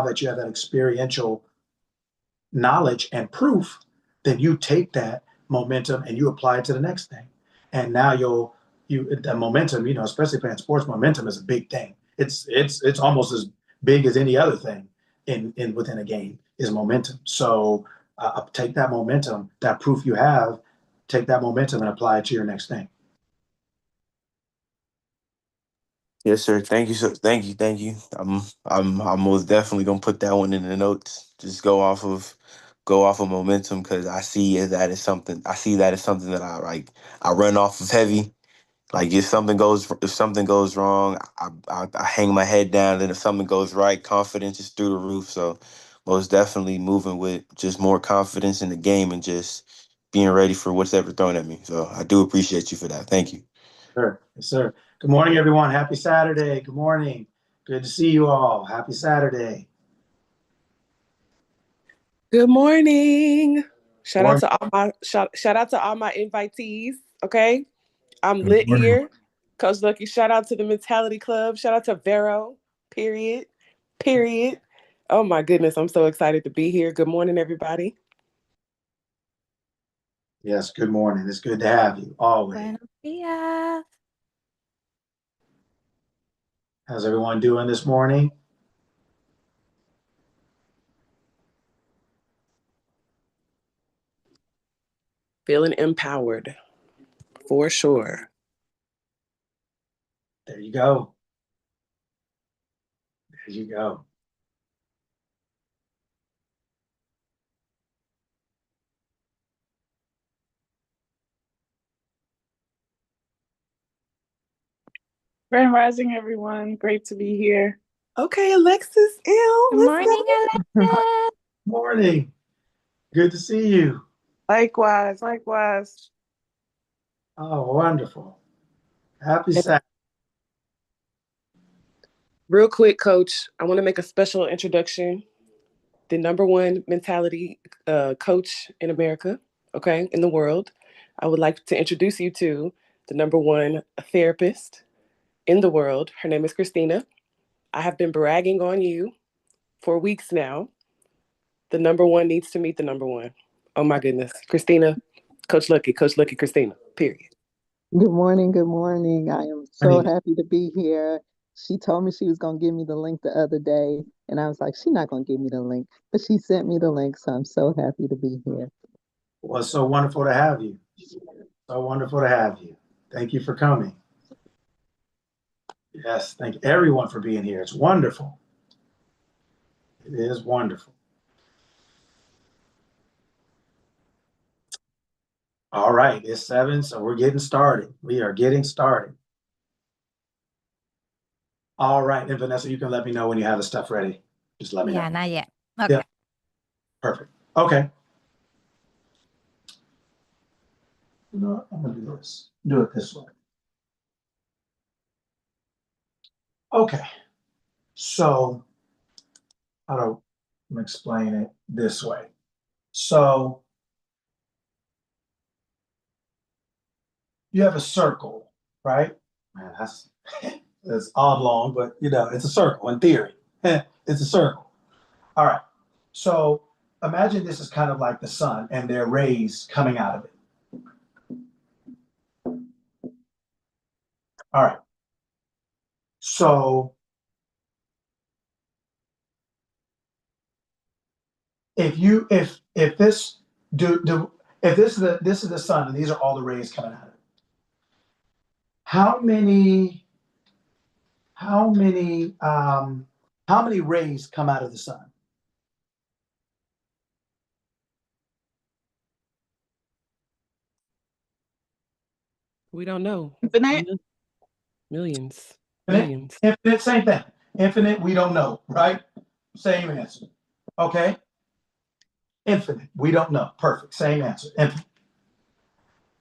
that you have that experiential knowledge and proof, then you take that momentum and you apply it to the next thing. And now the momentum, especially playing sports, momentum is a big thing. It's almost as big as any other thing in within a game is momentum. So take that momentum, that proof you have, take that momentum and apply it to your next thing. Yes, sir. Thank you. So thank you. I'm most definitely gonna put that one in the notes. Just go off of momentum because I see that as something that I like. I run off of heavy. Like if something goes wrong, I hang my head down. And if something goes right, confidence is through the roof. So most definitely moving with just more confidence in the game and just being ready for what's ever thrown at me. So I do appreciate you for that. Thank you. Sure. Yes, sir. Good morning, everyone. Happy Saturday. Good morning. Good to see you all. Happy Saturday. Good morning. Shout out to all my invitees. Okay. I'm lit here. Coach Lucky, shout out to the Mentality Club. Shout out to Vero. Period. Oh my goodness. I'm so excited to be here. Good morning, everybody. Yes, good morning. It's good to have you always. Buenos días. How's everyone doing this morning? Feeling empowered. For sure. There you go. There you go. Grand Rising, everyone. Great to be here. Okay, Alexis L. Good morning, Alexis. Morning. Good to see you. Likewise. Oh, wonderful. Happy Saturday. Real quick, Coach, I want to make a special introduction. The #1 mentality coach in America, okay, in the world. I would like to introduce you to the #1 therapist in the world. Her name is Christina. I have been bragging on you for weeks now. The #1 needs to meet the #1. Oh my goodness. Christina, Coach Lucky, Christina, period. Good morning. I am so happy to be here. She told me she was going to give me the link the other day, and I was like, she's not going to give me the link, but she sent me the link, so I'm so happy to be here. Well, it's so wonderful to have you. So wonderful to have you. Thank you for coming. Yes, thank everyone for being here. It's wonderful. It is wonderful. All right, it's 7, so we're getting started. We are getting started. All right, and Vanessa, you can let me know when you have the stuff ready. Just let me know. Yeah, not yet. Okay. Yeah. Perfect. Okay. You know what? I'm going to do this. Do it this way. Okay. So, how do I explain it this way? So, you have a circle, right? Man, that's oblong, but it's a circle in theory. It's a circle. All right. So imagine this is kind of like the sun and there are rays coming out of it. All right. So if this is the sun and these are all the rays coming out of it, how many rays come out of the sun? We don't know. Infinite? Millions. Infinite, same thing. Infinite, we don't know, right? Same answer. Okay. Infinite, we don't know. Perfect, same answer. Infinite.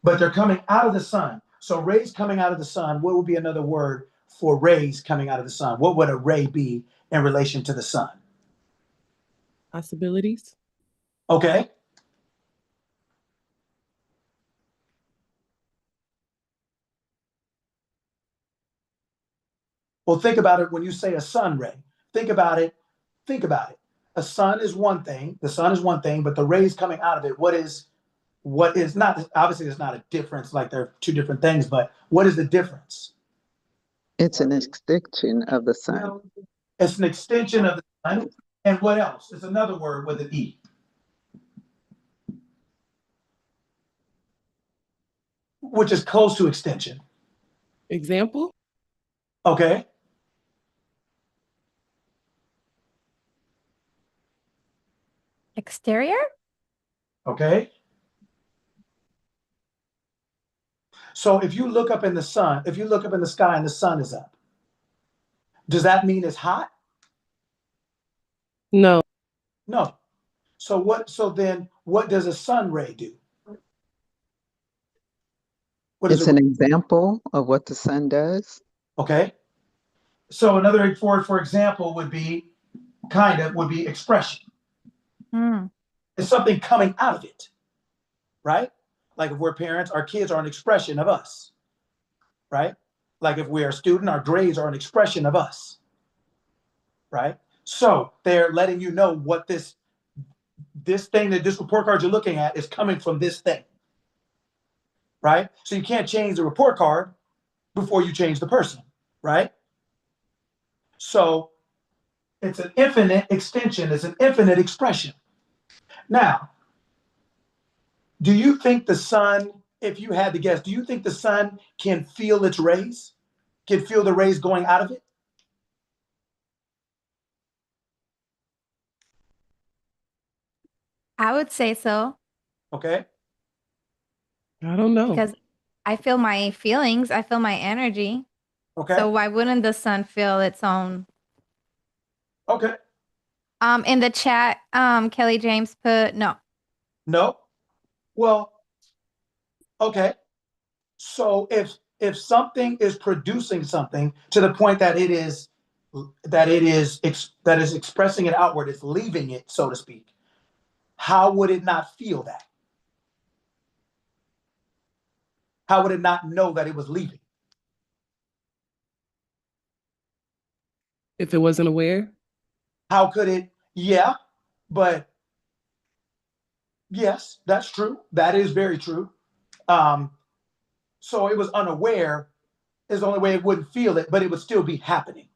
But they're coming out of the sun. So rays coming out of the sun, what would be another word for rays coming out of the sun? What would a ray be in relation to the sun? Possibilities. Okay. Well, think about it when you say a sun ray. Think about it think about it. A sun is one thing. The sun is one thing, but the rays coming out of it, what is not, obviously there's not a difference, like they're two different things, but what is the difference? It's an extension of the sun. It's an extension of the sun. And what else? It's another word with an E. Which is close to extension. Example? Okay. Exterior? Okay. So if you look up in the sun, if you look up in the sky and the sun is up, does that mean it's hot? No. No. So then what does a sun ray do? What is It's it? an example of what the sun does. Okay. So another for example would be expression. Hmm. It's something coming out of it, right? Like if we're parents, our kids are an expression of us, right? Like if we're a student, our grades are an expression of us, right? So they're letting you know what this thing, that this report card you're looking at is coming from this thing, right? So you can't change the report card before you change the person, right? So it's an infinite extension, it's an infinite expression. Now, do you think the sun, if you had to guess, do you think the sun can feel its rays? Can feel the rays going out of it? I would say so Okay. I don't know. because I feel my feelings. I feel my energy. Okay. So why wouldn't the sun feel its own? Okay. In the chat, Kelly James put no. No. Well, okay. So if something is producing something to the point that it is expressing it outward, it's leaving it, so to speak, how would it not feel that? How would it not know that it was leaving? If it wasn't aware? How could it? Yeah, but yes, that's true. That is very true. So it was unaware is the only way it wouldn't feel it, but it would still be happening,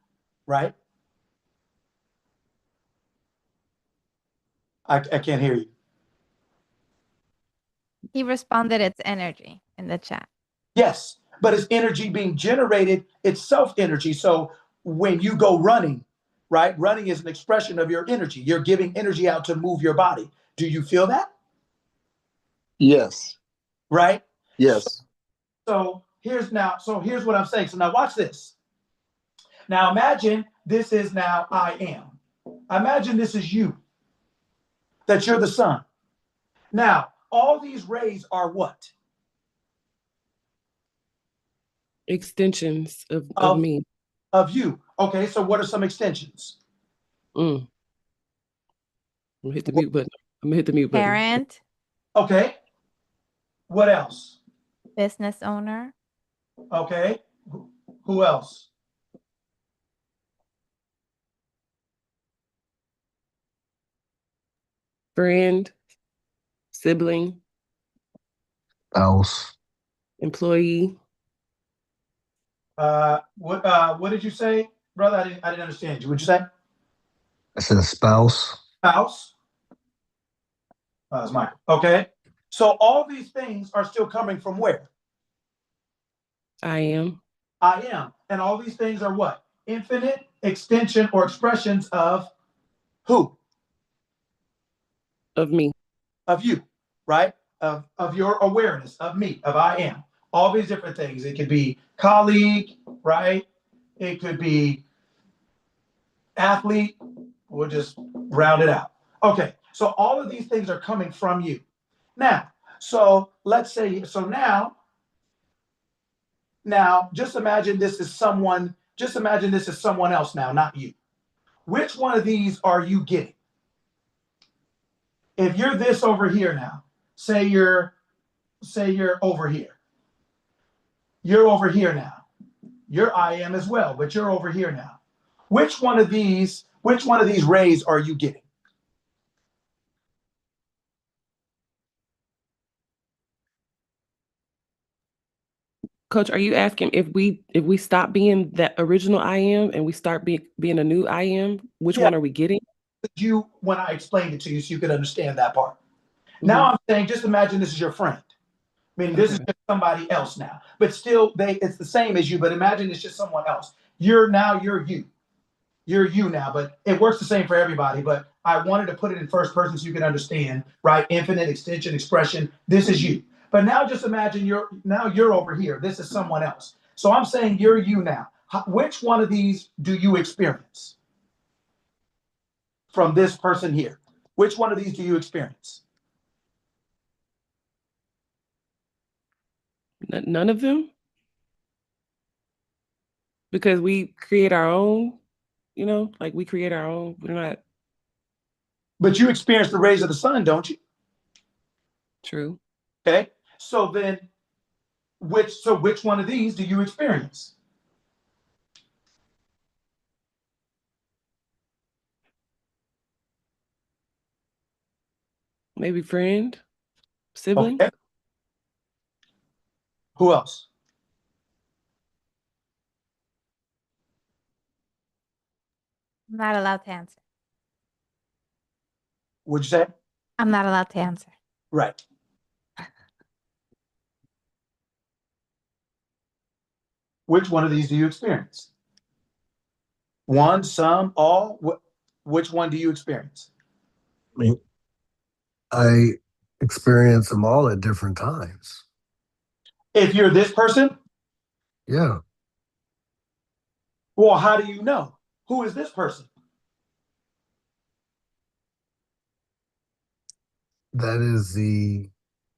right? I can't hear you. He responded it's energy in the chat. Yes, but it's energy being generated, it's self energy. So when you go running, right? Running is an expression of your energy. You're giving energy out to move your body. Do you feel that? Yes. Right? Yes. So here's what I'm saying. So now watch this. Now imagine this is now I am. Imagine this is you, that you're the sun. Now, all these rays are what? Extensions of me. Of you. Okay, so what are some extensions? I'm gonna hit the mute button. Parent, Okay. What else? business owner, Okay. Who else? Friend, sibling, Spouse. employee. What did you say, brother? I didn't understand you. What'd you say? I said spouse. Spouse. That's Michael. Okay. So all these things are still coming from where? I am. I am. And all these things are what? Infinite extension or expressions of who? Of me. Of you, right? Of your awareness, of me, of I am. All these different things. It could be colleague, right? It could be athlete. We'll just round it out. Okay. So all of these things are coming from you. Now, so let's say, so now just imagine this is someone else now, not you. Which one of these are you getting? If you're this over here now, say you're over here. You're over here now. You're I am as well, but you're over here now. Which one of these Which one of these rays are you getting? Coach, are you asking if we stop being that original I am and we start being a new I am, which one are we getting? When I explained it to you so you could understand that part. Now I'm saying, just imagine this is your friend. Meaning this is just somebody else now. But still, it's the same as you, but imagine it's just someone else. You're you. You're you now, but it works the same for everybody. But I wanted to put it in first person so you can understand, right? Infinite extension, expression. This is you. But now just imagine you're over here. This is someone else. So I'm saying you're you now. Which one of these do you experience from this person here? Which one of these do you experience? None of them? Because we create our own, like we create our own. We're not. But you experience the rays of the sun, don't you? True. Okay. So then which one of these do you experience? Maybe friend, sibling. Okay. Who else? I'm not allowed to answer. What'd you say? I'm not allowed to answer. Right. Which one of these do you experience? One, some, all? Which one do you experience? I mean, I experience them all at different times. If you're this person, Yeah. well, how do you know? Who is this person? That is the.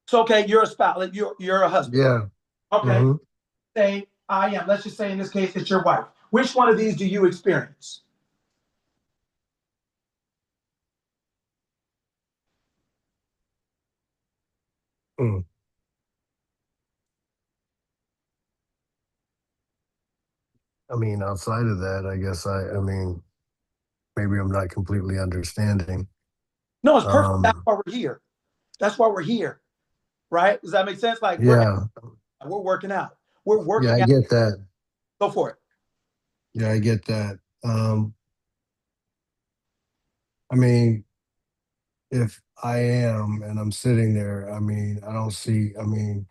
So, okay, you're a spouse, you're a husband. Yeah. Okay. Say I am. Let's just say in this case, it's your wife. Which one of these do you experience? Mm. I mean, outside of that, I guess I mean, maybe I'm not completely understanding. No, it's perfect. That's why we're here. That's why we're here. Right? Does that make sense? Like Yeah. we're working out. We're working Yeah, I out. get that. Go for it. Yeah, I get that. I mean, if I am and I'm sitting there, I mean, I don't see, I mean,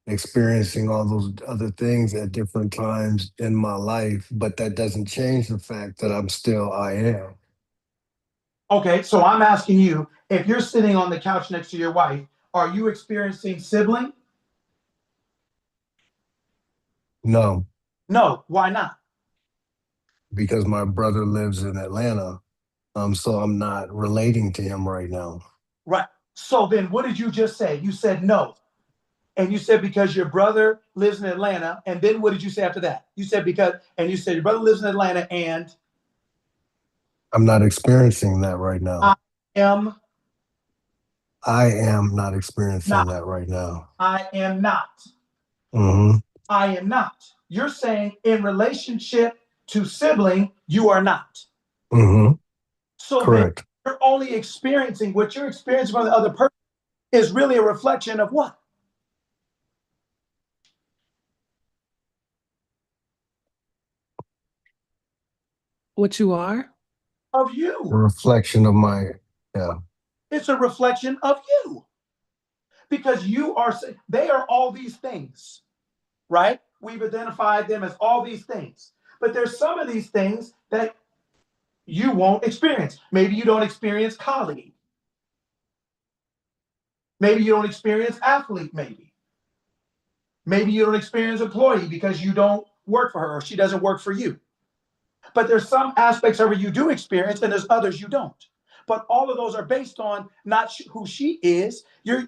experiencing all those other things at different times in my life, but that doesn't change the fact that I'm still I am. Okay, so I'm asking you, if you're sitting on the couch next to your wife, are you experiencing sibling? No, No. Why not? because my brother lives in Atlanta, so I'm not relating to him right now. Right. So then what did you just say? You said no. And you said because your brother lives in Atlanta. And then what did you say after that? You said you said your brother lives in Atlanta and I'm not experiencing that right now. am I am not experiencing not. that right now. I am not. Mm-hmm. I am not. You're saying in relationship to sibling, you are not. Mm-hmm. So then Correct. you're only experiencing what you're experiencing from the other person is really a reflection of what? What you are? Of A you. reflection of my, yeah. It's a reflection of you. Because they are all these things, right? We've identified them as all these things. But there's some of these things that you won't experience. Maybe you don't experience colleague. Maybe you don't experience athlete, maybe. Maybe you don't experience employee because you don't work for her or she doesn't work for you. But there's some aspects of her you do experience and there's others you don't. But all of those are based on not who she is. You're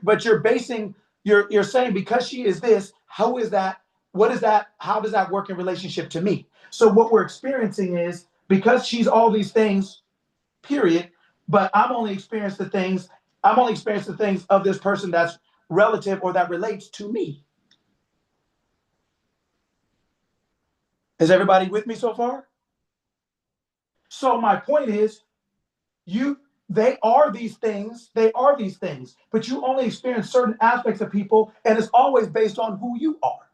saying because she is this, how is that? What is that? How does that work in relationship to me? So what we're experiencing is because she's all these things, period. But I'm only experiencing the things of this person that's relative or that relates to me. Is everybody with me so far? So my point is, they are these things, but you only experience certain aspects of people, and it's always based on who you are.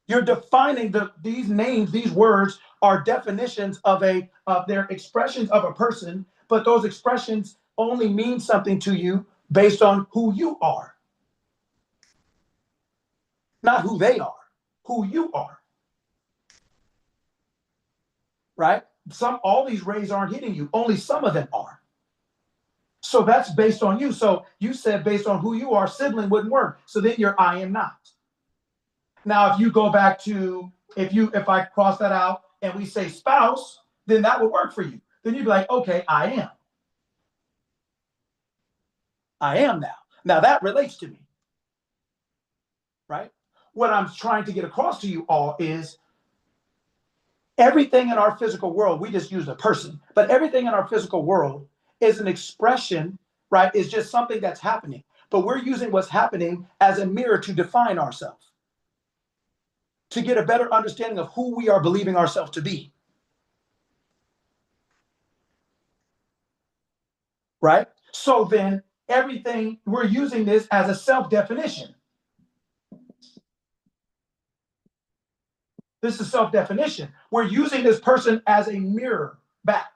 You're defining these names, these words are definitions of their expressions of a person, but those expressions only mean something to you based on who you are. Not who they are, who you are. Right? All these rays aren't hitting you, only some of them are. So that's based on you. So you said based on who you are, sibling wouldn't work. So then you're I am not. Now, if you go back to, if I cross that out and we say spouse, then that would work for you. Then you'd be like, okay, I am. I am now. Now that relates to me. Right? What I'm trying to get across to you all is everything in our physical world, we just use a person, but everything in our physical world is an expression, right? It's just something that's happening. But we're using what's happening as a mirror to define ourselves, to get a better understanding of who we are believing ourselves to be. Right? So then everything, we're using this as a self-definition. This is self-definition. We're using this person as a mirror back.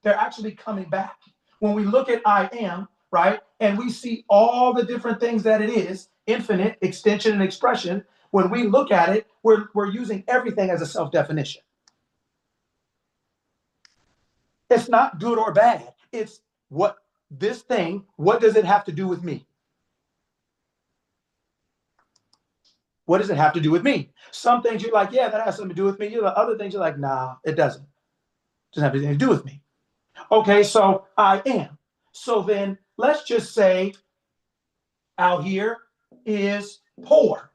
They're actually coming back. When we look at I am, right, and we see all the different things that it is, infinite, extension, and expression, when we look at it, we're using everything as a self-definition. It's not good or bad. It's what does it have to do with me? What does it have to do with me? Some things you're like, yeah, that has something to do with me. Other things you're like, nah, it doesn't. It doesn't have anything to do with me. Okay, so I am. So then let's just say out here is poor.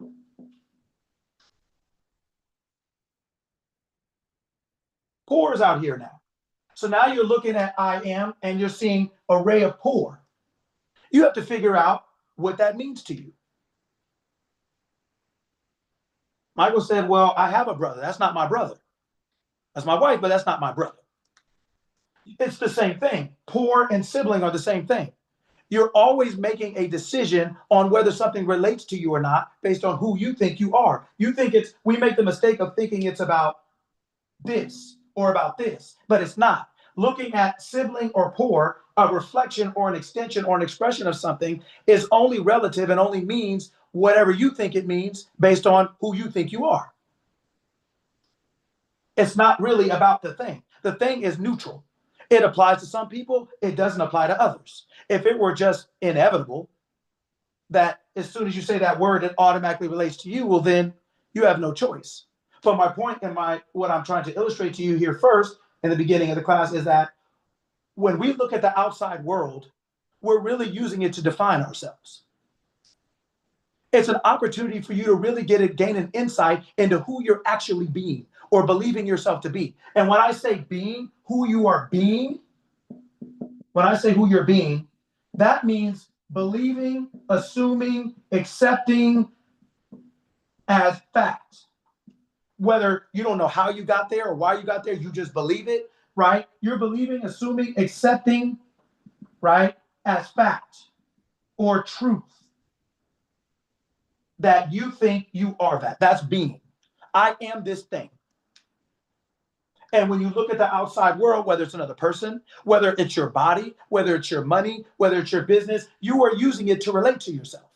Poor is out here now. So now you're looking at I am and you're seeing array of poor. You have to figure out what that means to you. Michael said, well, I have a brother. That's not my brother. That's my wife, but that's not my brother. It's the same thing. Poor and sibling are the same thing. You're always making a decision on whether something relates to you or not based on who you think you are. We make the mistake of thinking it's about this or about this, but it's not. Looking at sibling or poor, a reflection or an extension or an expression of something is only relative and only means whatever you think it means based on who you think you are. It's not really about the thing. The thing is neutral. It applies to some people, it doesn't apply to others. If it were just inevitable that as soon as you say that word, it automatically relates to you, well, then you have no choice. But my point and what I'm trying to illustrate to you here first in the beginning of the class is that when we look at the outside world, we're really using it to define ourselves. It's an opportunity for you to really gain an insight into who you're actually being or believing yourself to be. And when I say being, who you are being, when I say who you're being, that means believing, assuming, accepting as fact. Whether you don't know how you got there or why you got there, you just believe it, right? You're believing, assuming, accepting, right, as fact or truth that you think you are that. That's being. I am this thing. And when you look at the outside world, whether it's another person, whether it's your body, whether it's your money, whether it's your business, you are using it to relate to yourself.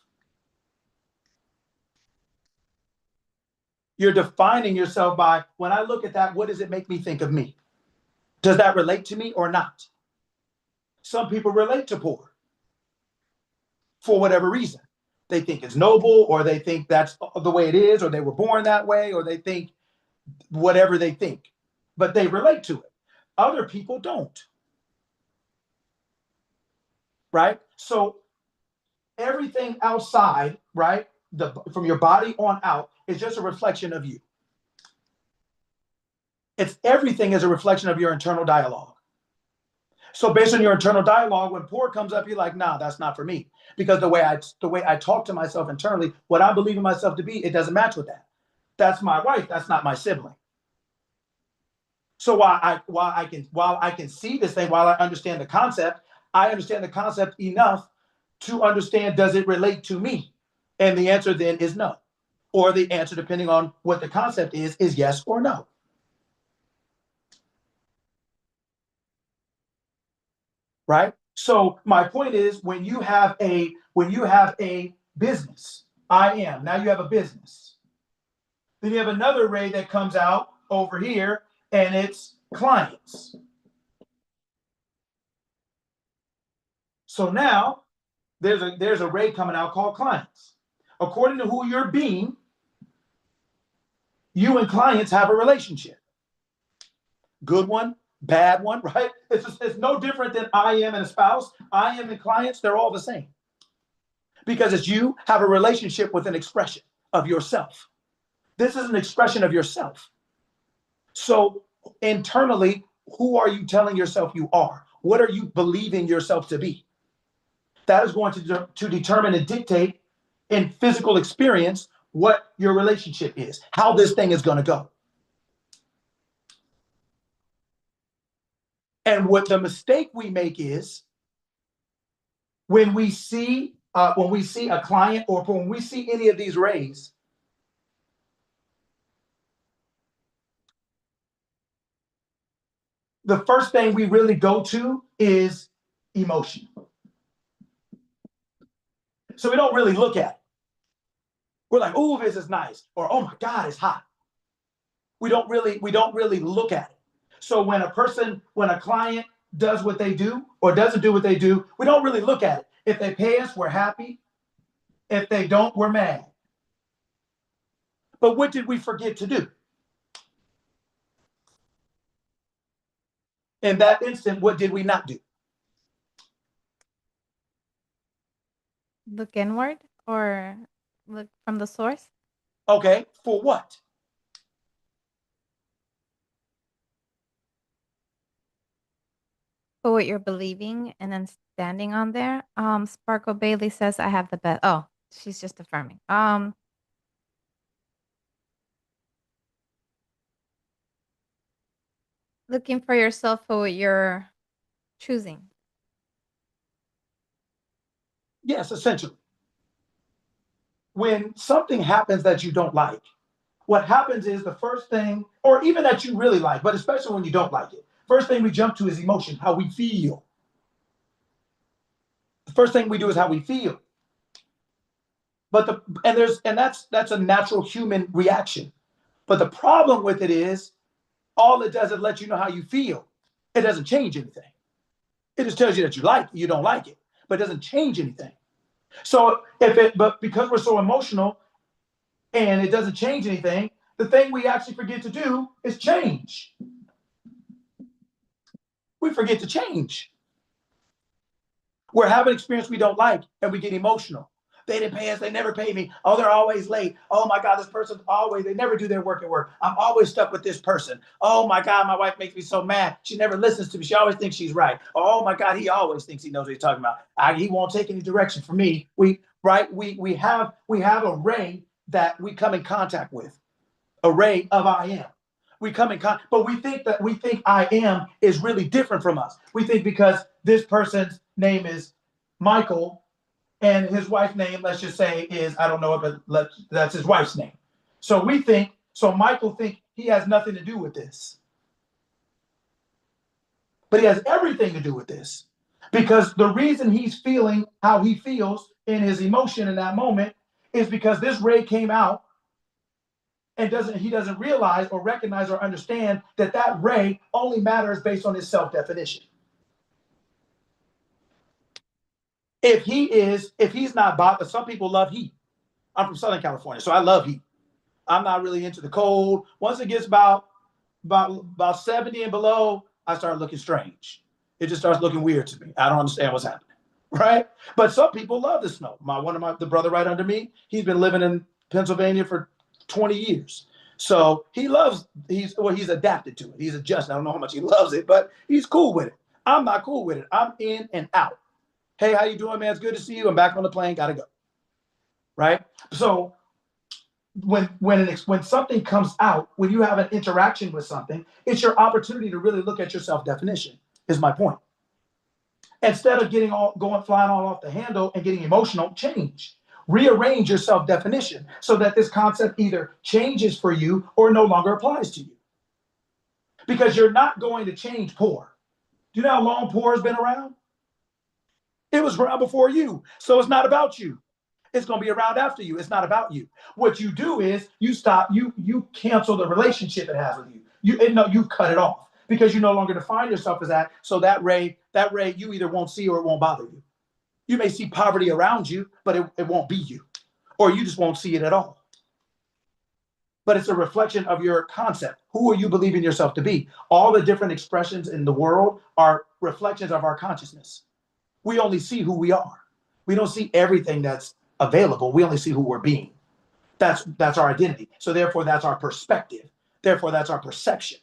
You're defining yourself by, when I look at that, what does it make me think of me? Does that relate to me or not? Some people relate to poor for whatever reason. They think it's noble, or they think that's the way it is, or they were born that way, or they think whatever they think, but they relate to it. Other people don't. Right? So everything outside, right, from your body on out is just a reflection of you. Everything is a reflection of your internal dialogue. So based on your internal dialogue, when poor comes up, you're like, nah, that's not for me. Because the way I talk to myself internally, what I believe in myself to be, it doesn't match with that. That's my wife, that's not my sibling. So while I can see this thing, while I understand the concept, I understand the concept enough to understand, does it relate to me? And the answer then is no. Or the answer, depending on what the concept is yes or no. Right? So my point is, when you have a business, now you have a business. Then you have another ray that comes out over here, and it's clients. So now there's a ray coming out called clients. According to who you're being, you and clients have a relationship. Good one, bad one, right? It's no different than I am and a spouse. I am and clients, they're all the same. Because it's you have a relationship with an expression of yourself. This is an expression of yourself. So internally, who are you telling yourself you are? What are you believing yourself to be? That is going to determine and dictate in physical experience what your relationship is, how this thing is going to go. And what the mistake we make is when we see a client, or when we see any of these rays, the first thing we really go to is emotion. So we don't really look at it. We're like, oh, this is nice, or oh my God, it's hot. We don't really look at it. So when a client does what they do or doesn't do what they do, we don't really look at it. If they pay us, we're happy. If they don't, we're mad. But what did we forget to do? In that instant, what did we not do? Look inward or look from the source? Okay, for what? For what you're believing and then standing on there. Sparkle Bailey says I have the best. Oh, she's just affirming. Looking for yourself for what you're choosing. Yes, essentially. When something happens that you don't like, what happens is the first thing, or even that you really like, but especially when you don't like it, first thing we jump to is emotion, how we feel. The first thing we do is how we feel. But that's a natural human reaction. But the problem with it is, all it does is let you know how you feel. It doesn't change anything. It just tells you that you don't like it, but it doesn't change anything. So but because we're so emotional and it doesn't change anything, the thing we actually forget to do is change. We forget to change. We're having an experience we don't like and we get emotional. They didn't pay us. They never pay me. Oh, they're always late. Oh my God, this person's they never do their work at work. I'm always stuck with this person. Oh my God, my wife makes me so mad. She never listens to me. She always thinks she's right. Oh my God, he always thinks he knows what he's talking about. He won't take any direction from me. We have a ray that we come in contact with, a ray of I am. We come in contact, but we think I am is really different from us. We think because this person's name is Michael, and his wife's name, let's just say, is, I don't know it, but that's his wife's name. So Michael think he has nothing to do with this. But he has everything to do with this. Because the reason he's feeling how he feels in his emotion in that moment is because this ray came out, and he doesn't realize or recognize or understand that ray only matters based on his self-definition. If he's not bothered, some people love heat. I'm from Southern California, so I love heat. I'm not really into the cold. Once it gets about 70 and below, I start looking strange. It just starts looking weird to me. I don't understand what's happening, right? But some people love the snow. The brother right under me, he's been living in Pennsylvania for 20 years. So he's adapted to it. He's adjusted. I don't know how much he loves it, but he's cool with it. I'm not cool with it. I'm in and out. Hey, how you doing, man? It's good to see you. I'm back on the plane. Gotta go. Right? So when something comes out, when you have an interaction with something, it's your opportunity to really look at your self-definition, is my point. Instead of going flying all off the handle and getting emotional, change. Rearrange your self-definition so that this concept either changes for you or no longer applies to you. Because you're not going to change poor. Do you know how long poor has been around? It was around before you. So it's not about you. It's going to be around after you. It's not about you. What you do is you cancel the relationship it has with you. You cut it off because you no longer define yourself as that. So that ray you either won't see or it won't bother you. You may see poverty around you, but it won't be you, or you just won't see it at all. But it's a reflection of your concept. Who are you believing yourself to be? All the different expressions in the world are reflections of our consciousness. We only see who we are. We don't see everything that's available. We only see who we're being. That's our identity. So therefore, that's our perspective. Therefore, that's our perception.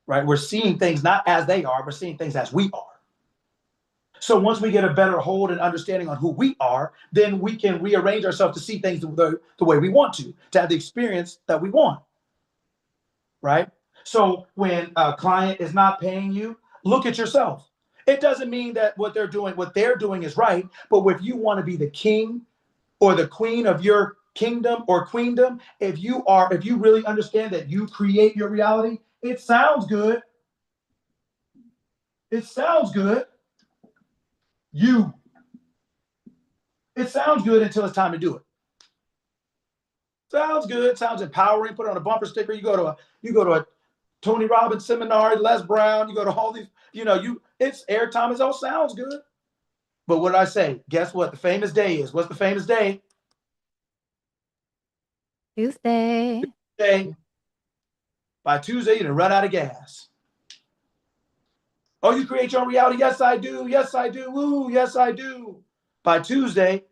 Right? We're seeing things not as they are, we're seeing things as we are. So once we get a better hold and understanding on who we are, then we can rearrange ourselves to see things the way we want to have the experience that we want. Right? So when a client is not paying you, look at yourself. It doesn't mean that what they're doing is right, but if you want to be the king or the queen of your kingdom or queendom, if you really understand that you create your reality, it sounds good. It sounds good. It sounds good until it's time to do it. Sounds good. Sounds empowering. Put it on a bumper sticker. You go to a Tony Robbins seminar, Les Brown. You go to all these. It's airtime. It all sounds good. But what did I say? Guess what? The famous day is. What's the famous day? Tuesday. By Tuesday, you're gonna run out of gas. Oh, you create your own reality? Yes, I do. Yes, I do. Woo, yes, I do. By Tuesday,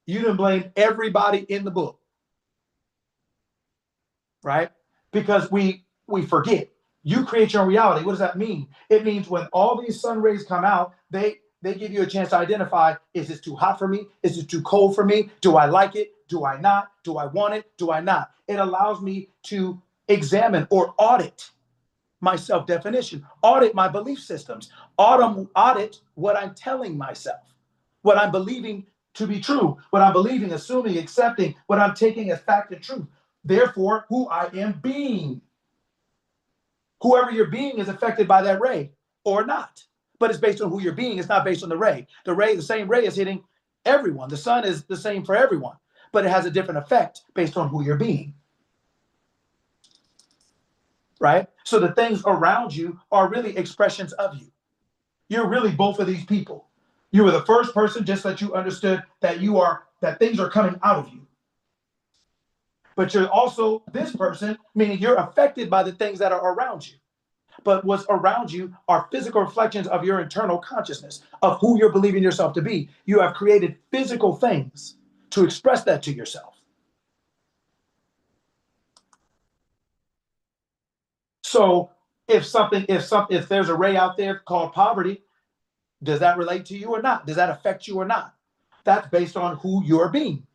you done blame everybody in the book. Right? Because we forget. You create your own reality. What does that mean? It means when all these sun rays come out, they give you a chance to identify, is this too hot for me? Is it too cold for me? Do I like it? Do I not? Do I want it? Do I not? It allows me to examine or audit my self-definition, audit my belief systems, audit what I'm telling myself, what I'm believing to be true, what I'm believing, assuming, accepting, what I'm taking as fact and truth. Therefore, who I am being. Whoever you're being is affected by that ray or not. But it's based on who you're being. It's not based on the ray. The same ray is hitting everyone. The sun is the same for everyone, but it has a different effect based on who you're being. Right? So the things around you are really expressions of you. You're really both of these people. You were the first person just that you understood that things are coming out of you. But you're also this person, meaning you're affected by the things that are around you. But what's around you are physical reflections of your internal consciousness, of who you're believing yourself to be. You have created physical things to express that to yourself. So if there's a ray out there called poverty, does that relate to you or not? Does that affect you or not? That's based on who you're being.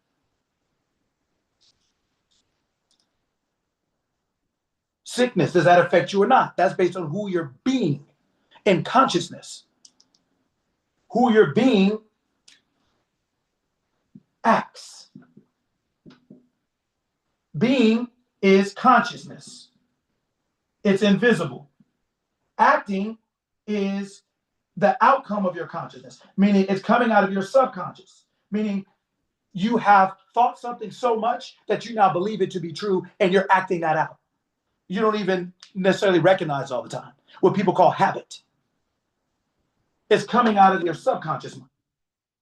Sickness, does that affect you or not? That's based on who you're being in consciousness. Who you're being acts. Being is consciousness. It's invisible. Acting is the outcome of your consciousness, meaning it's coming out of your subconscious, meaning you have thought something so much that you now believe it to be true and you're acting that out. You don't even necessarily recognize all the time. What people call habit. It's coming out of your subconscious mind.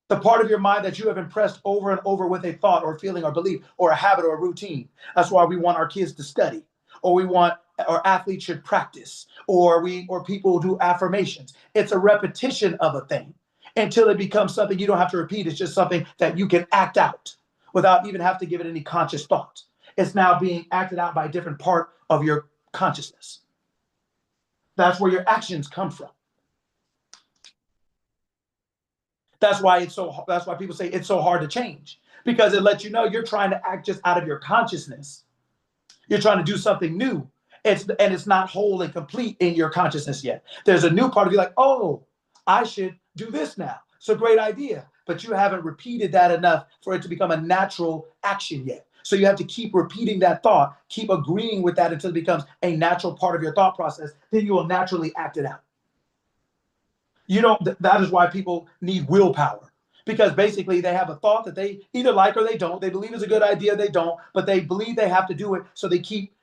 The part of your mind that you have impressed over and over with a thought or feeling or belief or a habit or a routine. That's why we want our kids to study, or athletes should practice, or people do affirmations. It's a repetition of a thing until it becomes something you don't have to repeat. It's just something that you can act out without even have to give it any conscious thought. It's now being acted out by a different part of your consciousness. That's where your actions come from. That's why people say it's so hard to change, because it lets you know you're trying to act just out of your consciousness. You're trying to do something new. It's not whole and complete in your consciousness yet. There's a new part of you like, oh, I should do this now. It's a great idea, but you haven't repeated that enough for it to become a natural action yet. So you have to keep repeating that thought, keep agreeing with that until it becomes a natural part of your thought process. Then you will naturally act it out. That is why people need willpower, because basically they have a thought that they either like or they don't. They believe it's a good idea, they don't, but they believe they have to do it, so they keep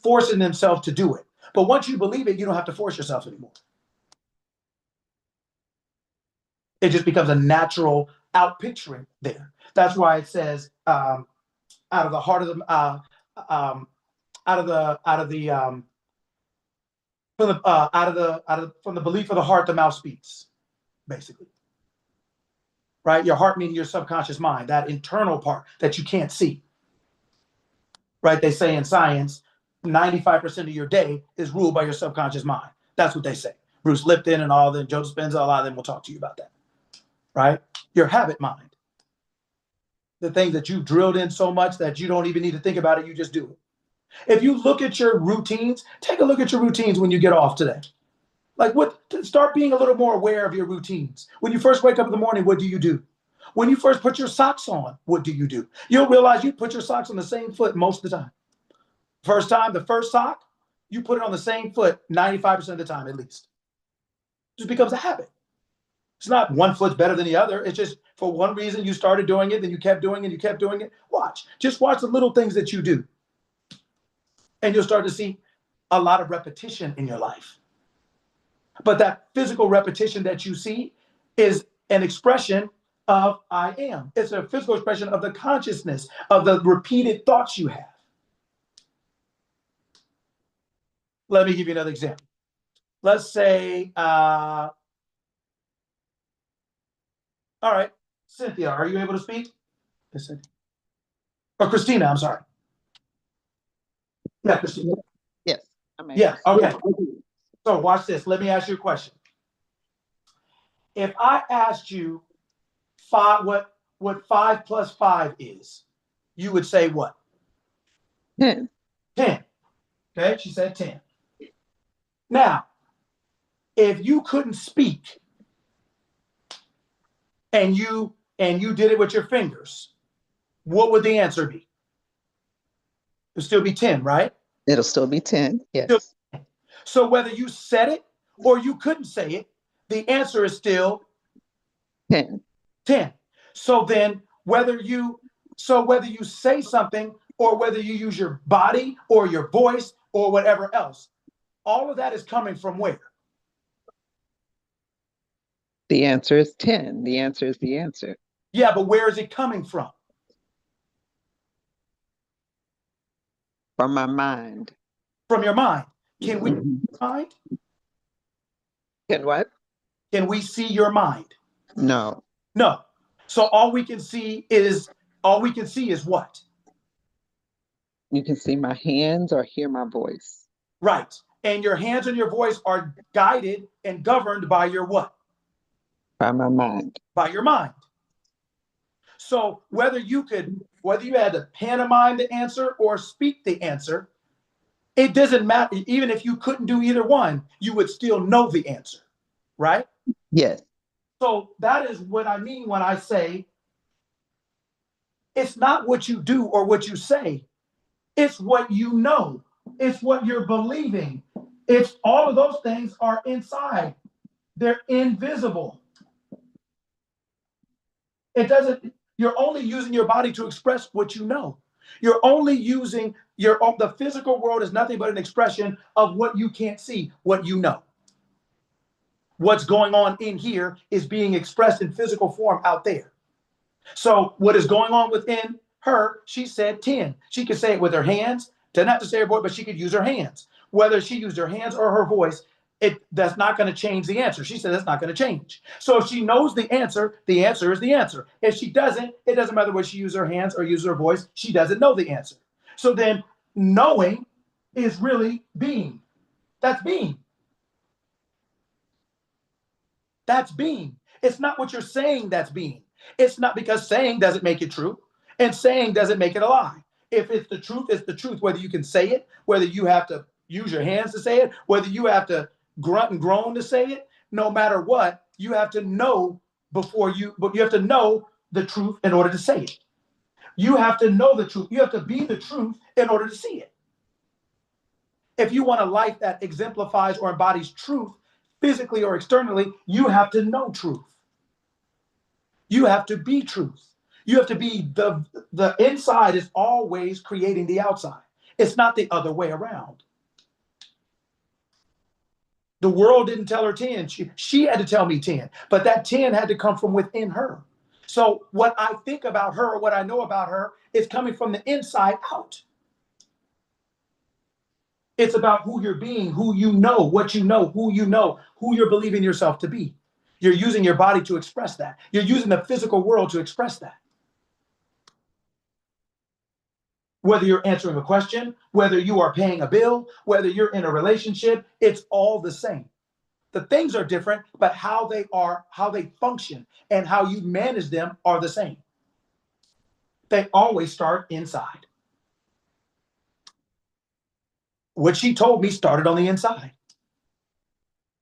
forcing themselves to do it. But once you believe it, you don't have to force yourself anymore. It just becomes a natural outpicturing there. That's why it says, out of the heart of the from the belief of the heart, the mouth speaks, basically. Right? Your heart meaning your subconscious mind, that internal part that you can't see. Right? They say in science, 95% of your day is ruled by your subconscious mind. That's what they say. Bruce Lipton and all them, Joe Dispenza, a lot of them will talk to you about that. Right? Your habit mind. The things that you've drilled in so much that you don't even need to think about it, you just do it. If you look at your routines, take a look at your routines when you get off today. Start being a little more aware of your routines. When you first wake up in the morning, what do you do? When you first put your socks on, what do you do? You'll realize you put your socks on the same foot most of the time. The first sock, you put it on the same foot 95% of the time at least. It just becomes a habit. It's not one foot's better than the other. It's just for one reason you started doing it, then you kept doing it, you kept doing it. Just watch the little things that you do. And you'll start to see a lot of repetition in your life. But that physical repetition that you see is an expression of I am. It's a physical expression of the consciousness, of the repeated thoughts you have. Let me give you another example. Let's say, all right, Cynthia, are you able to speak? Yes, Cynthia. Or Christina, I'm sorry. Yeah, Christina. Yes. I'm able. Yeah, okay. So watch this. Let me ask you a question. If I asked you what 5 plus 5 is, you would say what? 10. 10. Okay, she said 10. Now, if you couldn't speak and you did it with your fingers, what would the answer be? It would still be 10, right? It'll still be 10. Yes. So whether you said it or you couldn't say it, the answer is still 10. 10. So then whether you say something or whether you use your body or your voice or whatever else, all of that is coming from where? The answer is 10. The answer is the answer. Yeah, but where is it coming from? From my mind. From your mind. Can we see your mind? Can what? Can we see your mind? No. No. So all we can see is what? You can see my hands or hear my voice. Right. And your hands and your voice are guided and governed by your what? By my mind. By your mind. So whether you had to pantomime the answer or speak the answer, it doesn't matter. Even if you couldn't do either one, you would still know the answer, right? Yes. So that is what I mean when I say it's not what you do or what you say. It's what you know. It's what you're believing. It's all of those things are inside. They're invisible. You're only using your body to express what you know. You're only using the physical world is nothing but an expression of what you can't see, what you know. What's going on in here is being expressed in physical form out there. So what is going on within her, she said 10. She could say it with her hands, doesn't have to say her voice, but she could use her hands. Whether she used her hands or her voice, that's not going to change the answer. She said that's not going to change. So if she knows the answer is the answer. If she doesn't, it doesn't matter whether she uses her hands or uses her voice. She doesn't know the answer. So then knowing is really being. That's being. That's being. It's not what you're saying that's being. It's not, because saying doesn't make it true, and saying doesn't make it a lie. If it's the truth, it's the truth, whether you can say it, whether you have to use your hands to say it, whether you have to grunt and groan to say it. No matter what, you have to know but you have to know the truth in order to say it. You have to know the truth. You have to be the truth in order to see it. If you want a life that exemplifies or embodies truth, physically or externally, you have to know truth. You have to be truth. You have to be the inside is always creating the outside. It's not the other way around. The world didn't tell her 10. She had to tell me 10, but that 10 had to come from within her. So what I think about her, what I know about her, is coming from the inside out. It's about who you're being, who you know, what you know, who you're believing yourself to be. You're using your body to express that. You're using the physical world to express that. Whether you're answering a question, whether you are paying a bill, whether you're in a relationship, it's all the same. The things are different, but how they function and how you manage them are the same. They always start inside. What she told me started on the inside.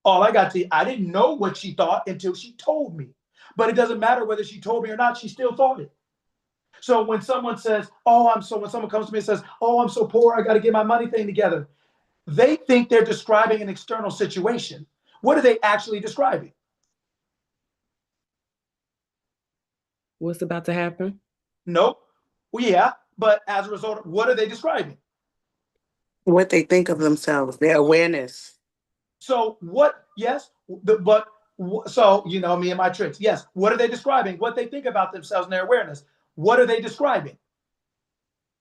I didn't know what she thought until she told me. But it doesn't matter whether she told me or not, she still thought it. So when someone says, when someone comes to me and says, I'm so poor, I got to get my money thing together, they think they're describing an external situation. What are they actually describing? What's about to happen? Nope. Well, yeah, but as a result, what are they describing? What they think of themselves, their awareness. So you know me and my tricks. Yes, what are they describing? What they think about themselves and their awareness. What are they describing?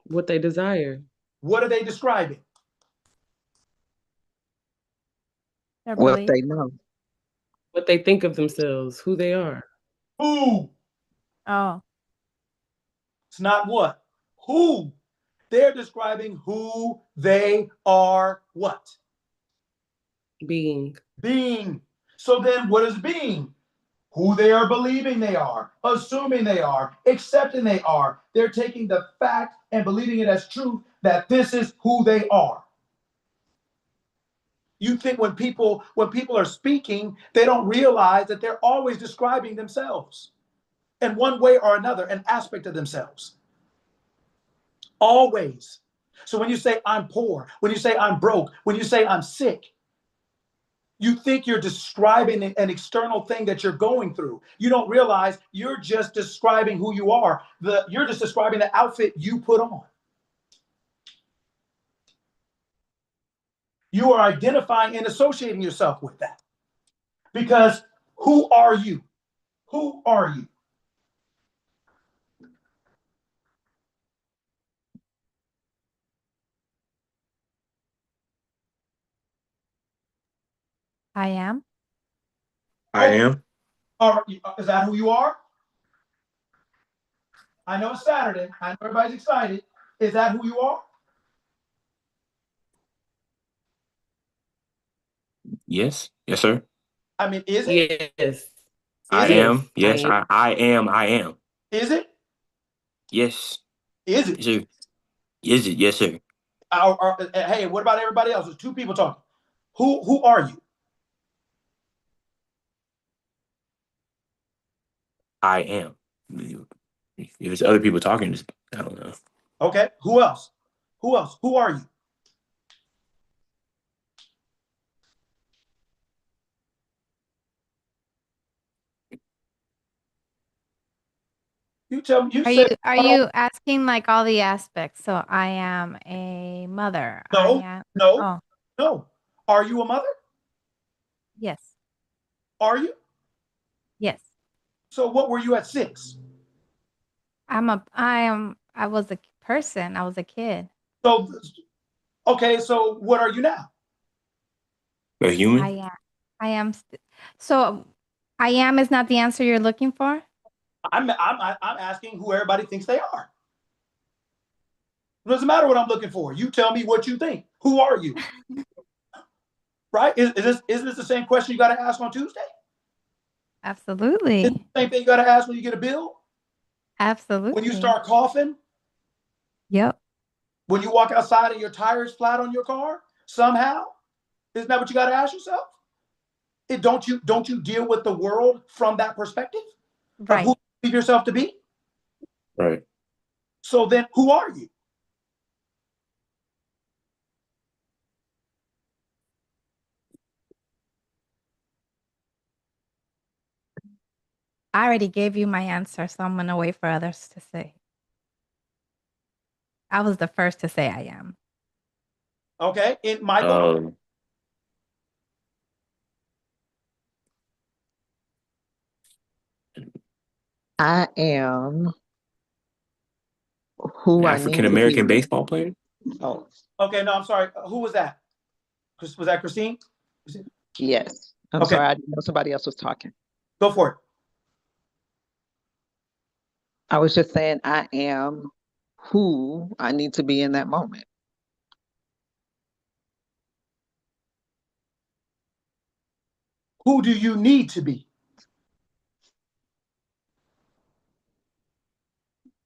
What they desire. What are they describing? What they know. What they think of themselves, who they are. Who? Oh. It's not what. Who? They're describing who they are what? Being. Being. So then what is being? Who they are believing they are, assuming they are, accepting they are. They're taking the fact and believing it as truth that this is who they are. You think when people are speaking, they don't realize that they're always describing themselves in one way or another, an aspect of themselves. Always. So when you say I'm poor, when you say I'm broke, when you say I'm sick, you think you're describing an external thing that you're going through. You don't realize you're just describing who you are. You're just describing the outfit you put on. You are identifying and associating yourself with that. Because who are you? Who are you? I am. I am. Is that who you are? I know it's Saturday. I know everybody's excited. Is that who you are? Yes. Yes, sir. I mean, is it? Yes. I Is it? am. Yes, I am. I am. Is it? Yes. Is it? Yes, sir. Is it? Yes, sir. Hey, what about everybody else? There's two people talking. Who are you? I am. If there's other people talking, just, I don't know. Okay. Who else? Who else? Who are you? You tell me. You say. Are you asking like all the aspects? So I am a mother. No. No. Are you a mother? Yes. Are you? Yes. So what were you at 6? I was a person. I was a kid. So, okay. So what are you now? A human? I am. So I am is not the answer you're looking for? I'm asking who everybody thinks they are. It doesn't matter what I'm looking for. You tell me what you think. Who are you? Right? Isn't this the same question you got to ask on Tuesday? Absolutely. It's the same thing you got to ask when you get a bill, Absolutely. when you start coughing, Yep. when you walk outside and your tires flat on your car. Somehow, isn't that what you got to ask yourself? Don't you deal with the world from that perspective of who Right. you believe yourself to be? Right. So then, who are you? I already gave you my answer, so I'm gonna wait for others to say. I was the first to say I am. Okay, and Michael. I am who I need African to American be. baseball player. Oh, Okay, no, I'm sorry. Who was that? Was that Christine? yes. I'm Okay, sorry. I didn't know somebody else was talking. go for it. I was just saying I am who I need to be in that moment. Who do you need to be?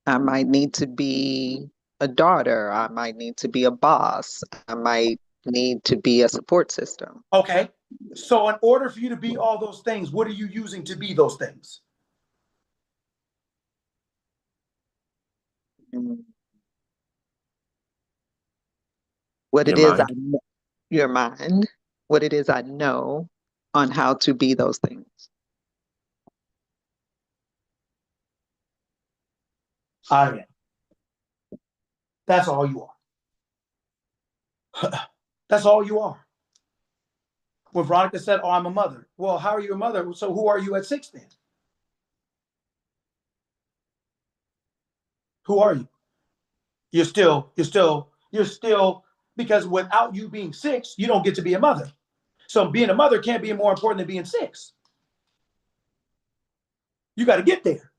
I might need to be a daughter. I might need to be a boss. I might need to be a support system. Okay, so in order for you to be all those things, what are you using to be those things? Mm. What Your it is I mind. know, your mind, what it is I know on how to be those things. I am. That's all you are. That's all you are. When Veronica said, "Oh, I'm a mother," well, how are you a mother? So who are you at 6 then? Who are you? You're still because without you being 6, you don't get to be a mother. So being a mother can't be more important than being 6. You got to get there.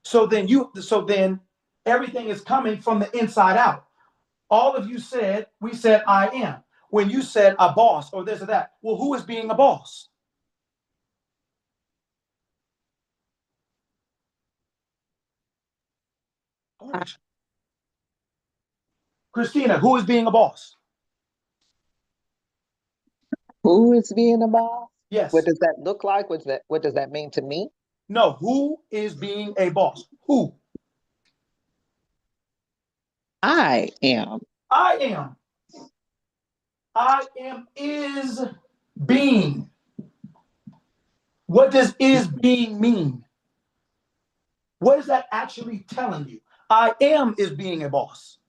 So then everything is coming from the inside out. All of you said, we said, I am. When you said a boss or this or that, well, who is being a boss? Christina, who is being a boss? Who is being a boss? What Yes. does that look like? What does that mean to me? No, who is being a boss? Who? I am. I am. I am is being. What does is being mean? What is that actually telling you? I am is being a boss.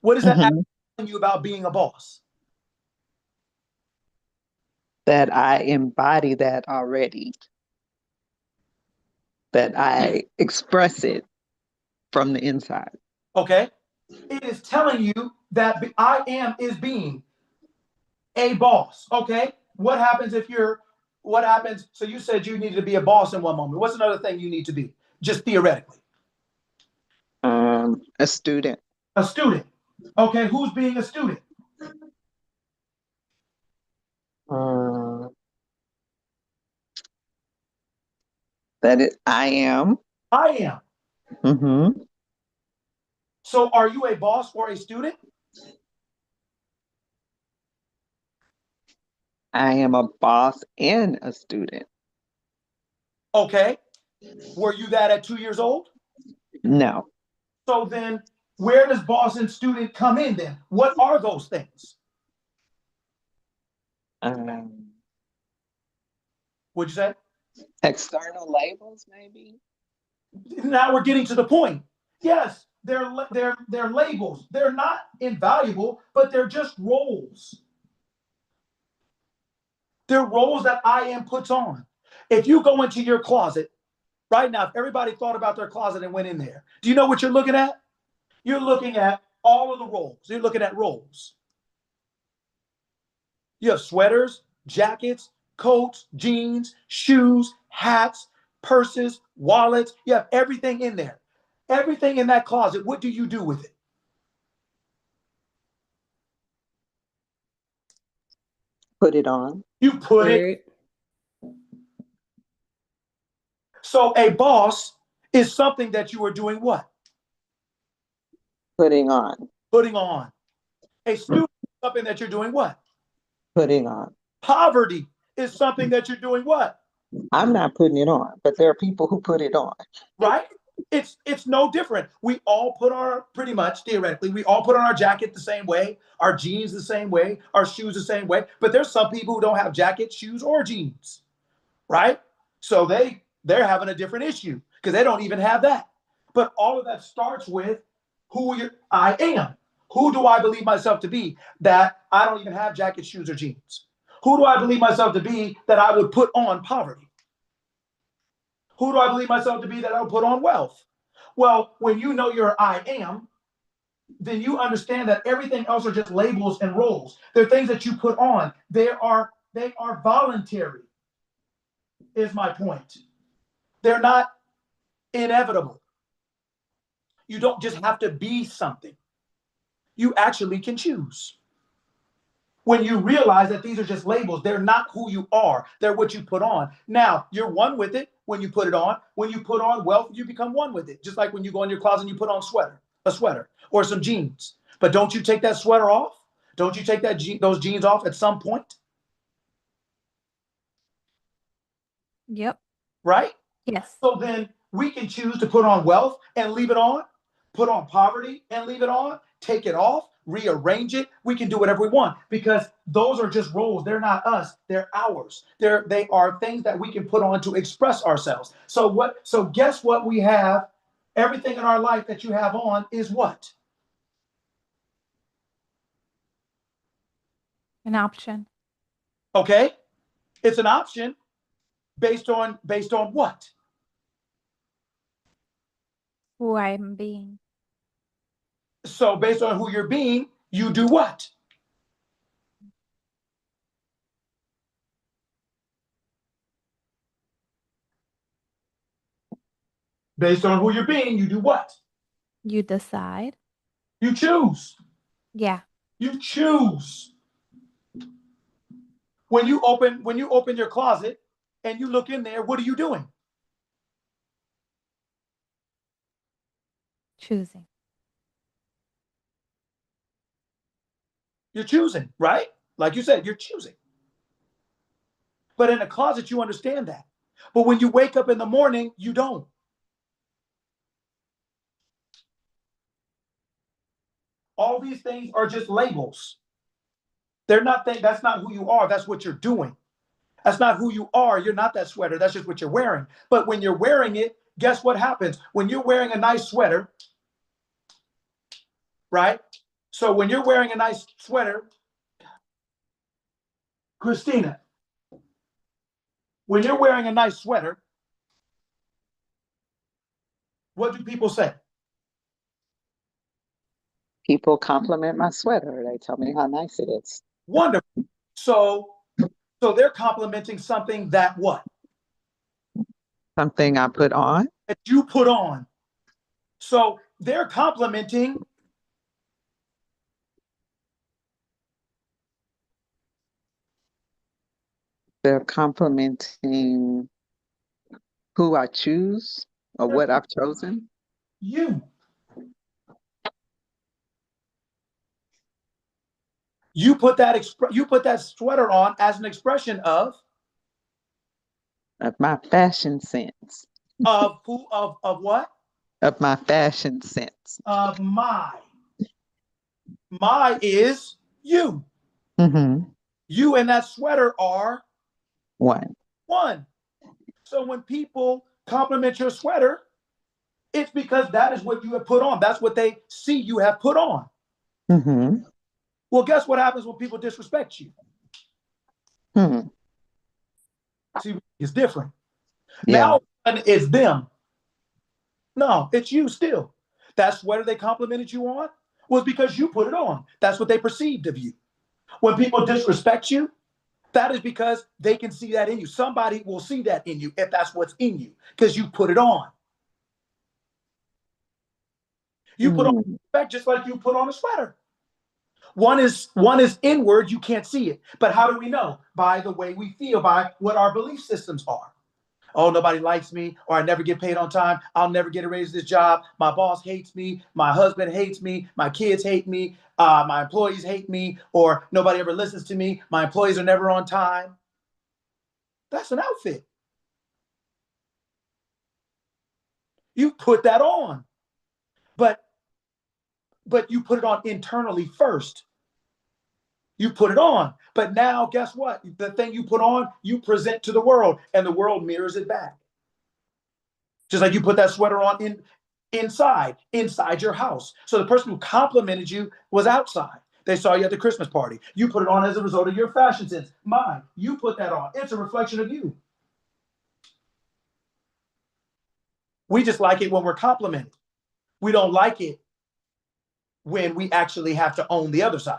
What is that Mhm. actually telling you about being a boss? That I embody that already, that I express it from the inside. Okay. It is telling you that I am is being a boss. Okay. What happens? So you said you needed to be a boss in one moment. What's another thing you need to be? Just theoretically. A student. A student. Okay. Who's being a student? Um, I am. I am. Hmm. So are you a boss or a student? I am a boss and a student. Okay. Were you that at 2 years old? No. So then where does boss and student come in then? What are those things? Um, What'd you say? External labels, maybe. Now we're getting to the point. Yes, they're labels. They're not invaluable, but they're just roles. They're roles that I am puts on. If you go into your closet right now, if everybody thought about their closet and went in there, do you know what you're looking at? You're looking at all of the roles. You're looking at roles. You have sweaters, jackets, coats, jeans, shoes, hats, purses, wallets. You have everything in there. Everything in that closet. What do you do with it? Put it on. You put Wear it. it. So a boss is something that you are doing what? Putting on. Putting on. A student is something that you're doing what? Putting on. Poverty is something that you're doing what? I'm not putting it on, but there are people who put it on. Right? It's no different. We all put our, pretty much theoretically, we all put on our jacket the same way, our jeans the same way, our shoes the same way. But there's some people who don't have jackets, shoes, or jeans, right? So they're having a different issue because they don't even have that. But all of that starts with I am. Who do I believe myself to be that I don't even have jackets, shoes, or jeans? Who do I believe myself to be that I would put on poverty? Who do I believe myself to be that I would put on wealth? Well, when you know your I am, then you understand that everything else are just labels and roles. They're things that you put on. They are voluntary, is my point. They're not inevitable. You don't just have to be something. You actually can choose. When you realize that these are just labels, they're not who you are. They're what you put on. Now, you're one with it when you put it on. When you put on wealth, you become one with it. Just like when you go in your closet and you put on a sweater or some jeans. But don't you take that sweater off? Don't you take those jeans off at some point? Yep. Right? Yes. So then we can choose to put on wealth and leave it on, put on poverty and leave it on, take it off, rearrange it. We can do whatever we want because those are just roles. They're not us. They're ours. They are things that we can put on to express ourselves. So guess what we have? Everything in our life that you have on is what? An option. Okay? It's an option based on what? Who I am being. So based on who you're being, you do what? Based on who you're being, you do what? You decide. You choose. Yeah. You choose. When you open your closet and you look in there, what are you doing? Choosing. You're choosing, right? Like you said, you're choosing. But in a closet, you understand that. But when you wake up in the morning, you don't. All these things are just labels. They're not that's not who you are. That's what you're doing. That's not who you are. You're not that sweater. That's just what you're wearing. But when you're wearing it, guess what happens? When you're wearing a nice sweater, right? So when you're wearing a nice sweater, Christina, when you're wearing a nice sweater, what do people say? People compliment my sweater. They tell me how nice it is. Wonderful. So they're complimenting something that what? Something I put on. That you put on. So they're complimenting They're complimenting who I choose or what I've chosen. you. You put that sweater on as an expression of Of my fashion sense. of what? Of my fashion sense. Of my. My is you. Mm-hmm. You and that sweater are One. one. So when people compliment your sweater, it's because that is what you have put on. That's what they see you have put on. Mm-hmm. Well, guess what happens when people disrespect you? Hmm. See, it's different. Yeah. Now it's them. No, it's you still. That sweater they complimented you on was because you put it on. That's what they perceived of you. When people disrespect you, that is because they can see that in you. Somebody will see that in you if that's what's in you because you put it on. You put on respect just like you put on a sweater. One is inward, you can't see it. But how do we know? By the way we feel, by what our belief systems are. Oh, nobody likes me, or I never get paid on time. I'll never get a raise at this job. My boss hates me. My husband hates me. My kids hate me. My employees hate me, or nobody ever listens to me. My employees are never on time. That's an outfit. You put that on, but you put it on internally first. You put it on, but now guess what? The thing you put on, you present to the world, and the world mirrors it back. Just like you put that sweater on inside your house. So the person who complimented you was outside. They saw you at the Christmas party. You put it on as a result of your fashion sense. Mine, you put that on. It's a reflection of you. We just like it when we're complimented. We don't like it when we actually have to own the other side.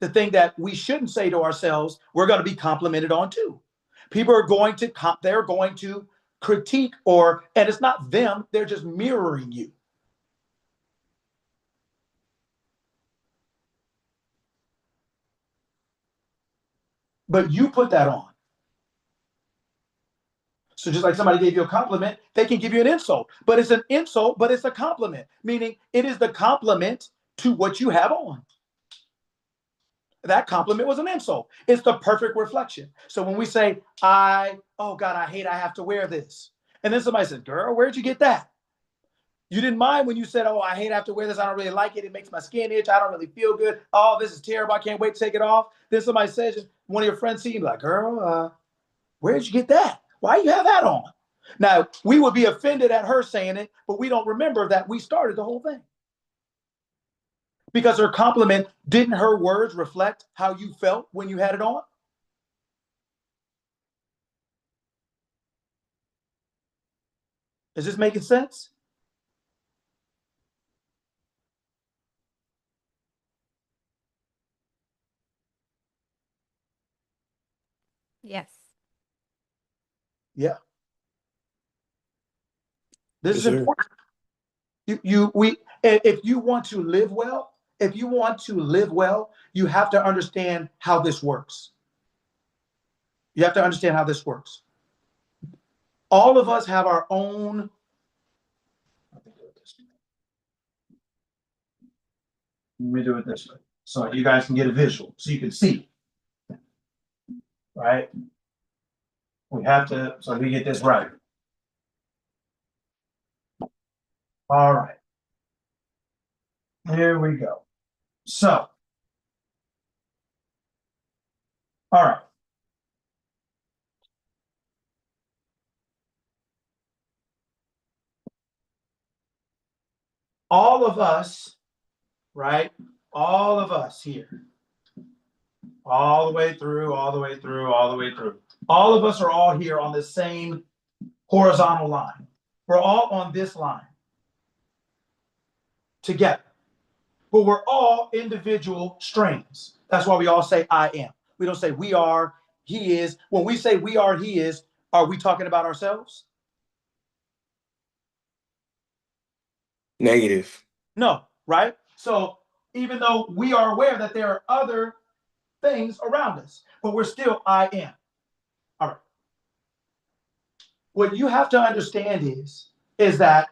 The thing that we shouldn't say to ourselves, we're going to be complimented on too. People are going to they're going to critique, and it's not them, they're just mirroring you. But you put that on. So just like somebody gave you a compliment, they can give you an insult. But it's an insult, but it's a compliment, meaning it is the compliment to what you have on. That compliment was an insult. It's the perfect reflection. So when we say, oh God, I hate I have to wear this. And then somebody says, girl, where'd you get that? You didn't mind when you said, oh, I hate I have to wear this. I don't really like it. It makes my skin itch. I don't really feel good. Oh, this is terrible. I can't wait to take it off. Then somebody says, one of your friends see you, like, girl, where'd you get that? Why you have that on? Now, we would be offended at her saying it, but we don't remember that we started the whole thing. Because her compliment, didn't her words reflect how you felt when you had it on? Is this making sense? Yes. Yeah. This Yes, is sir. important. If you want to live well, you have to understand how this works. You have to understand how this works. All of us have our own. Let me do it this way, so you guys can get a visual, so you can see. Right? We have to, so we get this right. All right. Here we go. So, all right. All of us, right? All of us here, all the way through, all the way through, all the way through. All of us are all here on the same horizontal line. We're all on this line together, but we're all individual strains. That's why we all say I am. We don't say we are, he is. When we say we are, he is, are we talking about ourselves? Negative. No, right? So even though we are aware that there are other things around us, but we're still I am. All right. What you have to understand is that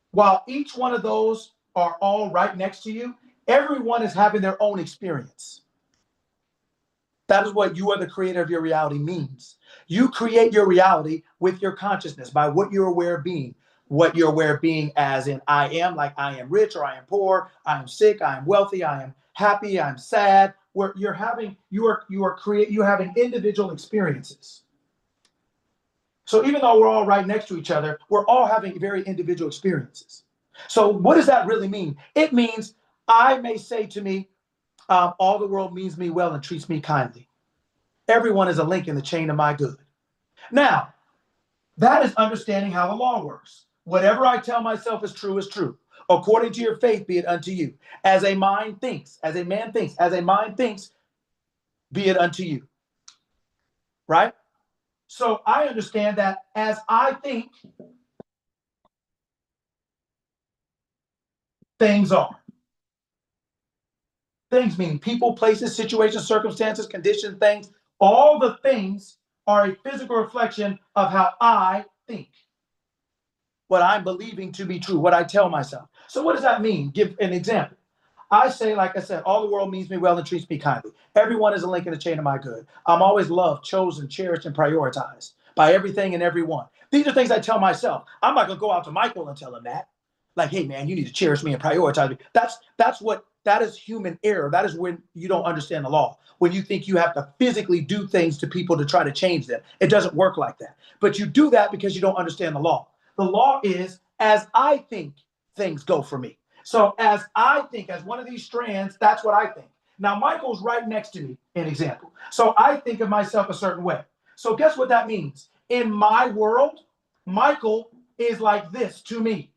while each one of those are all right next to you, everyone is having their own experience. That is what you are the creator of your reality means. You create your reality with your consciousness by what you're aware of being. What you're aware of being as in I am, like I am rich or I am poor, I am sick, I am wealthy, I am happy, I'm sad. Where you're having individual experiences. So even though we're all right next to each other, we're all having very individual experiences. So what does that really mean? It means I may say to me, all the world means me well and treats me kindly. Everyone is a link in the chain of my good. Now, that is understanding how the law works. Whatever I tell myself is true is true. According to your faith, be it unto you. As a mind thinks, as a man thinks, as a mind thinks, be it unto you. Right? So I understand that as I think, things are. Things mean people, places, situations, circumstances, conditions, things. All the things are a physical reflection of how I think, what I'm believing to be true, what I tell myself. So what does that mean? Give an example. I say, like I said, all the world means me well and treats me kindly. Everyone is a link in the chain of my good. I'm always loved, chosen, cherished, and prioritized by everything and everyone. These are things I tell myself. I'm not gonna go out to Michael and tell him that. Like, hey man, you need to cherish me and prioritize me. That is human error. That is when you don't understand the law. When you think you have to physically do things to people to try to change them. It doesn't work like that. But you do that because you don't understand the law. The law is as I think things go for me. So as I think, as one of these strands, that's what I think. Now, Michael's right next to me, an example. So I think of myself a certain way. So guess what that means? In my world, Michael is like this to me.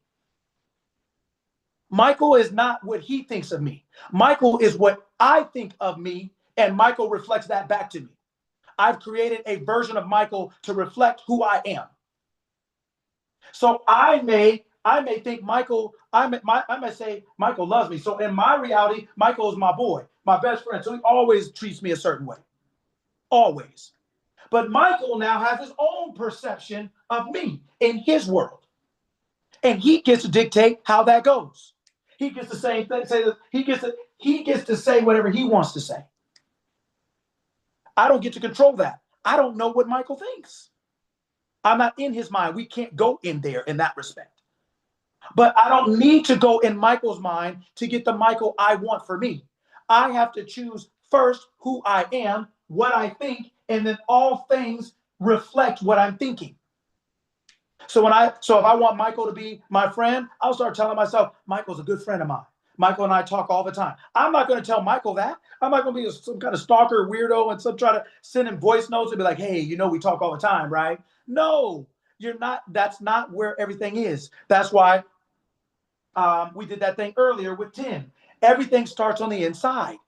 Michael is not what he thinks of me. Michael is what I think of me, and Michael reflects that back to me. I've created a version of Michael to reflect who I am. So I may think Michael, I may say Michael loves me. So in my reality, Michael is my boy, my best friend. So he always treats me a certain way, always. But Michael now has his own perception of me in his world, and he gets to dictate how that goes. He gets to say he gets to say whatever he wants to say. I don't get to control that. I don't know what Michael thinks. I'm not in his mind. We can't go in there in that respect. But I don't need to go in Michael's mind to get the Michael I want for me. I have to choose first who I am, what I think, and then all things reflect what I'm thinking. So if I want Michael to be my friend, I'll start telling myself, Michael's a good friend of mine. Michael and I talk all the time. I'm not going to tell Michael that. I'm not going to be some kind of stalker weirdo and try to send him voice notes and be like, hey, we talk all the time, right? No, you're not. That's not where everything is. That's why we did that thing earlier with 10. Everything starts on the inside.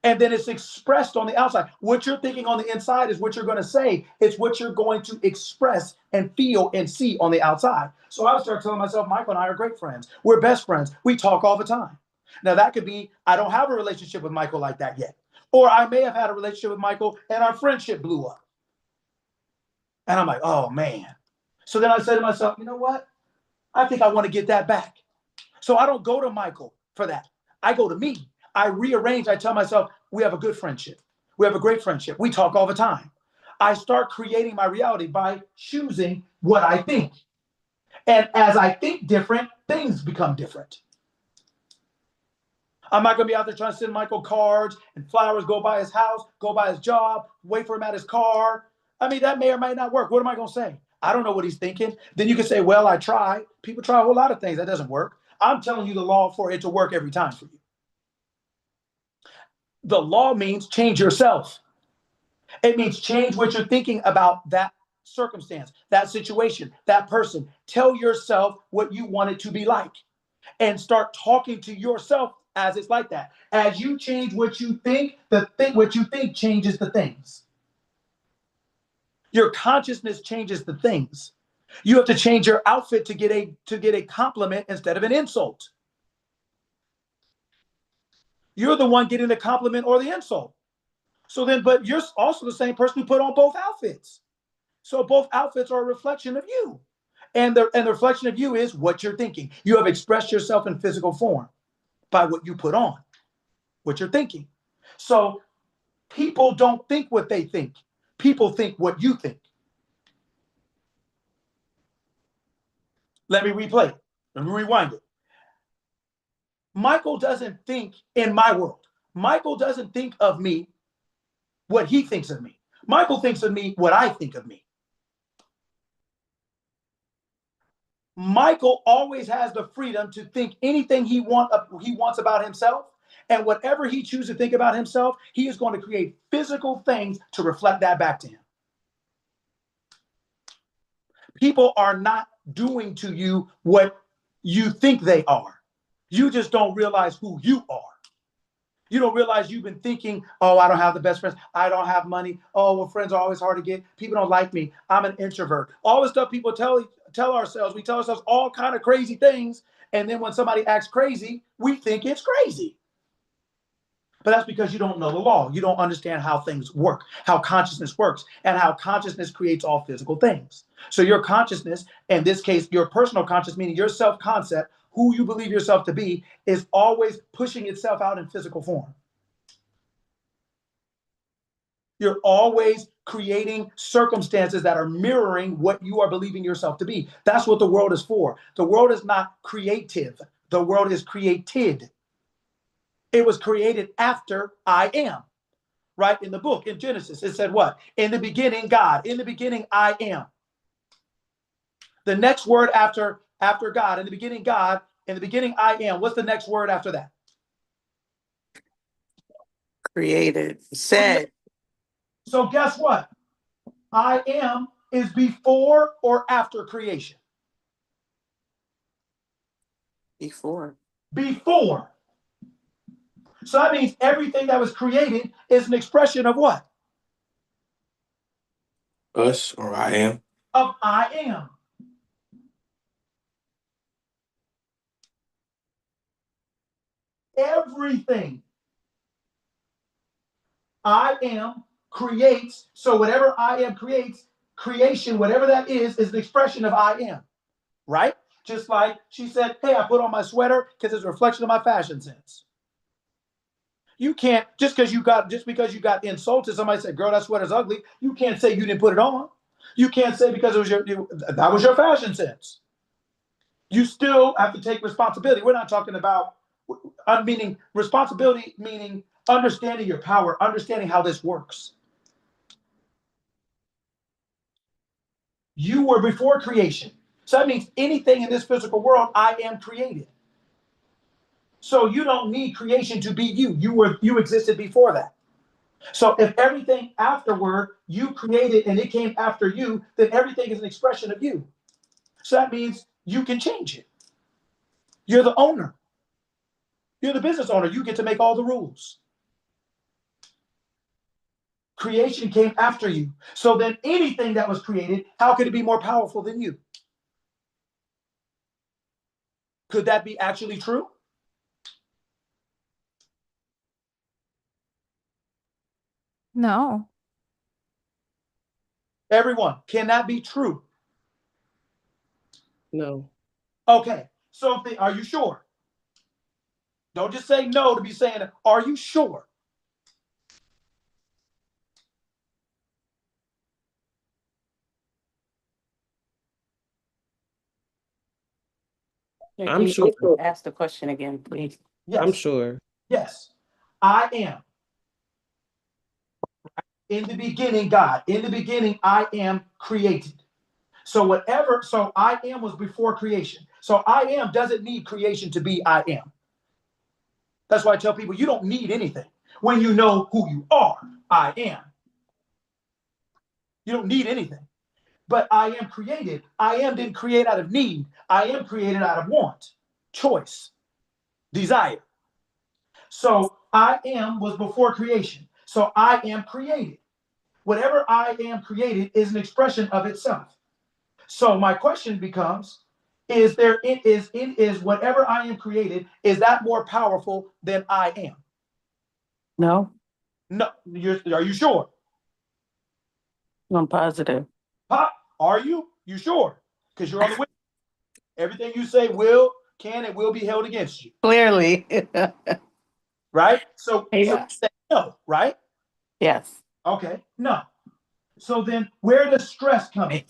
And then it's expressed on the outside. What you're thinking on the inside is what you're going to say. It's what you're going to express and feel and see on the outside. So I would start telling myself, Michael and I are great friends. We're best friends. We talk all the time. Now that could be, I don't have a relationship with Michael like that yet. Or I may have had a relationship with Michael and our friendship blew up. And I'm like, oh man. So then I said to myself, you know what? I think I want to get that back. So I don't go to Michael for that. I go to me. I rearrange. I tell myself, we have a good friendship. We have a great friendship. We talk all the time. I start creating my reality by choosing what I think. And as I think different, things become different. I'm not going to be out there trying to send Michael cards and flowers, go by his house, go by his job, wait for him at his car. I mean, that may or may not work. What am I going to say? I don't know what he's thinking. Then you can say, well, I tried. People try a whole lot of things. That doesn't work. I'm telling you the law for it to work every time for you. The law means change yourself. It means change what you're thinking about that circumstance, that situation, that person. Tell yourself what you want it to be like and start talking to yourself as it's like that. As you change what you think, what you think changes the things. Your consciousness changes the things. You have to change your outfit to get a compliment instead of an insult. You're the one getting the compliment or the insult. So then, but you're also the same person who put on both outfits. So both outfits are a reflection of you. And the reflection of you is what you're thinking. You have expressed yourself in physical form by what you put on, what you're thinking. So people don't think what they think. People think what you think. Let me replay it. Let me rewind it. Michael doesn't think in my world. Michael doesn't think of me what he thinks of me. Michael thinks of me what I think of me. Michael always has the freedom to think anything he wants about himself. And whatever he chooses to think about himself, he is going to create physical things to reflect that back to him. People are not doing to you what you think they are. You just don't realize who you are. You don't realize you've been thinking, oh, I don't have the best friends. I don't have money. Oh, well, friends are always hard to get. People don't like me. I'm an introvert. All the stuff people tell ourselves, we tell ourselves all kind of crazy things. And then when somebody acts crazy, we think it's crazy. But that's because you don't know the law. You don't understand how things work, how consciousness works, and how consciousness creates all physical things. So your consciousness, in this case, your personal consciousness, meaning your self-concept, who you believe yourself to be, is always pushing itself out in physical form. You're always creating circumstances that are mirroring what you are believing yourself to be. That's what the world is for. The world is not creative. The world is created. It was created after I am, right? In the book, in Genesis, it said what? In the beginning, God. In the beginning, I am. The next word after God, in the beginning, God. In the beginning, I am. What's the next word after that? Created. Said. So guess what? I am is before or after creation? Before. Before. So that means everything that was created is an expression of what? Us or I am. Of I am. Everything. I am creates. So whatever I am creates, creation, whatever that is an expression of I am. Right? Just like she said, hey, I put on my sweater because it's a reflection of my fashion sense. You can't, just because you got insulted, somebody said, girl, that sweater's ugly. You can't say you didn't put it on. You can't say because that was your fashion sense. You still have to take responsibility. We're not talking about meaning responsibility, meaning understanding your power, understanding how this works. You were before creation. So that means anything in this physical world, I am created. So you don't need creation to be you. You existed before that. So if everything afterward you created and it came after you, then everything is an expression of you. So that means you can change it. You're the owner. You're the business owner. You get to make all the rules. Creation came after you. So then anything that was created, how could it be more powerful than you? Could that be actually true? No. Everyone, can that be true? No. Okay, so are you sure? Don't just say no to be saying it. Are you sure? I'm sure. Ask the question again, please. Yes. I'm sure. Yes. I am. In the beginning, God. In the beginning, I am created. So I am was before creation. So I am doesn't need creation to be I am. That's why I tell people you don't need anything. When you know who you are, I am. You don't need anything. But I am created. I am didn't create out of need. I am created out of want, choice, desire. So I am was before creation. So I am created. Whatever I am created is an expression of itself. So my question becomes, is whatever I am created, is that more powerful than I am? No, No, are you sure? I'm positive. Are you? You sure? Because you're on the witness. Everything you say can and will be held against you. Clearly. Right? So Yeah. say no, right? Yes. Okay, no. So then where does stress come in?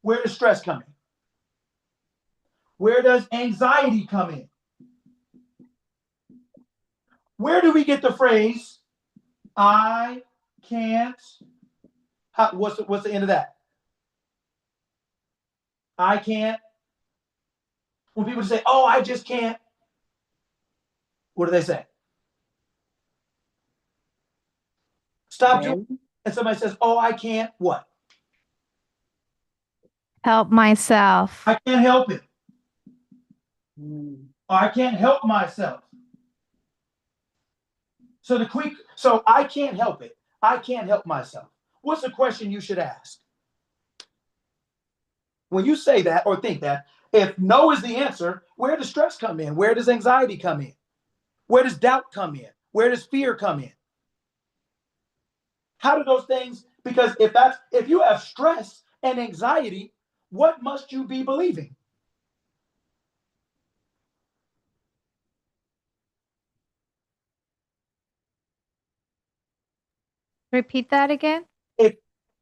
Where does stress come in? Where does anxiety come in? Where do we get the phrase, I can't? What's the end of that? I can't. When people say, oh, I just can't, what do they say? Stop doing it. And somebody says, oh, I can't, what? Help myself. I can't help it. Or I can't help myself. So I can't help it. I can't help myself. What's the question you should ask? When you say that or think that, if no is the answer, where does stress come in? Where does anxiety come in? Where does doubt come in? Where does fear come in? How do those things, because if you have stress and anxiety, what must you be believing? Repeat that again.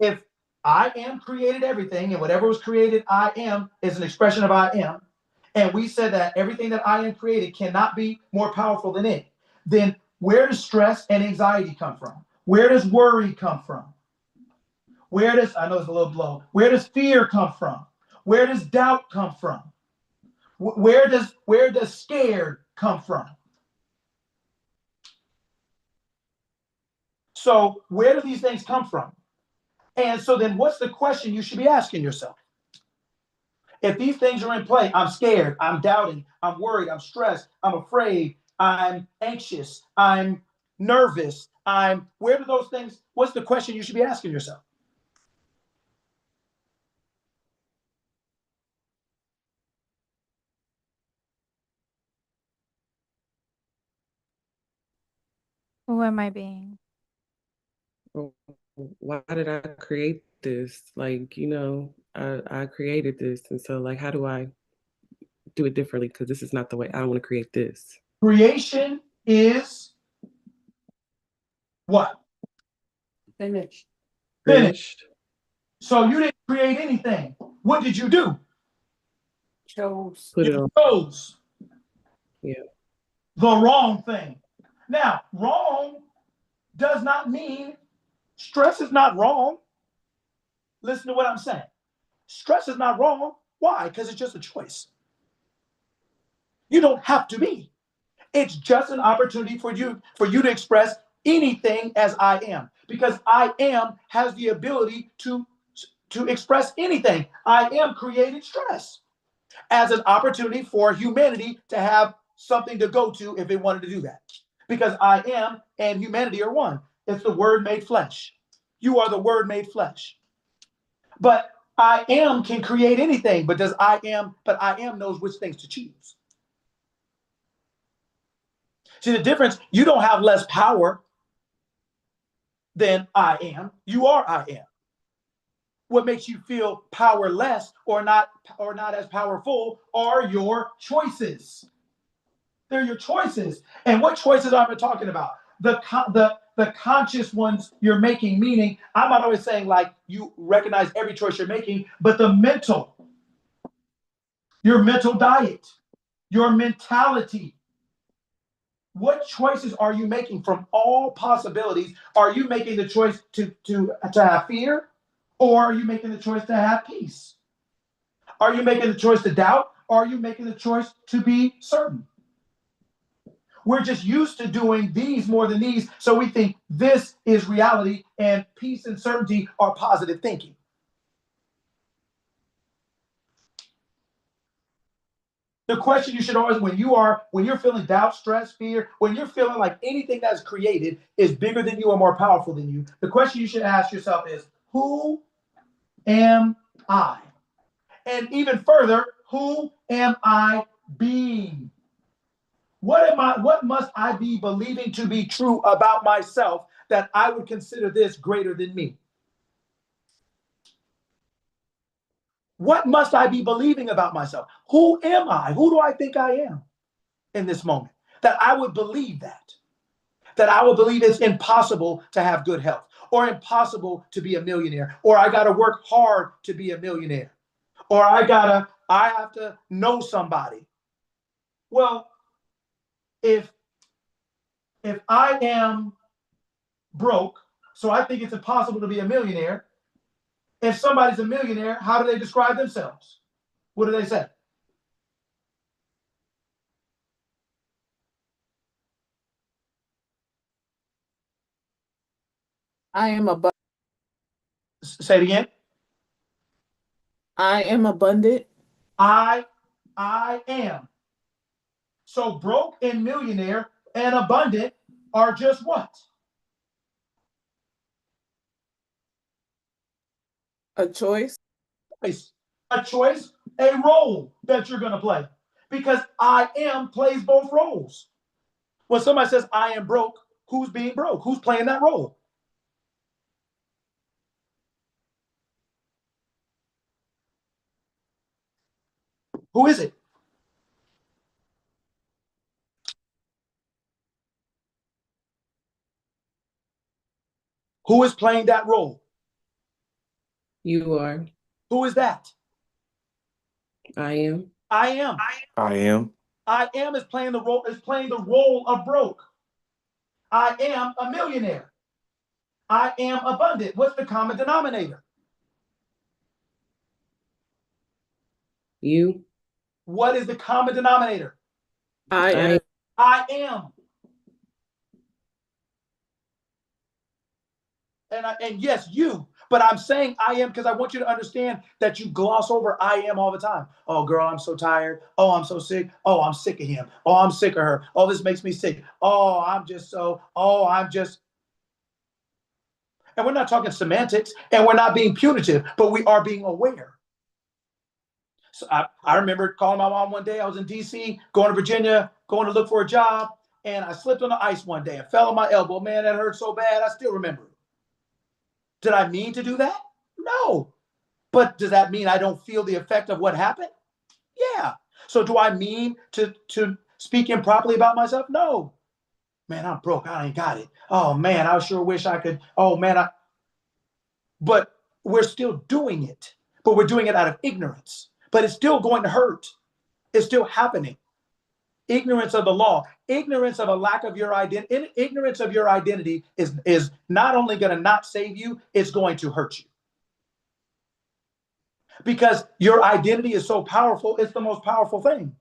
If I am created everything, and whatever was created, I am is an expression of I am, and we said that everything that I am created cannot be more powerful than it, then where does stress and anxiety come from? Where does worry come from? Where does, I know it's a little blow, where does fear come from? Where does doubt come from? Where does scared come from? So where do these things come from? And so then what's the question you should be asking yourself? If these things are in play, I'm scared, I'm doubting, I'm worried, I'm stressed, I'm afraid, I'm anxious, I'm nervous, where do those things, what's the question you should be asking yourself? Who am I being? Why did I create this? Like, I created this. And so, like, how do I do it differently? Because this is not the way I want to create this. Creation is what? Finished. Finished. So you didn't create anything. What did you do? Chose. Put it on. Chose. Yeah. The wrong thing. Now, wrong does not mean stress is not wrong. Listen to what I'm saying. Stress is not wrong. Why? Because it's just a choice. You don't have to be. It's just an opportunity for you to express anything as I am. Because I am has the ability to express anything. I am created stress as an opportunity for humanity to have something to go to if it wanted to do that. Because I am and humanity are one. It's the word made flesh. You are the word made flesh. But I am can create anything, but I am knows which things to choose. See the difference, you don't have less power than I am. You are I am. What makes you feel powerless or not as powerful are your choices. They're your choices. And what choices am I talking about? The conscious ones you're making, meaning I'm not always saying like you recognize every choice you're making, but your mental diet, your mentality. What choices are you making from all possibilities? Are you making the choice to have fear, or are you making the choice to have peace? Are you making the choice to doubt, or are you making the choice to be certain? We're just used to doing these more than these, so we think this is reality and peace and certainty are positive thinking. The question you should always, when you're feeling doubt, stress, fear, when you're feeling like anything that's created is bigger than you or more powerful than you, the question you should ask yourself is, who am I? And even further, who am I being? What must I be believing to be true about myself that I would consider this greater than me? What must I be believing about myself? Who am I? Who do I think I am in this moment? That I would believe that. That I would believe it's impossible to have good health, or impossible to be a millionaire, or I got to work hard to be a millionaire, or I have to know somebody. Well, if I am broke, so I think it's impossible to be a millionaire. If somebody's a millionaire, how do they describe themselves? What do they say? I am abundant. Say it again. I am abundant. I am. So broke and millionaire and abundant are just what? A choice. A choice, a role that you're going to play. Because I am plays both roles. When somebody says, I am broke, who's being broke? Who's playing that role? Who is it? Who is playing that role? You are. Who is that? I am. I am. I am. I am is playing the role of broke. I am a millionaire. I am abundant. What's the common denominator? You. What is the common denominator? I am. I am. And yes, you. But I'm saying I am because I want you to understand that you gloss over I am all the time. Oh, girl, I'm so tired. Oh, I'm so sick. Oh, I'm sick of him. Oh, I'm sick of her. Oh, this makes me sick. Oh, I'm just so. Oh, I'm just. And we're not talking semantics and we're not being punitive, but we are being aware. So I remember calling my mom one day. I was in DC, going to Virginia, going to look for a job. And I slipped on the ice one day and fell on my elbow. Man, that hurt so bad. I still remember it. Did I mean to do that? No. But does that mean I don't feel the effect of what happened? Yeah. So do I mean to speak improperly about myself? No. Man, I'm broke. I ain't got it. Oh man, I sure wish I could. Oh man, but we're still doing it. But we're doing it out of ignorance. But it's still going to hurt. It's still happening. Ignorance of the law, ignorance of a lack of your identity, ignorance of your identity is not only going to not save you, it's going to hurt you. Because your identity is so powerful, it's the most powerful thing.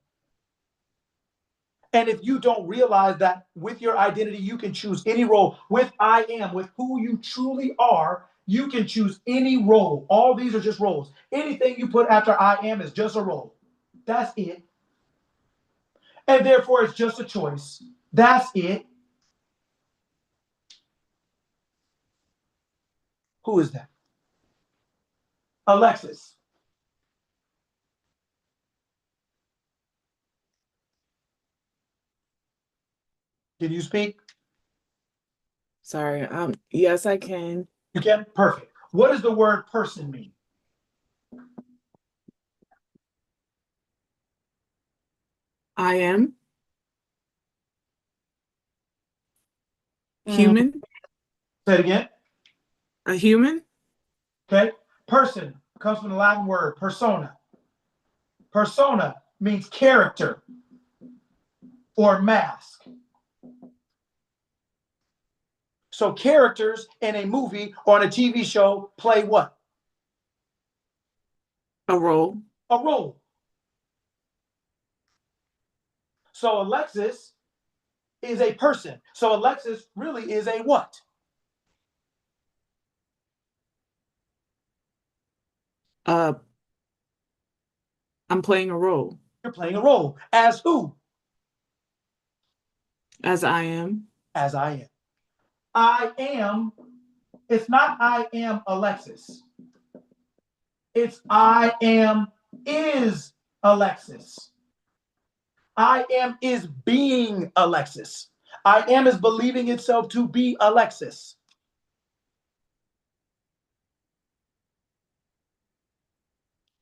And if you don't realize that with your identity, you can choose any role. With I am, with who you truly are, you can choose any role. All these are just roles. Anything you put after I am is just a role. That's it. And therefore, it's just a choice. That's it. Who is that? Alexis. Can you speak? Sorry. Yes, I can. You can? Perfect. What does the word person mean? I am human. Say it again. A human. Okay. Person comes from the Latin word persona. Persona means character or mask. So characters in a movie or on a TV show play what? A role. A role. So Alexis is a person. So Alexis really is a what? I'm playing a role. You're playing a role. As who? As I am. As I am. I am. It's not I am Alexis. It's I am is Alexis. I am is being Alexis. I am is believing itself to be Alexis.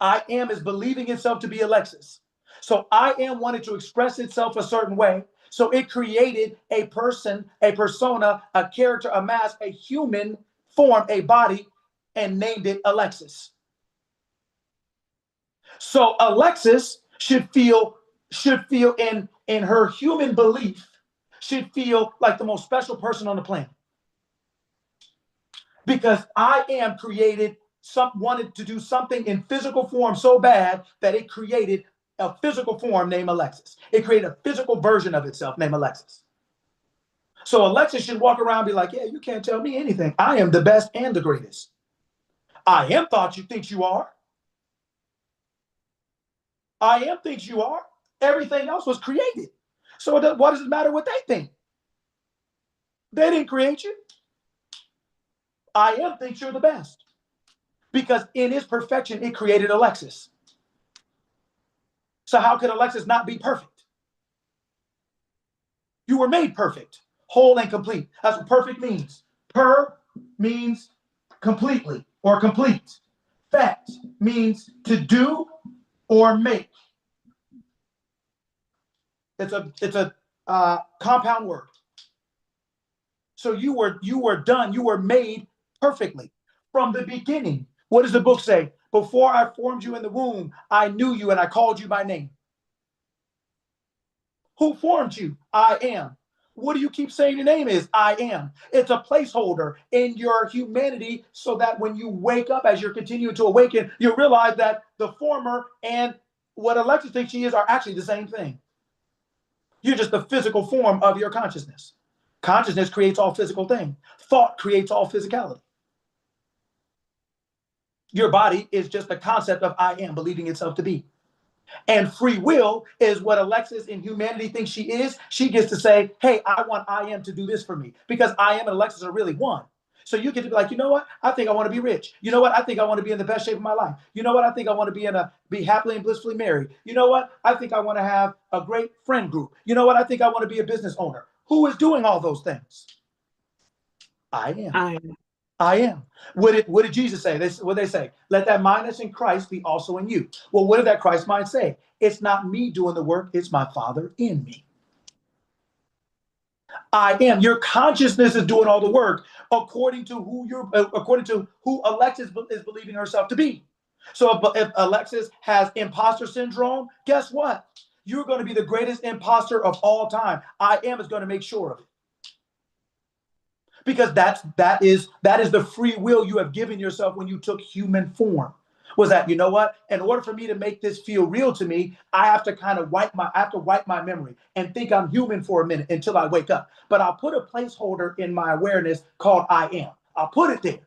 I am is believing itself to be Alexis. So I am wanted to express itself a certain way. So it created a person, a persona, a character, a mask, a human form, a body, and named it Alexis. So Alexis should feel in her human belief, should feel like the most special person on the planet. Because I am created wanted to do something in physical form so bad that it created a physical form named Alexis. It created a physical version of itself named Alexis. So Alexis should walk around and be like, yeah, you can't tell me anything. I am the best and the greatest. I am thinks you are. I am thinks you are. Everything else was created. So what does it matter what they think? They didn't create you. I am thinks you're the best. Because in its perfection, it created Alexis. So how could Alexis not be perfect? You were made perfect, whole and complete. That's what perfect means. Per means completely or complete. Fect means to do or make. It's a compound word. So you were done. You were made perfectly from the beginning. What does the book say? Before I formed you in the womb, I knew you and I called you by name. Who formed you? I am. What do you keep saying your name is? I am. It's a placeholder in your humanity so that when you wake up, as you're continuing to awaken, you realize that the former and what Alexis thinks she is are actually the same thing. You're just the physical form of your consciousness. Consciousness creates all physical things. Thought creates all physicality. Your body is just the concept of I am, believing itself to be. And free will is what Alexis in humanity thinks she is. She gets to say, hey, I want I am to do this for me, because I am and Alexis are really one. So you get to be like, you know what? I think I want to be rich. You know what? I think I want to be in the best shape of my life. You know what? I think I want to be happily and blissfully married. You know what? I think I want to have a great friend group. You know what? I think I want to be a business owner. Who is doing all those things? I am. I am. What did Jesus say? What did they say? Let that mind that's in Christ be also in you. Well, what did that Christ mind say? It's not me doing the work, it's my Father in me. I am. Your consciousness is doing all the work according to who Alexis is believing herself to be. So if Alexis has imposter syndrome, guess what? You're going to be the greatest imposter of all time. I am is going to make sure of it. Because that is the free will you have given yourself when you took human form. Was that, you know what? In order for me to make this feel real to me, I have to wipe my memory and think I'm human for a minute until I wake up. But I'll put a placeholder in my awareness called I am. I'll put it there.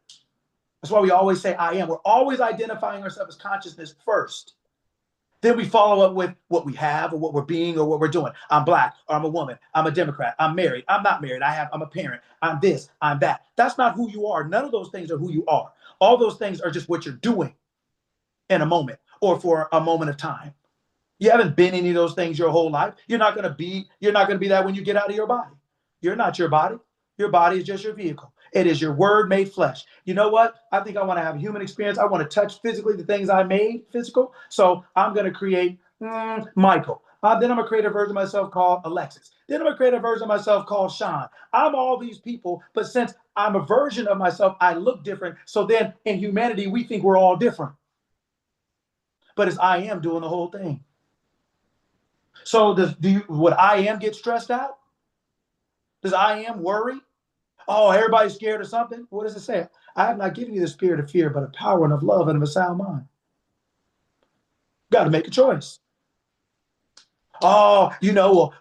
That's why we always say I am. We're always identifying ourselves as consciousness first. Then we follow up with what we have or what we're being or what we're doing. I'm black, or I'm a woman. I'm a Democrat. I'm married. I'm not married. I'm a parent. I'm this. I'm that. That's not who you are. None of those things are who you are. All those things are just what you're doing in a moment or for a moment of time. You haven't been any of those things your whole life. You're not going to be that when you get out of your body. You're not your body. Your body is just your vehicle. It is your word made flesh. You know what? I think I want to have a human experience. I want to touch physically the things I made physical. So I'm going to create Michael. Then I'm going to create a version of myself called Alexis. Then I'm going to create a version of myself called Sean. I'm all these people, but since I'm a version of myself, I look different. So then in humanity, we think we're all different. But it's I am doing the whole thing. So would I am get stressed out? Does I am worry? Oh, everybody's scared of something. What does it say? I have not given you the spirit of fear, but of power and of love and of a sound mind. Got to make a choice. Oh,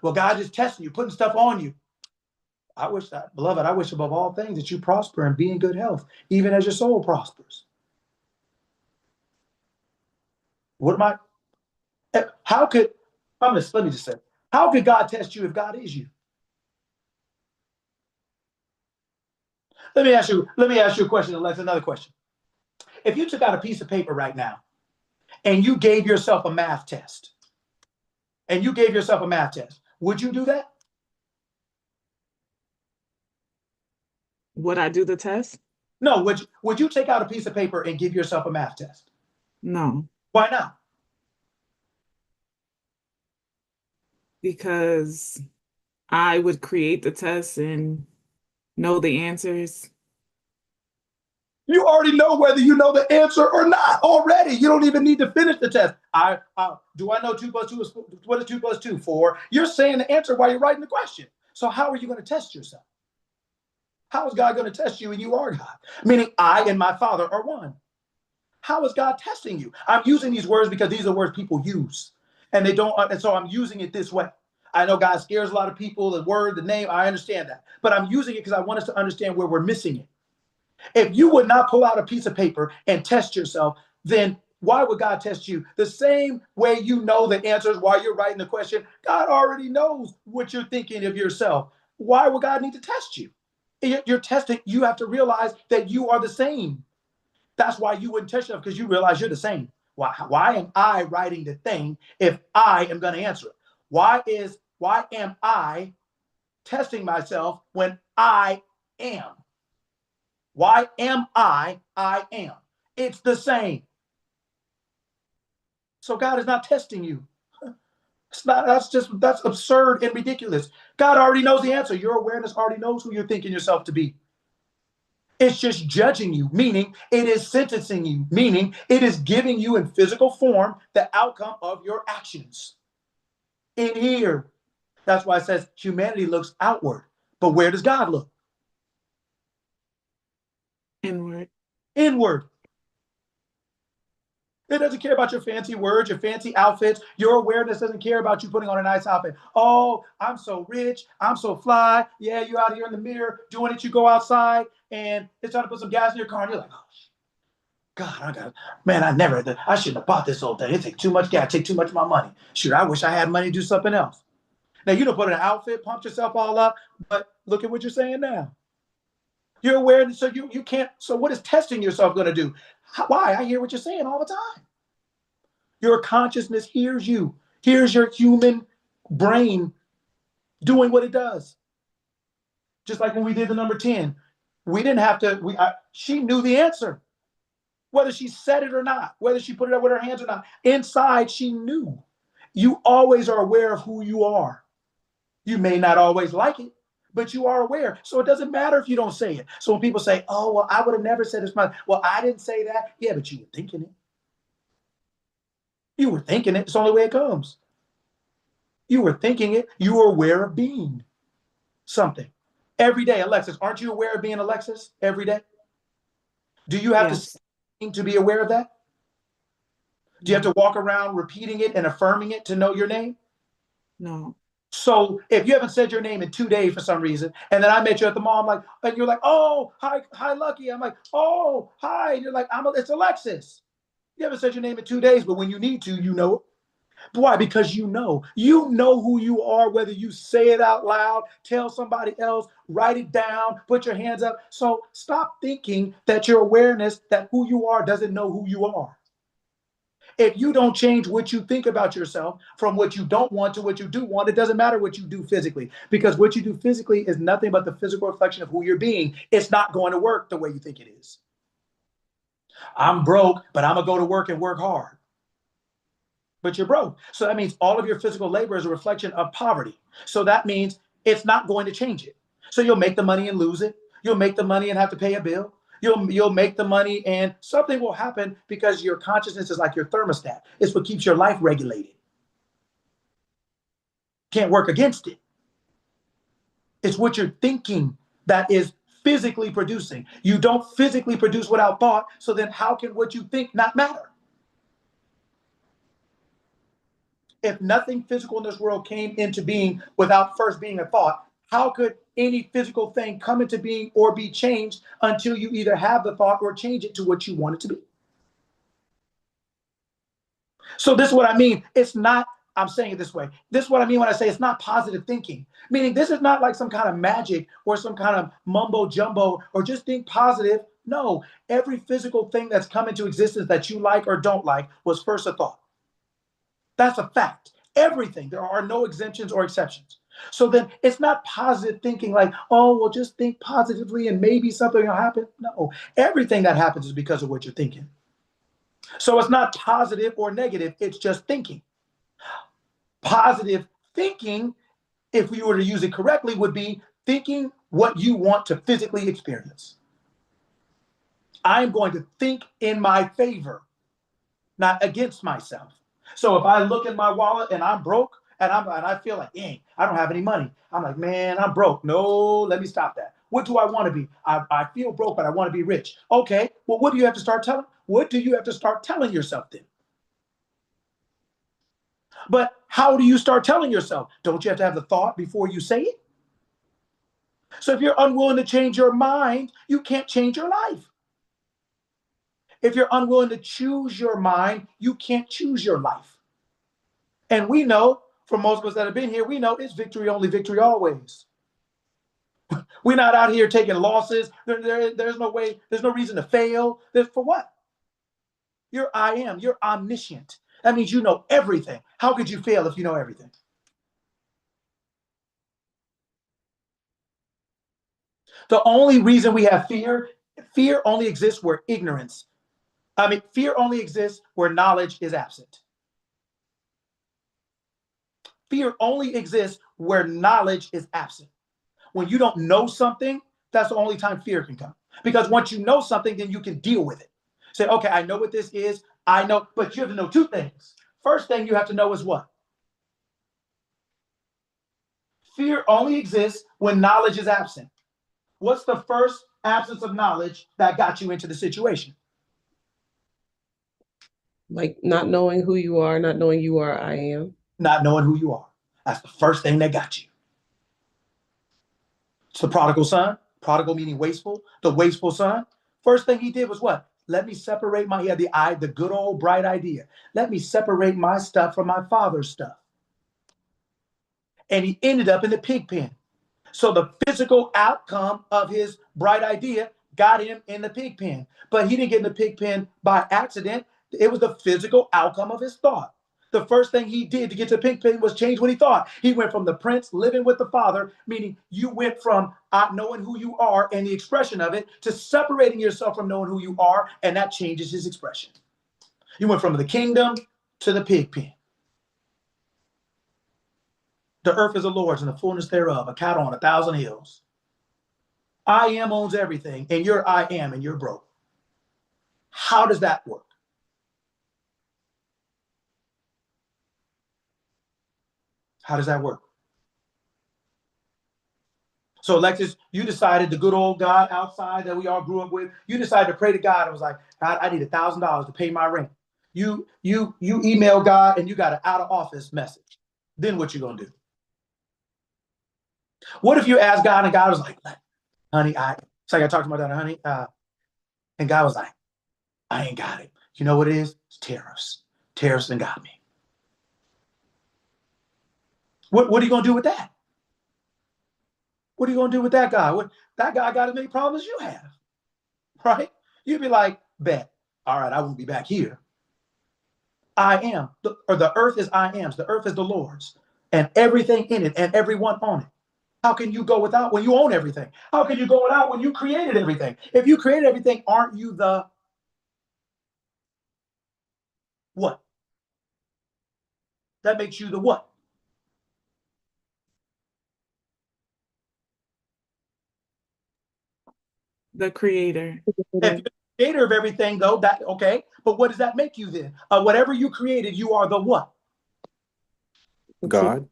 well, God is testing you, putting stuff on you. Beloved, I wish above all things that you prosper and be in good health, even as your soul prospers. Let me just say, how could God test you if God is you? Let me ask you a question, Alex, another question. If you took out a piece of paper right now and you gave yourself a math test, would you do that? Would I do the test? No. Would you take out a piece of paper and give yourself a math test? No. Why not? Because I would create the test and know the answers. You already know whether you know the answer or not already. You don't even need to finish the test. Do I know 2 + 2 is what is 2 + 2? 4. You're saying the answer while you're writing the question. So how are you going to test yourself? How is God going to test you and you are God? Meaning I and my Father are one. How is God testing you? I'm using these words because these are words people use. And so I'm using it this way. I know God scares a lot of people, the word, the name, I understand that. But I'm using it because I want us to understand where we're missing it. If you would not pull out a piece of paper and test yourself, then why would God test you? The same way you know the answers while you're writing the question, God already knows what you're thinking of yourself. Why would God need to test you? You're testing, you have to realize that you are the same. That's why you wouldn't test yourself, because you realize you're the same. Why am I writing the thing if I am going to answer it? Why am I testing myself when I am. Why am I am? It's the same. So God is not testing you. It's not, that's absurd and ridiculous. God already knows the answer. Your awareness already knows who you're thinking yourself to be. It's just judging you, meaning it is sentencing you, meaning it is giving you in physical form the outcome of your actions. In here. That's why it says humanity looks outward. But where does God look? Inward. Inward. It doesn't care about your fancy words, your fancy outfits. Your awareness doesn't care about you putting on a nice outfit. Oh, I'm so rich. I'm so fly. Yeah, you out here in the mirror doing it. You go outside and it's time to put some gas in your car. And you're like, oh, God, man, I shouldn't have bought this old thing. It takes too much gas, take too much of my money. Shoot, I wish I had money to do something else. Now, you don't put in an outfit, pumped yourself all up, but look at what you're saying now. You're aware, so you can't, so what is testing yourself going to do? Why? I hear what you're saying all the time. Your consciousness hears you, hears your human brain doing what it does. Just like when we did the number 10, we didn't have to, she knew the answer. Whether she said it or not, whether she put it up with her hands or not, inside she knew. You always are aware of who you are. You may not always like it, but you are aware. So it doesn't matter if you don't say it. So when people say, oh, well, I would have never said this much. Well, I didn't say that. Yeah, but you were thinking it. You were thinking it. It's the only way it comes. You were thinking it. You were aware of being something. Every day, Alexis, aren't you aware of being Alexis every day? Do you have Yes. to be aware of that? Do you have to walk around repeating it and affirming it to know your name? No. So if you haven't said your name in 2 days for some reason, and then I met you at the mall, I'm like, and you're like, oh, hi, Lucky. I'm like, oh, hi. And you're like, it's Alexis. You haven't said your name in 2 days, but when you need to, you know it. Why? Because you know who you are, whether you say it out loud, tell somebody else, write it down, put your hands up. So stop thinking that your awareness, that who you are doesn't know who you are. If you don't change what you think about yourself from what you don't want to what you do want, it doesn't matter what you do physically, because what you do physically is nothing but the physical reflection of who you're being. It's not going to work the way you think it is. I'm broke, but I'm going to go to work and work hard. But you're broke. So that means all of your physical labor is a reflection of poverty. So that means it's not going to change it. So you'll make the money and lose it. You'll make the money and have to pay a bill. You'll make the money and something will happen, because your consciousness is like your thermostat. It's what keeps your life regulated. Can't work against it. It's what you're thinking that is physically producing. You don't physically produce without thought. So then how can what you think not matter? If nothing physical in this world came into being without first being a thought, how could any physical thing come into being or be changed until you either have the thought or change it to what you want it to be? So this is what I mean. It's not, I'm saying it this way. This is what I mean when I say it's not positive thinking. Meaning this is not like some kind of magic or some kind of mumbo jumbo or just think positive. No, every physical thing that's come into existence that you like or don't like was first a thought. That's a fact. Everything. There are no exemptions or exceptions. So then it's not positive thinking like, oh, well, just think positively and maybe something will happen. No, everything that happens is because of what you're thinking. So it's not positive or negative. It's just thinking. Positive thinking, if we were to use it correctly, would be thinking what you want to physically experience. I'm going to think in my favor, not against myself. So if I look in my wallet and I'm broke and I feel like, dang, I don't have any money. I'm like, man, I'm broke. No, let me stop that. What do I want to be? I feel broke, but I want to be rich. Okay, well, what do you have to start telling? What do you have to start telling yourself then? But how do you start telling yourself? Don't you have to have the thought before you say it? So if you're unwilling to change your mind, you can't change your life. If you're unwilling to choose your mind, you can't choose your life. And we know, for most of us that have been here, we know it's victory only, victory always. We're not out here taking losses. There's no way, there's no reason to fail. For what? You're you're omniscient. That means you know everything. How could you fail if you know everything? The only reason we have fear only exists where fear only exists where knowledge is absent. Fear only exists where knowledge is absent. When you don't know something, that's the only time fear can come. Because once you know something, then you can deal with it. Say, okay, I know what this is. I know, but you have to know two things. First thing you have to know is what? Fear only exists when knowledge is absent. What's the first absence of knowledge that got you into the situation? Like not knowing who you are, not knowing you are, I am. Not knowing who you are. That's the first thing that got you. It's the prodigal son. Prodigal meaning wasteful. The wasteful son. First thing he did was what? Let me separate he had the good old bright idea. Let me separate my stuff from my father's stuff. And he ended up in the pig pen. So the physical outcome of his bright idea got him in the pig pen. But he didn't get in the pig pen by accident. It was the physical outcome of his thought. The first thing he did to get to the pig pen was change what he thought. He went from the prince living with the father, meaning you went from knowing who you are and the expression of it to separating yourself from knowing who you are, and that changes his expression. You went from the kingdom to the pig pen. The earth is the Lord's and the fullness thereof, a cattle on 1,000 hills. I am owns everything, and you're I am, and you're broke. How does that work? How does that work? So, Alexis, you decided the good old God outside that we all grew up with, you decided to pray to God and was like, God, I need $1,000 to pay my rent. You email God and you got an out of office message. Then what you gonna do? What if you asked God and God was like, honey, it's like I talked to my daughter, honey, and God was like, I ain't got it. You know what it is? It's tariffs. Tariffs done got me. What are you gonna do with that? What are you gonna do with that guy? That guy got as many problems as you have, right? You'd be like, bet. All right, I won't be back here. I am, or the earth is I am's. The earth is the Lord's, and everything in it, and everyone on it. How can you go without when you own everything? How can you go without when you created everything? If you created everything, aren't you the what? That makes you the what? The creator. If you're the creator of everything, though, that okay. But what does that make you then? Whatever you created, you are the what? God.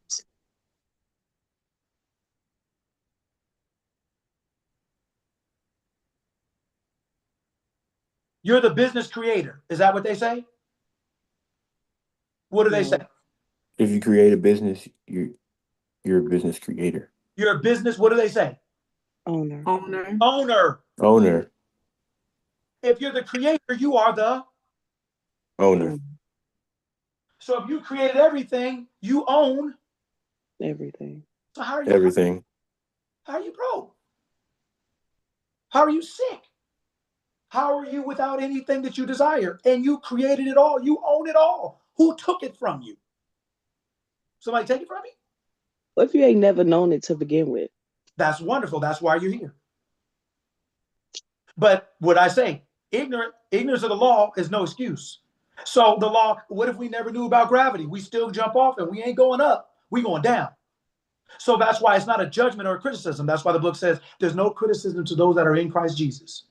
You're the business creator. Is that what they say? What do they say? If you create a business, you're a business creator. You're a business. What do they say? Owner. Owner. If you're the creator, you are the Owner. So if you created everything, you own Everything. So how are you? Everything. How are you broke? How are you sick? How are you without anything that you desire? And you created it all. You own it all. Who took it from you? Somebody take it from you? What if you ain't never known it to begin with? That's wonderful. That's why you're here. But what I say, ignorance of the law is no excuse. So the law, what if we never knew about gravity? We still jump off and we ain't going up. We going down. So that's why it's not a judgment or a criticism. That's why the book says there's no criticism to those that are in Christ Jesus.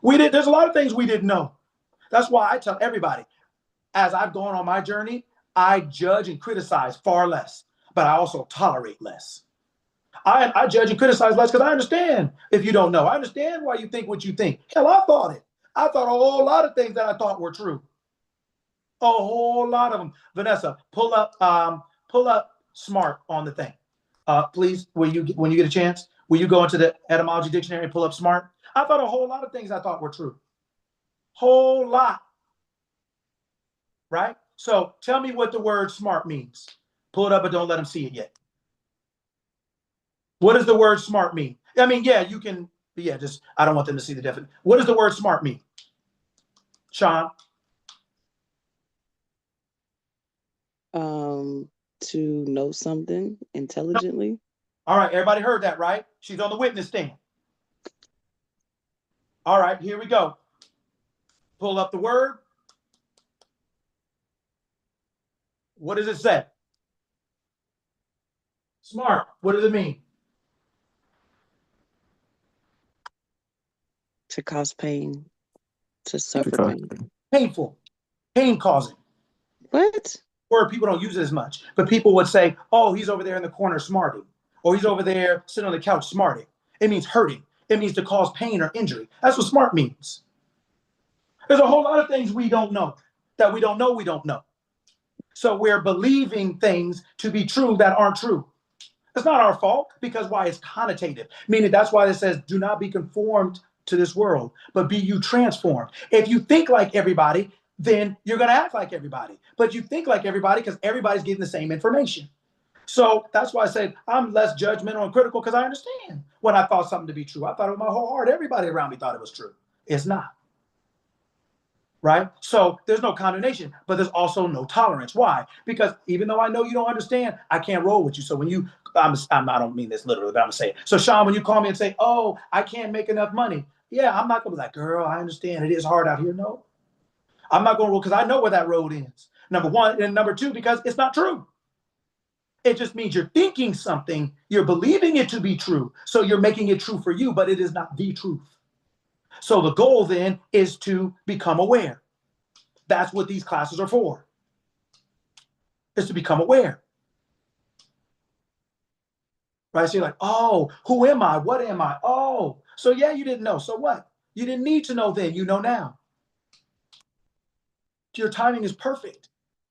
There's a lot of things we didn't know. That's why I tell everybody, as I've gone on my journey, I judge and criticize far less, but I also tolerate less. I judge and criticize less because I understand if you don't know. I understand why you think what you think. Hell, I thought it. I thought a whole lot of things that I thought were true. A whole lot of them. Vanessa, pull up smart on the thing. Please, when you get a chance, will you go into the etymology dictionary and pull up smart? I thought a whole lot of things I thought were true. Whole lot. Right? So tell me what the word smart means. Pull it up, but don't let them see it yet. What does the word smart mean? I mean, yeah, you can, just, I don't want them to see the definition. What does the word smart mean? Sean? To know something intelligently. All right, everybody heard that, right? She's on the witness stand. All right, here we go. Pull up the word. What does it say? Smart. What does it mean? To cause pain, to suffer pain. Painful. Pain causing. What? Word people don't use it as much, but people would say, oh, he's over there in the corner smarting, or he's over there sitting on the couch smarting. It means hurting. It means to cause pain or injury. That's what smart means. There's a whole lot of things we don't know that we don't know we don't know. So we're believing things to be true that aren't true. It's not our fault because why? It's connotative, meaning that's why it says, do not be conformed to this world, but be you transformed. If you think like everybody, then you're going to act like everybody. But you think like everybody because everybody's getting the same information. So that's why I said I'm less judgmental and critical because I understand when I thought something to be true. I thought it with my whole heart. Everybody around me thought it was true. It's not. Right? So there's no condemnation, but there's also no tolerance. Why? Because even though I know you don't understand, I can't roll with you. So when you, I don't mean this literally, but I'm gonna say it. So Sean, when you call me and say, oh, I can't make enough money. Yeah, I'm not gonna be like, girl, I understand it is hard out here. No, I'm not gonna roll because I know where that road ends. Number one, and number two, because it's not true. It just means you're thinking something, you're believing it to be true. So you're making it true for you, but it is not the truth. So the goal then is to become aware. That's what these classes are for, is to become aware. Right? So you're like, oh, who am I? What am I? Oh, so yeah, you didn't know. So what? You didn't need to know then. You know now. Your timing is perfect.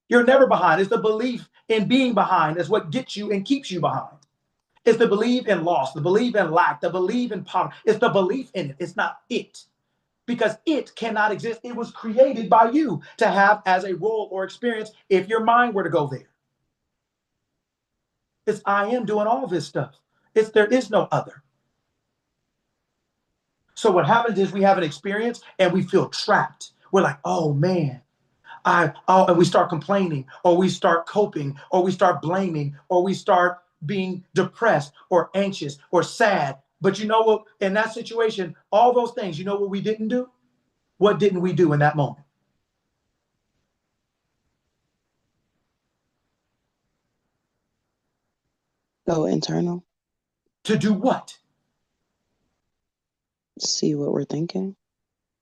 You're never behind. It's the belief in being behind is what gets you and keeps you behind. It's the belief in loss, the belief in lack, the belief in poverty. It's the belief in it. It's not it. Because it cannot exist. It was created by you to have as a role or experience if your mind were to go there. It's I am doing all this stuff. There is no other. So what happens is we have an experience and we feel trapped. We're like, oh man, and we start complaining, or we start coping, or we start blaming, or we start being depressed or anxious or sad. But you know what? In that situation, all those things, you know what we didn't do? What didn't we do in that moment? Go internal. To do what? See what we're thinking.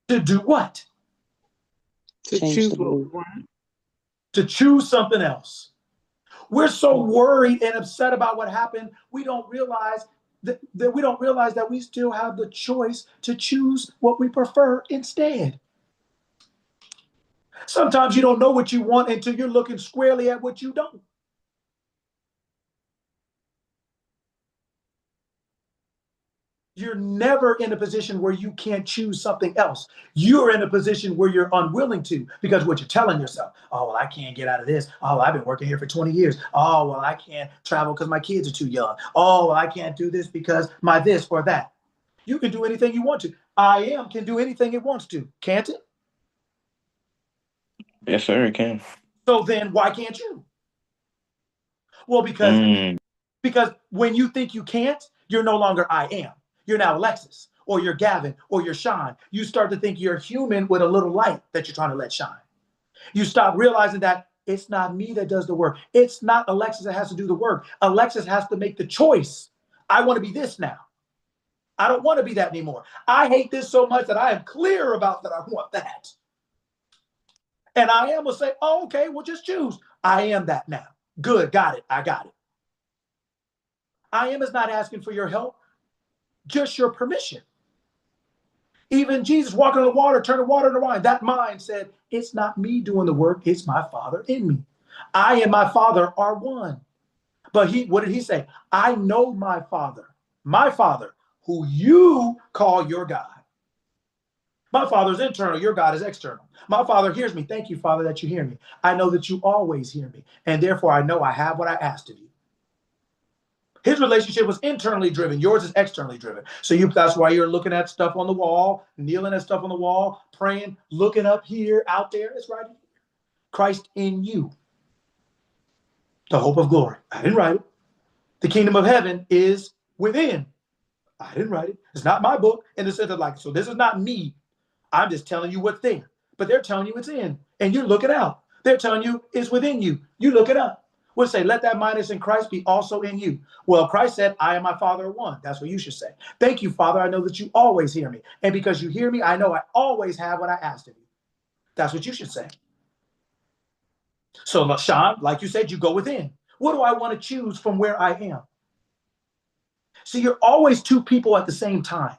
To do what? To Change choose the what we belief. want. To choose something else. We're so worried and upset about what happened, we don't realize that we still have the choice to choose what we prefer instead. Sometimes you don't know what you want until you're looking squarely at what you don't. You're never in a position where you can't choose something else. You're in a position where you're unwilling to because what you're telling yourself, oh, well, I can't get out of this. Oh, I've been working here for 20 years. Oh, well, I can't travel because my kids are too young. Oh, well, I can't do this because my this or that. You can do anything you want to. I am can do anything it wants to, can't it? Yes, sir, it can. So then why can't you? Well, because when you think you can't, you're no longer I am. You're now Alexis, or you're Gavin, or you're Sean. You start to think you're human with a little light that you're trying to let shine. You stop realizing that it's not me that does the work. It's not Alexis that has to do the work. Alexis has to make the choice. I want to be this now. I don't want to be that anymore. I hate this so much that I am clear about that I want that. And I am will say, oh, okay, well, just choose. I am that now. Good, got it. I got it. I am is not asking for your help, just your permission. Even Jesus walking on the water, turning water into wine, that mind said, it's not me doing the work, it's my Father in me. I and my Father are one. But what did he say? I know my Father, who you call your God. My Father is internal, your God is external. My Father hears me. Thank you, Father, that you hear me. I know that you always hear me, and therefore I know I have what I asked of you. His relationship was internally driven. Yours is externally driven. So that's why you're looking at stuff on the wall, kneeling at stuff on the wall, praying, looking up here, out there. It's right here. Christ in you, the hope of glory. I didn't write it. The kingdom of heaven is within. I didn't write it. It's not my book. In the sense of like, so this is not me. I'm just telling you what's there. But they're telling you it's in, and you're looking out. They're telling you it's within you. You look it up. We'll say, let that mind that's in Christ be also in you. Well, Christ said, I and my Father are one. That's what you should say. Thank you, Father. I know that you always hear me. And because you hear me, I know I always have what I asked of you. That's what you should say. So, Sean, like you said, you go within. What do I want to choose from where I am? See, you're always two people at the same time.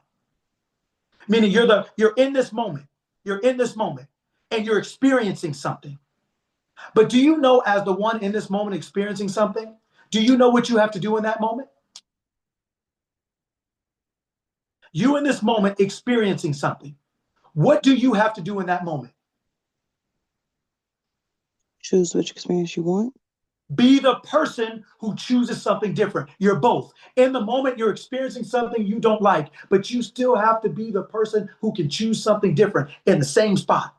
Meaning you're in this moment. You're in this moment and you're experiencing something. But do you know, as the one in this moment experiencing something, do you know what you have to do in that moment? You in this moment experiencing something. What do you have to do in that moment? Choose which experience you want. Be the person who chooses something different. You're both. In the moment, you're experiencing something you don't like, but you still have to be the person who can choose something different in the same spot.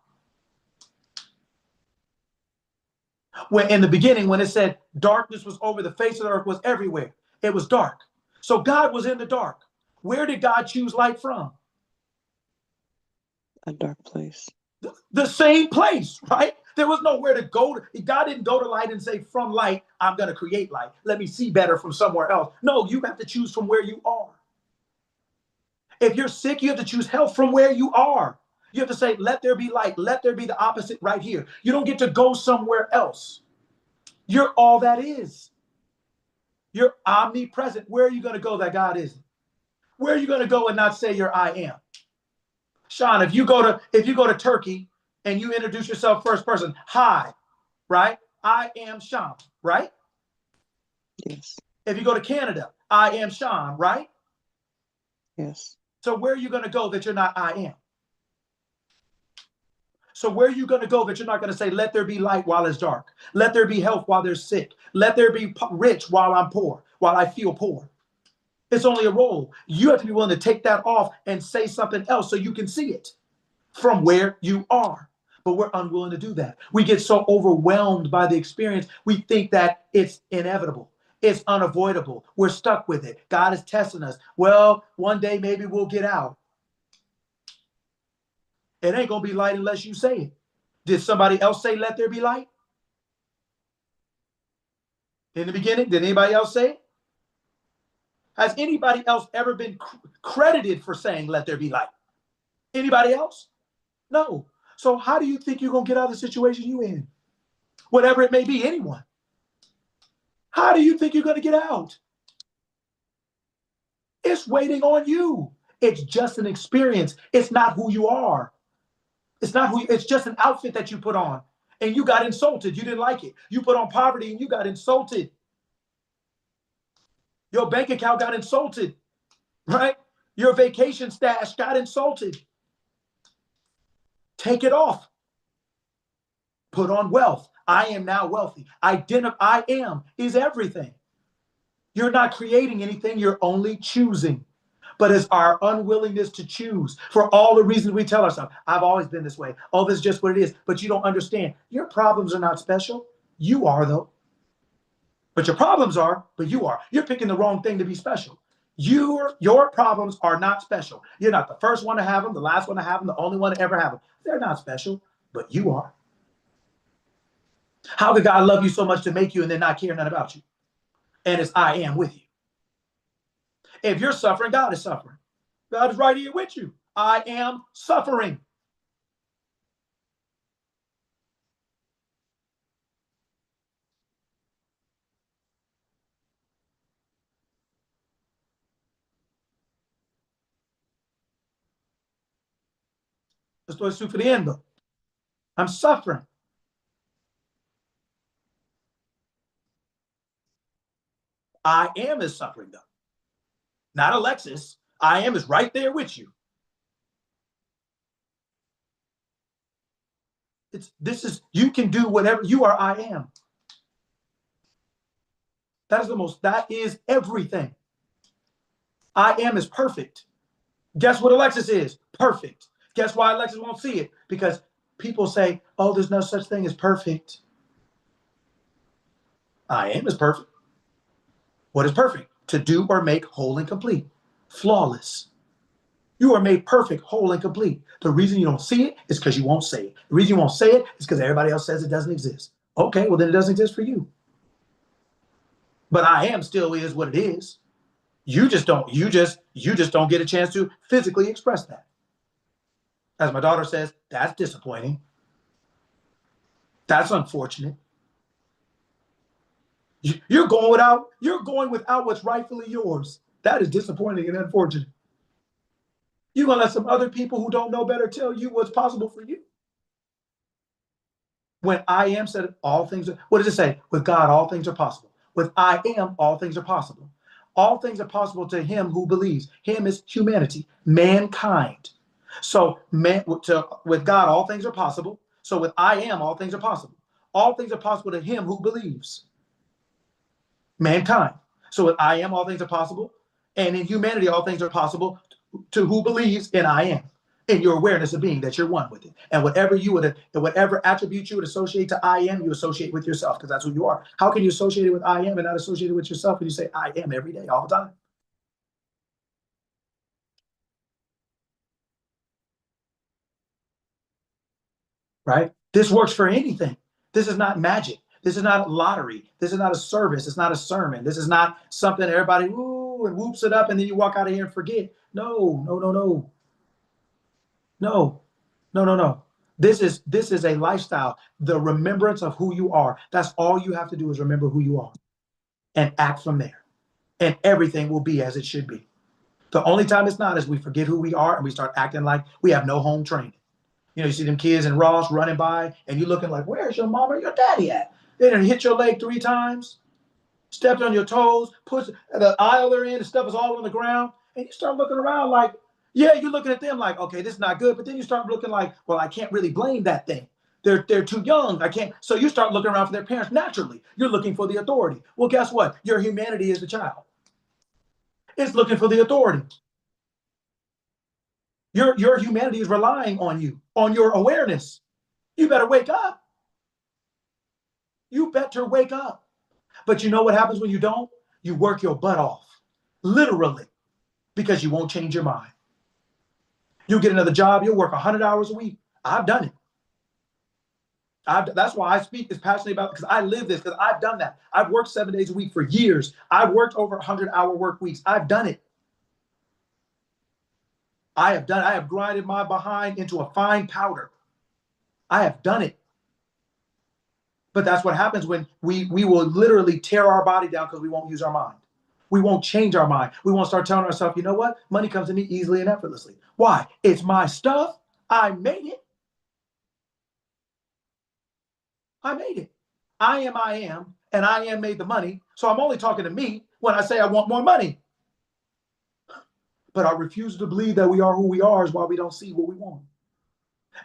When in the beginning, when it said darkness was over the face of the earth, was everywhere. It was dark. So God was in the dark. Where did God choose light from? A dark place. The same place, right? There was nowhere to go. God didn't go to light and say, from light, I'm going to create light. Let me see better from somewhere else. No, you have to choose from where you are. If you're sick, you have to choose health from where you are. You have to say, let there be light. Let there be the opposite right here. You don't get to go somewhere else. You're all that is. You're omnipresent. Where are you going to go that God isn't? Where are you going to go and not say you're I am? Sean, if you go to Turkey and you introduce yourself first person, hi, right? I am Sean, right? Yes. If you go to Canada, I am Sean, right? Yes. So where are you going to go that you're not I am? So where are you going to go that you're not going to say, let there be light while it's dark? Let there be health while there's sick. Let there be rich while I'm poor, while I feel poor. It's only a role. You have to be willing to take that off and say something else so you can see it from where you are. But we're unwilling to do that. We get so overwhelmed by the experience, we think that it's inevitable. It's unavoidable. We're stuck with it. God is testing us. Well, one day maybe we'll get out. It ain't going to be light unless you say it. Did somebody else say, let there be light? In the beginning, did anybody else say it? Has anybody else ever been credited for saying, let there be light? Anybody else? No. So how do you think you're going to get out of the situation you're in? Whatever it may be, anyone. How do you think you're going to get out? It's waiting on you. It's just an experience. It's not who you are. It's just an outfit that you put on. And you got insulted. You didn't like it. You put on poverty and you got insulted. Your bank account got insulted, right? Your vacation stash got insulted. Take it off. Put on wealth. I am now wealthy. I am is everything. You're not creating anything. You're only choosing. But it's our unwillingness to choose for all the reasons we tell ourselves. I've always been this way. Oh, this is just what it is. But you don't understand. Your problems are not special. You are, though. But your problems are, but you are. You're picking the wrong thing to be special. Your problems are not special. You're not the first one to have them, the last one to have them, the only one to ever have them. They're not special, but you are. How could God love you so much to make you and then not care nothing about you? And it's I am with you. If you're suffering, God is suffering. God is right here with you. I am suffering. Estoy sufriendo. I'm suffering. I am is suffering, though. Not Alexis. I am is right there with you. You can do whatever you are. I am. That is everything. I am is perfect. Guess what Alexis is? Perfect. Guess why Alexis won't see it? Because people say, oh, there's no such thing as perfect. I am is perfect. What is perfect? To do or make whole and complete. flawless. You are made perfect, whole, and complete. The reason you don't see it is because you won't say it. The reason you won't say it is because everybody else says it doesn't exist. Okay, well then it doesn't exist for you. But I am still is what it is. You just don't get a chance to physically express that. As my daughter says, that's disappointing. That's unfortunate. You're going without what's rightfully yours. That is disappointing and unfortunate. You're gonna let some other people who don't know better tell you what's possible for you. When I am said all things are, what does it say? With God, all things are possible. With I am, all things are possible. All things are possible to him who believes. Him is humanity, mankind. So with God, all things are possible. So with I am, all things are possible. All things are possible to him who believes. Mankind. So with I am, all things are possible. And in humanity, all things are possible to who believes in I am. In your awareness of being that you're one with it. And whatever attribute you would associate to I am, you associate with yourself because that's who you are. How can you associate it with I am and not associate it with yourself when you say I am every day, all the time? Right? This works for anything. This is not magic. This is not lottery. This is not a service. It's not a sermon. This is not something everybody woo and whoops it up and then you walk out of here and forget. No, no, no, no. No, no, no, no. This is a lifestyle. The remembrance of who you are. That's all you have to do is remember who you are and act from there. And everything will be as it should be. The only time it's not is we forget who we are and we start acting like we have no home training. You know, you see them kids in Ross running by and you looking like, where's your mom or your daddy at? They done hit your leg 3 times, stepped on your toes, put the aisle they're in, the stuff is all on the ground. And you start looking around like, yeah, you're looking at them like, okay, this is not good. But then you start looking like, well, I can't really blame that thing. They're too young. I can't. So you start looking around for their parents naturally. You're looking for the authority. Well, guess what? Your humanity is the child. It's looking for the authority. Your humanity is relying on you, on your awareness. You better wake up. You better wake up. But you know what happens when you don't? You work your butt off, literally, because you won't change your mind. You'll get another job. You'll work 100 hours a week. I've done it. That's why I speak as passionately about it, because I live this, because I've done that. I've worked 7 days a week for years. I've worked over 100-hour work weeks. I've done it. I have grinded my behind into a fine powder. I have done it. But that's what happens when we will literally tear our body down because we won't use our mind. We won't change our mind. We won't start telling ourselves, you know what? Money comes to me easily and effortlessly. Why? It's my stuff. I made it. I made it. I am, and I am made the money. So I'm only talking to me when I say I want more money. But our refusal to believe that we are who we are is why we don't see what we want.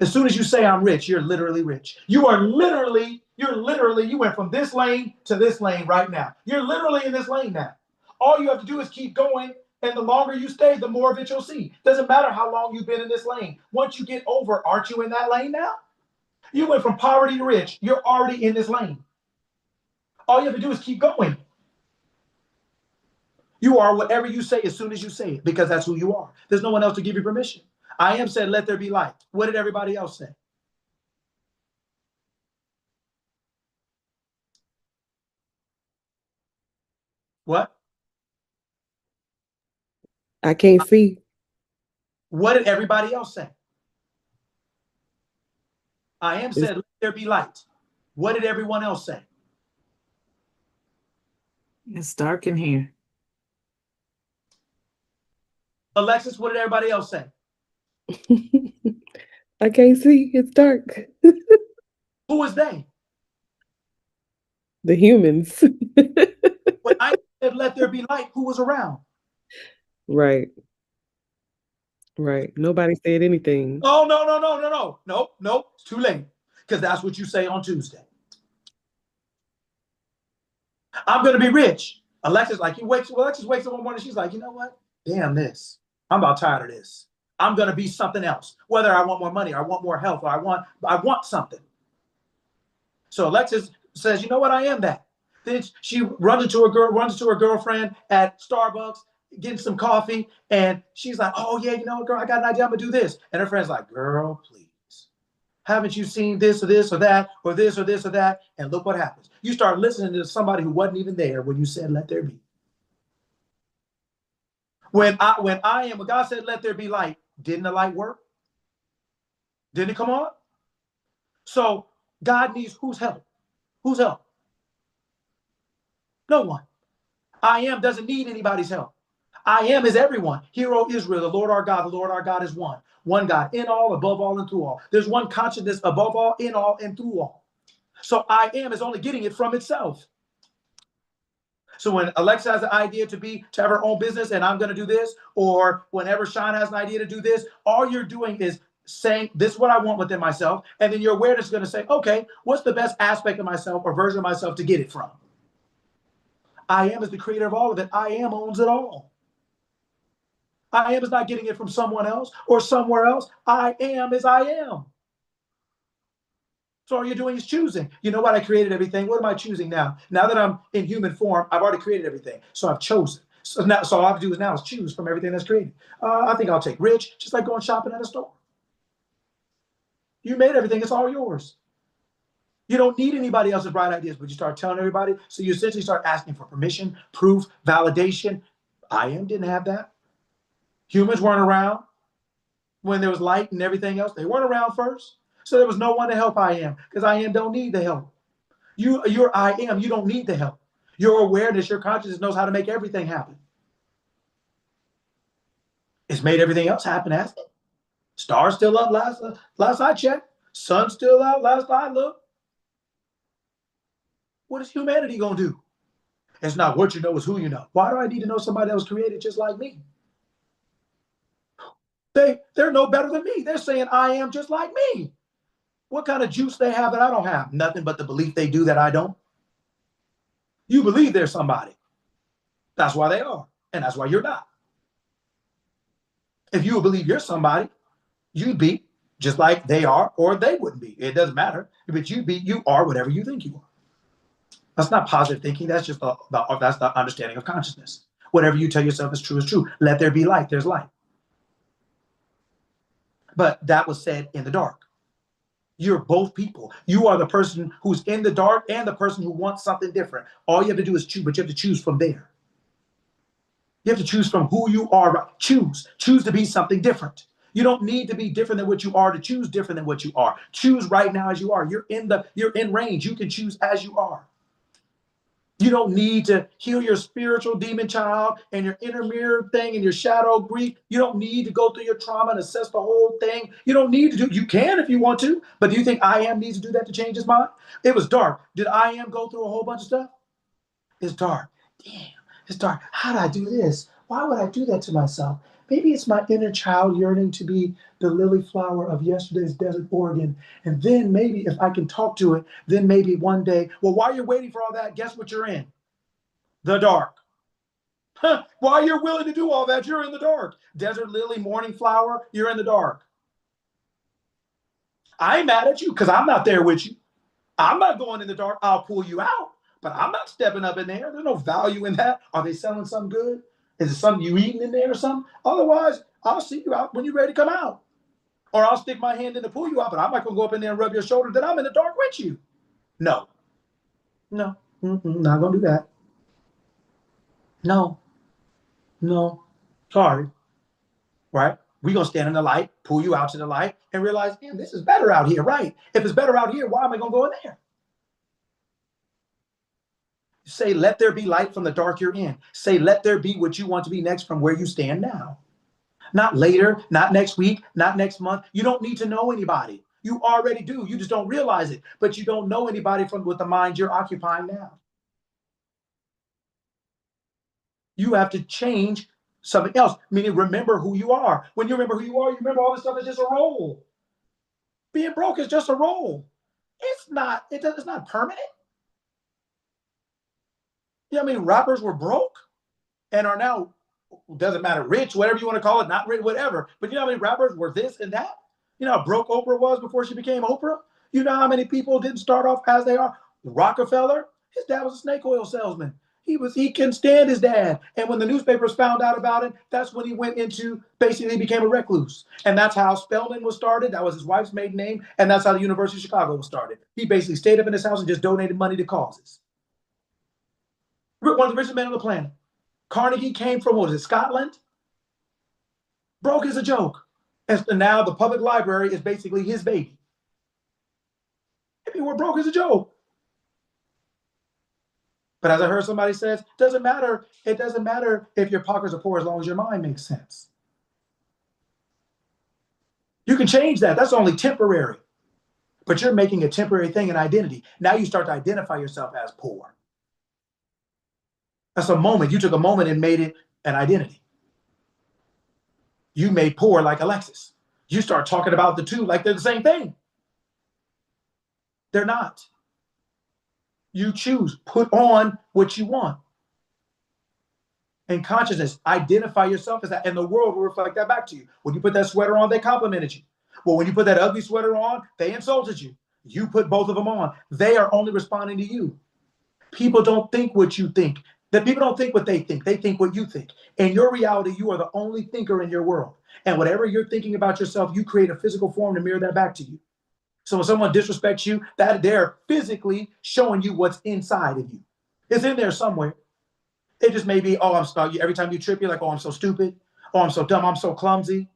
As soon as you say I'm rich, you're literally rich. You went from this lane to this lane right now. You're literally in this lane now. All you have to do is keep going, and the longer you stay, the more of it you'll see. Doesn't matter how long you've been in this lane. Once you get over, aren't you in that lane now? You went from poverty to rich. You're already in this lane. All you have to do is keep going. You are whatever you say as soon as you say it, because that's who you are. There's no one else to give you permission. I am said, let there be light. What did everybody else say? What? I can't see. What did everybody else say? I am said, let there be light. What did everyone else say? It's dark in here. Alexis, what did everybody else say? I can't see. It's dark. Who was they? The humans. When I said, let there be light, who was around? Right. Right. Nobody said anything. Oh, no, no, no, no, no. Nope, nope. It's too late. Because that's what you say on Tuesday. I'm going to be rich. Alexis wakes up one morning. She's like, you know what? Damn this. I'm about tired of this. I'm going to be something else. Whether I want more money, or I want more health, or I want something. So Alexis says, you know what? I am that. Then she runs into her girlfriend at Starbucks. getting some coffee, and she's like, oh yeah, you know, girl, I got an idea, I'm gonna do this. And her friend's like, girl, please. Haven't you seen this or this or that or this or this or that? And look what happens. You start listening to somebody who wasn't even there when you said, let there be. When God said, let there be light, didn't the light work? Didn't it come on? So God needs whose help? Whose help? No one. I am doesn't need anybody's help. I am is everyone. Hear, O Israel, the Lord our God is one. One God, in all, above all, and through all. There's one consciousness above all, in all, and through all. So I am is only getting it from itself. So when Alexa has an idea to have her own business and I'm going to do this, or whenever Sean has an idea to do this, all you're doing is saying, this is what I want within myself. And then your awareness is going to say, okay, what's the best aspect of myself or version of myself to get it from? I am is the creator of all of it. I am owns it all. I am is not getting it from someone else or somewhere else. I am is I am. So all you're doing is choosing. You know what? I created everything. What am I choosing now? Now that I'm in human form, I've already created everything. So I've chosen. So all I have to do now is choose from everything that's created. I think I'll take rich, just like going shopping at a store. You made everything. It's all yours. You don't need anybody else's bright ideas, but you start telling everybody. So you essentially start asking for permission, proof, validation. I am didn't have that. Humans weren't around when there was light and everything else. They weren't around first. So there was no one to help I am, because I am don't need the help. You're I am, you don't need the help. Your awareness, your consciousness knows how to make everything happen. It's made everything else happen, hasn't it? Stars still up last I checked. Sun still out last I looked. What is humanity gonna do? It's not what you know, it's who you know. Why do I need to know somebody that was created just like me? They're no better than me. They're saying I am just like me. What kind of juice they have that I don't have? Nothing but the belief they do that I don't. You believe there's somebody. That's why they are. And that's why you're not. If you believe you're somebody, you'd be just like they are, or they wouldn't be. It doesn't matter. But you are whatever you think you are. That's not positive thinking. That's just that's the understanding of consciousness. Whatever you tell yourself is true is true. Let there be light. There's light. But that was said in the dark. You're both people. You are the person who's in the dark and the person who wants something different. All you have to do is choose, but you have to choose from there. You have to choose from who you are. Choose to be something different. You don't need to be different than what you are to choose different than what you are. Choose right now as you are. You're in range. You can choose as you are. You don't need to heal your spiritual demon child and your inner mirror thing and your shadow grief. You don't need to go through your trauma and assess the whole thing. You don't need to do. You can if you want to, but do you think I am needs to do that to change his mind? It was dark. Did I am go through a whole bunch of stuff? It's dark. Damn, it's dark. How did I do this? Why would I do that to myself? Maybe it's my inner child yearning to be the lily flower of yesterday's desert Oregon. And then maybe if I can talk to it, then maybe one day, well, while you're waiting for all that, guess what you're in? The dark. Huh. While you're willing to do all that, you're in the dark. Desert lily, morning flower, you're in the dark. I ain't mad at you because I'm not there with you. I'm not going in the dark. I'll pull you out, but I'm not stepping up in there. There's no value in that. Are they selling something good? Is it something you eating in there or something? Otherwise, I'll see you out when you're ready to come out. Or I'll stick my hand in to pull you out, but I'm not going to go up in there and rub your shoulder. Then I'm in the dark with you. No. Not going to do that. No. Sorry. Right? We're going to stand in the light, pull you out to the light, and realize, man, this is better out here, right? If it's better out here, why am I going to go in there? Say, let there be light from the dark you're in. Say, let there be what you want to be next from where you stand now. Not later, not next week, not next month. You don't need to know anybody. You already do. You just don't realize it. But you don't know anybody from with the mind you're occupying now. You have to change something else, meaning remember who you are. When you remember who you are, you remember all this stuff is just a role. Being broke is just a role. It's not permanent. You know what I mean? Rappers were broke and are now, doesn't matter, rich, whatever you want to call it, not rich, whatever. But you know how many rappers were this and that? You know how broke Oprah was before she became Oprah? You know how many people didn't start off as they are? Rockefeller, his dad was a snake oil salesman. He couldn't stand his dad. And when the newspapers found out about it, that's when he went into basically became a recluse. And that's how Spelman was started. That was his wife's maiden name. And that's how the University of Chicago was started. He basically stayed up in his house and just donated money to causes. One of the richest men on the planet. Carnegie came from, what was it, Scotland? Broke as a joke. And now the public library is basically his baby. People were broke as a joke. But as I heard somebody says, doesn't matter. It doesn't matter if your pockets are poor as long as your mind makes sense. You can change that. That's only temporary. But you're making a temporary thing an identity. Now you start to identify yourself as poor. That's a moment. You took a moment and made it an identity. You made poor like Alexis. You start talking about the two like they're the same thing. They're not. You choose. Put on what you want. And consciousness, identify yourself as that, and the world will reflect that back to you. When you put that sweater on, they complimented you. Well, when you put that ugly sweater on, they insulted you. You put both of them on. They are only responding to you. People don't think what you think. That people don't think what they think. They think what you think. In your reality, you are the only thinker in your world. And whatever you're thinking about yourself, you create a physical form to mirror that back to you. So when someone disrespects you, that they're physically showing you what's inside of you. It's in there somewhere. It just may be, oh, I'm stuck. Every time you trip, you're like, oh, I'm so stupid. Oh, I'm so dumb. I'm so clumsy.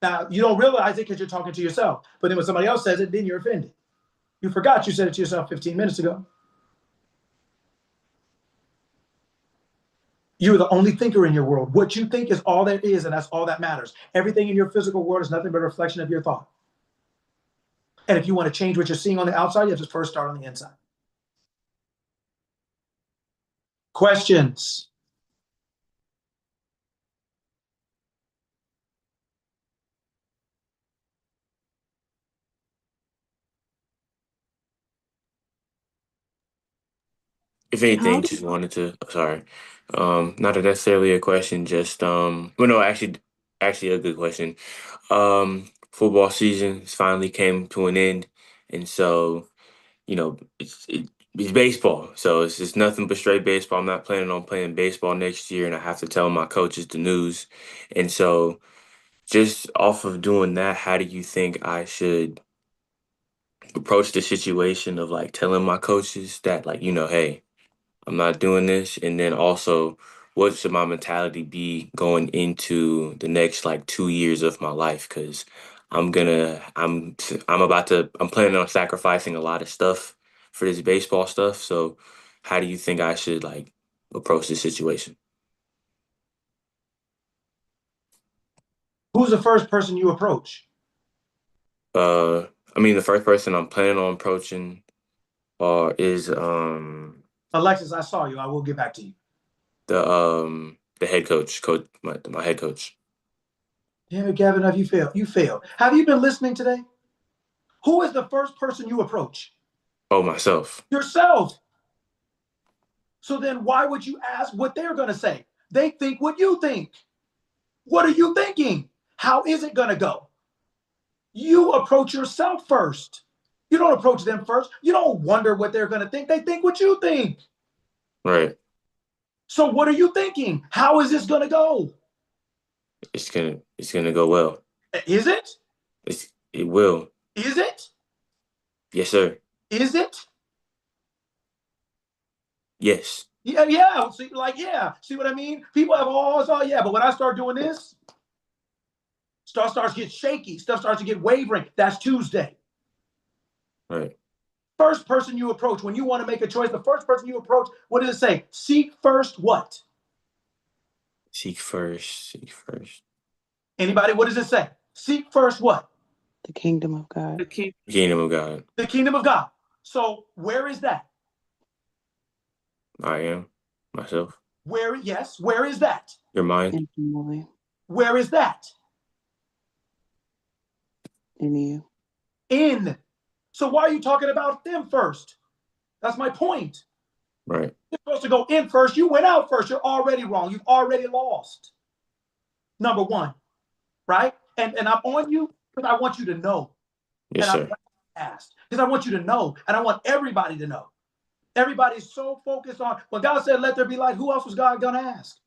Now, you don't realize it because you're talking to yourself. But then when somebody else says it, then you're offended. You forgot you said it to yourself 15 minutes ago. You're the only thinker in your world. What you think is all there is, and that's all that matters. Everything in your physical world is nothing but a reflection of your thought. And if you want to change what you're seeing on the outside, you have to first start on the inside. Questions? If How anything, do just wanted to, sorry, not necessarily a question, just, well, no, actually a good question. Football season finally came to an end, and so, it's baseball, so it's just nothing but straight baseball. I'm not planning on playing baseball next year, and I have to tell my coaches the news, and so just off of doing that, how do you think I should approach the situation of like telling my coaches that, like, hey, I'm not doing this. And then also, what should my mentality be going into the next like 2 years of my life? Because I'm planning on sacrificing a lot of stuff for this baseball stuff. So, how do you think I should like approach this situation? Who's the first person you approach? Uh, I mean, the first person I'm planning on approaching is Alexis, I saw you. I will get back to you. the head coach, my head coach. Damn it, Gavin, have you failed? You failed. Have you been listening today? Who is the first person you approach? Oh, myself. Yourself. So then why would you ask what they're going to say? They think what you think. What are you thinking? How is it going to go? You approach yourself first. You don't approach them first. You don't wonder what they're going to think. They think what you think. Right. So what are you thinking? How is this going to go? It's gonna go well. Is it? It will. Is it? Yes, sir. Is it? Yes. Yeah, yeah. See, yeah. See what I mean? People have all, oh, yeah. But when I start doing this, stuff starts to get shaky. Stuff starts to get wavering. That's Tuesday. Right. First person you approach when you want to make a choice, the first person you approach, what does it say? Seek first what? Seek first. Seek first. Anybody? What does it say? Seek first what? The kingdom of God. the king? Kingdom of God. The kingdom of God. So where is that? I am myself. Where? Yes. Where is that? Your mind. Intimately Where is that? in you. In. So why are you talking about them first? That's my point. Right. You're supposed to go in first. You went out first. You're already wrong. You've already lost. Number one, right? And I'm on you because I want you to know. Yes, And I'm sir. asked because I want you to know, and I want everybody to know. Everybody's so focused on, when God said, let there be light, who else was God going to ask?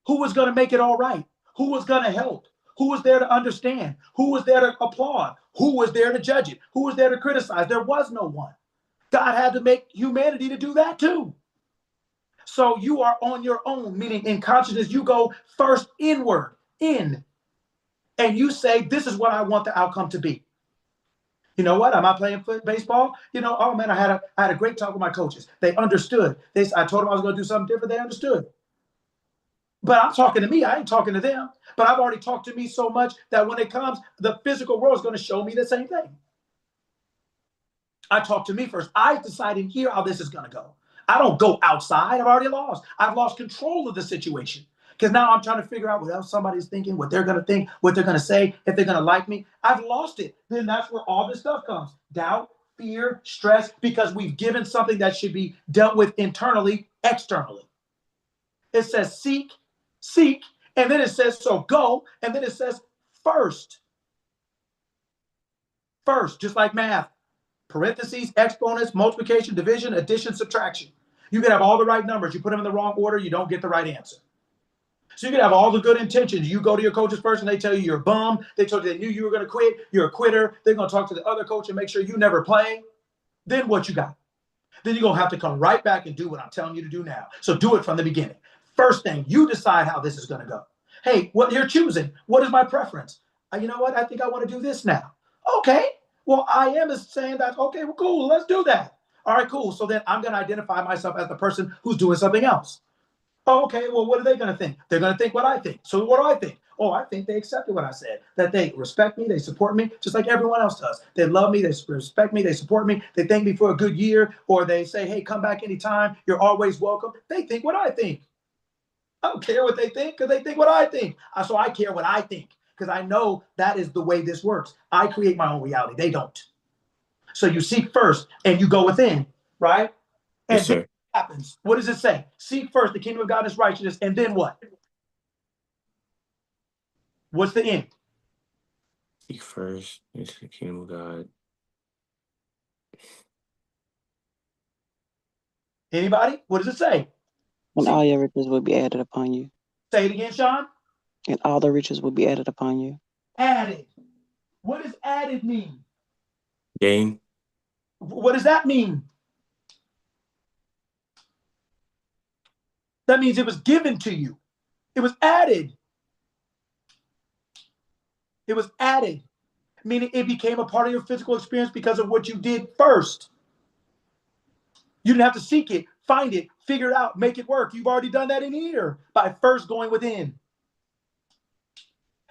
Who was going to make it all right? Who was going to help? Who was there to understand? Who was there to applaud? Who was there to judge it? Who was there to criticize? There was no one. God had to make humanity to do that too. So you are on your own, meaning in consciousness, you go first inward, in, and you say, this is what I want the outcome to be. You know what? Am I playing baseball? Oh man, I had a great talk with my coaches. They understood. I told them I was going to do something different. They understood. But I'm talking to me. I ain't talking to them. But I've already talked to me so much that when it comes, the physical world is going to show me the same thing. I talk to me first. I decide in here how this is going to go. I don't go outside. I've already lost. I've lost control of the situation. Because now I'm trying to figure out what else somebody's thinking, what they're going to think, what they're going to say, if they're going to like me. I've lost it. Then that's where all this stuff comes. Doubt, fear, stress, because we've given something that should be dealt with internally, externally. It says seek, and then it says so go, and then it says first. First, just like math. Parentheses, exponents, multiplication, division, addition, subtraction. You can have all the right numbers. You put them in the wrong order, you don't get the right answer. So you can have all the good intentions. You go to your coaches first and they tell you you're a bum. They told you they knew you were going to quit. You're a quitter. They're going to talk to the other coach and make sure you never play. Then what you got? Then you're going to have to come right back and do what I'm telling you to do now. So do it from the beginning. First thing, you decide how this is going to go. Hey, what you're choosing. What is my preference? You know what? I think I want to do this now. Okay. Well, I am saying that, okay, well, cool. Let's do that. All right, cool. So then I'm going to identify myself as the person who's doing something else. Oh, okay, well, what are they going to think? They're going to think what I think. So what do I think? Oh, I think they accepted what I said, that they respect me, they support me, just like everyone else does. They love me, they respect me, they support me, they thank me for a good year, or they say, hey, come back anytime, you're always welcome. They think what I think. I don't care what they think because they think what I think. So I care what I think because I know that is the way this works. I create my own reality. They don't. So you seek first and you go within, right? And Yes, sir. then what happens? What does it say? Seek first the kingdom of God and His righteousness, and then what? What's the end? Seek first into the kingdom of God. Anybody? What does it say? And all your riches will be added upon you. Say it again, Sean. And all the riches will be added upon you. Added. What does added mean? Gain. What does that mean? That means it was given to you. It was added. It was added, meaning it became a part of your physical experience because of what you did first. You didn't have to seek it, find it, figure it out, make it work. You've already done that in here by first going within.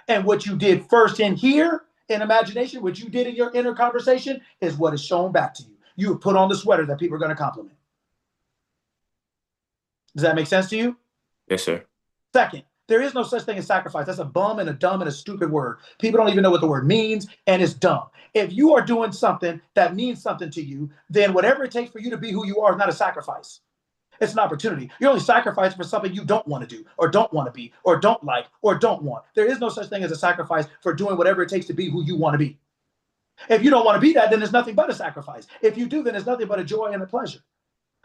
And what you did first in here, in imagination, what you did in your inner conversation is what is shown back to you. You have put on the sweater that people are going to compliment. Does that make sense to you? Yes, sir. Second, there is no such thing as sacrifice. That's a bum and a dumb and a stupid word. People don't even know what the word means, and it's dumb. If you are doing something that means something to you, then whatever it takes for you to be who you are is not a sacrifice. It's an opportunity. You're only sacrificing for something you don't want to do, or don't want to be, or don't like, or don't want. There is no such thing as a sacrifice for doing whatever it takes to be who you want to be. If you don't want to be that, then there's nothing but a sacrifice. If you do, then it's nothing but a joy and a pleasure.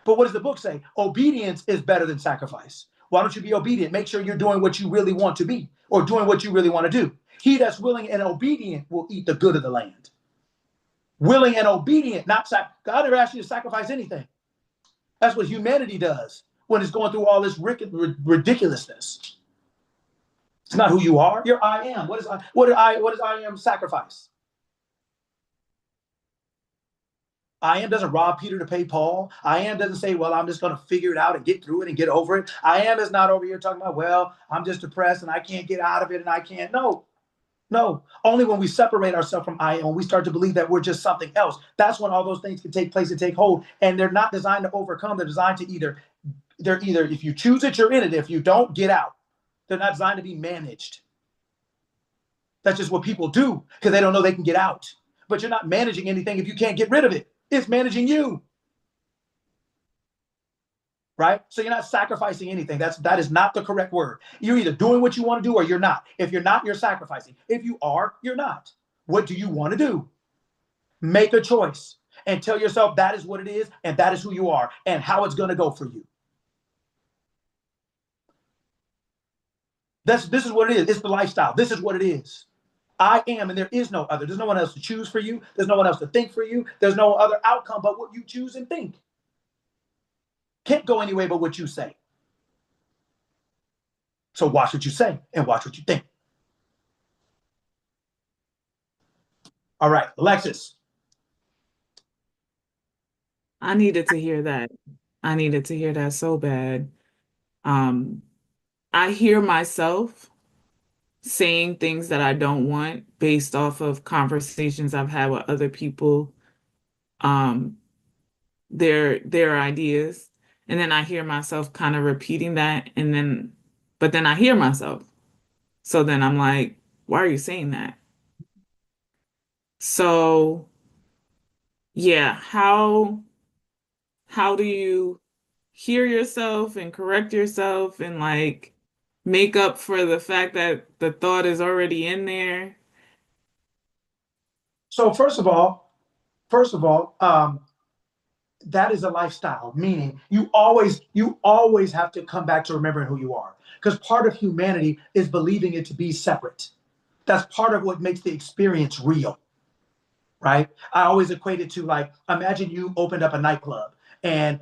But what does the book say? Obedience is better than sacrifice. Why don't you be obedient? Make sure you're doing what you really want to be or doing what you really want to do. He that's willing and obedient will eat the good of the land. Willing and obedient, not God never asked you to sacrifice anything. That's what humanity does when it's going through all this ridiculousness. It's not who you are. You're I am. What does I am sacrifice? I am doesn't rob Peter to pay Paul. I am doesn't say, well, I'm just going to figure it out and get through it and get over it. I am is not over here talking about, well, I'm just depressed and I can't get out of it and I can't. No. Only when we separate ourselves from I am, when we start to believe that we're just something else, that's when all those things can take place and take hold. And they're not designed to overcome. They're designed to they're either, if you choose it, you're in it. If you don't, get out. They're not designed to be managed. That's just what people do because they don't know they can get out. But you're not managing anything if you can't get rid of it. It's managing you. Right? So you're not sacrificing anything. That is not the correct word. You're either doing what you want to do or you're not. If you're not, you're sacrificing. If you are, you're not. What do you want to do? Make a choice. and tell yourself that is what it is and that is who you are and how it's going to go for you. This is what it is. It's the lifestyle. This is what it is. I am, and there is no other. There's no one else to choose for you. There's no one else to think for you. There's no other outcome but what you choose and think. Can't go any way but what you say. So watch what you say and watch what you think. All right, Alexis. I needed to hear that. I needed to hear that so bad. I hear myself saying things that I don't want based off of conversations I've had with other people, their ideas. And then I hear myself kind of repeating that, but then I hear myself. So then I'm like, why are you saying that? So yeah, how do you hear yourself and correct yourself and like make up for the fact that the thought is already in there? So first of all, that is a lifestyle, meaning you always have to come back to remembering who you are. Because part of humanity is believing it to be separate. That's part of what makes the experience real, right? I always equate it to, like, imagine you opened up a nightclub and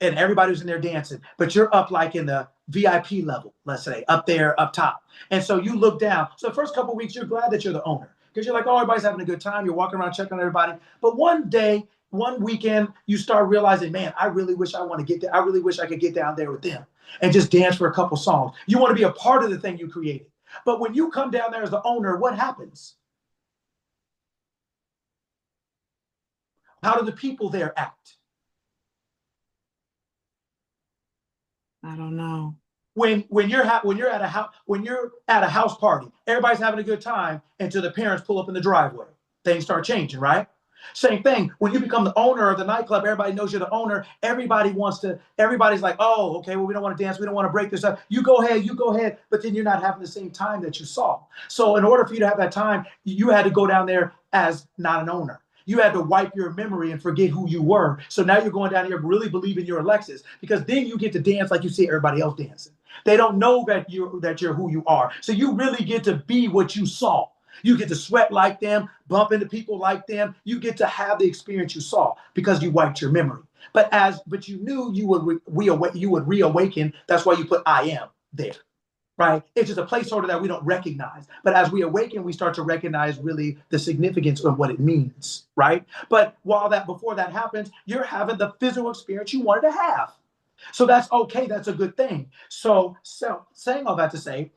everybody was in there dancing, but you're up like in the VIP level, let's say, up there, up top. And so you look down. So the first couple of weeks, you're glad that you're the owner because you're like, oh, everybody's having a good time. You're walking around checking on everybody. But one day, one weekend, you start realizing, man, I really wish I want to get there. I really wish I could get down there with them and just dance for a couple songs. You want to be a part of the thing you created. But when you come down there as the owner, what happens? How do the people there act? I don't know. When you're at a house party, everybody's having a good time until the parents pull up in the driveway. Things start changing, right? Same thing. When you become the owner of the nightclub, everybody knows you're the owner. Everybody's like, oh, okay, well, we don't want to dance. We don't want to break this up. You go ahead. But then you're not having the same time that you saw. So in order for you to have that time, you had to go down there as not an owner. You had to wipe your memory and forget who you were. So now you're going down here really believing you're Alexis, because then you get to dance like you see everybody else dancing. They don't know that you're who you are. So you really get to be what you saw. You get to sweat like them, bump into people like them. You get to have the experience you saw because you wiped your memory. But you knew you would reawaken. That's why you put I am there. Right? It's just a placeholder that we don't recognize. But as we awaken, we start to recognize really the significance of what it means, right? But before that happens, you're having the physical experience you wanted to have. So that's okay. That's a good thing. So saying all that to say,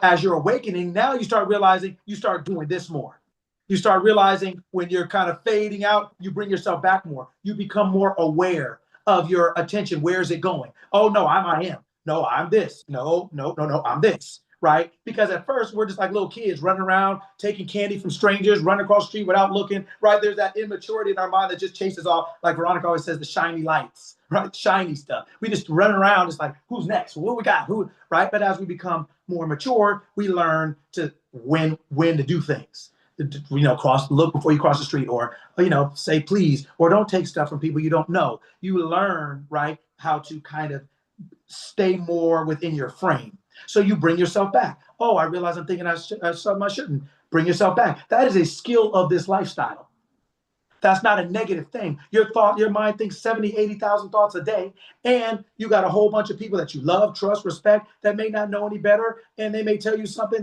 as you're awakening, now you start realizing you start doing this more. You start realizing when you're kind of fading out, you bring yourself back more. You become more aware of your attention. Where is it going? Oh, no, I am. No, I'm this. No, I'm this. Right? Because at first we're just like little kids running around, taking candy from strangers, running across the street without looking. Right? There's that immaturity in our mind that just chases all, like Veronica always says, the shiny lights, right? Shiny stuff. We just run around. It's like, who's next? What we got? Who? Right? But as we become more mature, we learn to when to do things. Look before you cross the street, or say please, or don't take stuff from people you don't know. You learn, right, how to kind of stay more within your frame. So you bring yourself back. Oh, I realize I'm thinking something I shouldn't. Bring yourself back. That is a skill of this lifestyle. That's not a negative thing. Your mind thinks 70, 80,000 thoughts a day, and you got a whole bunch of people that you love, trust, respect, that may not know any better, and they may tell you something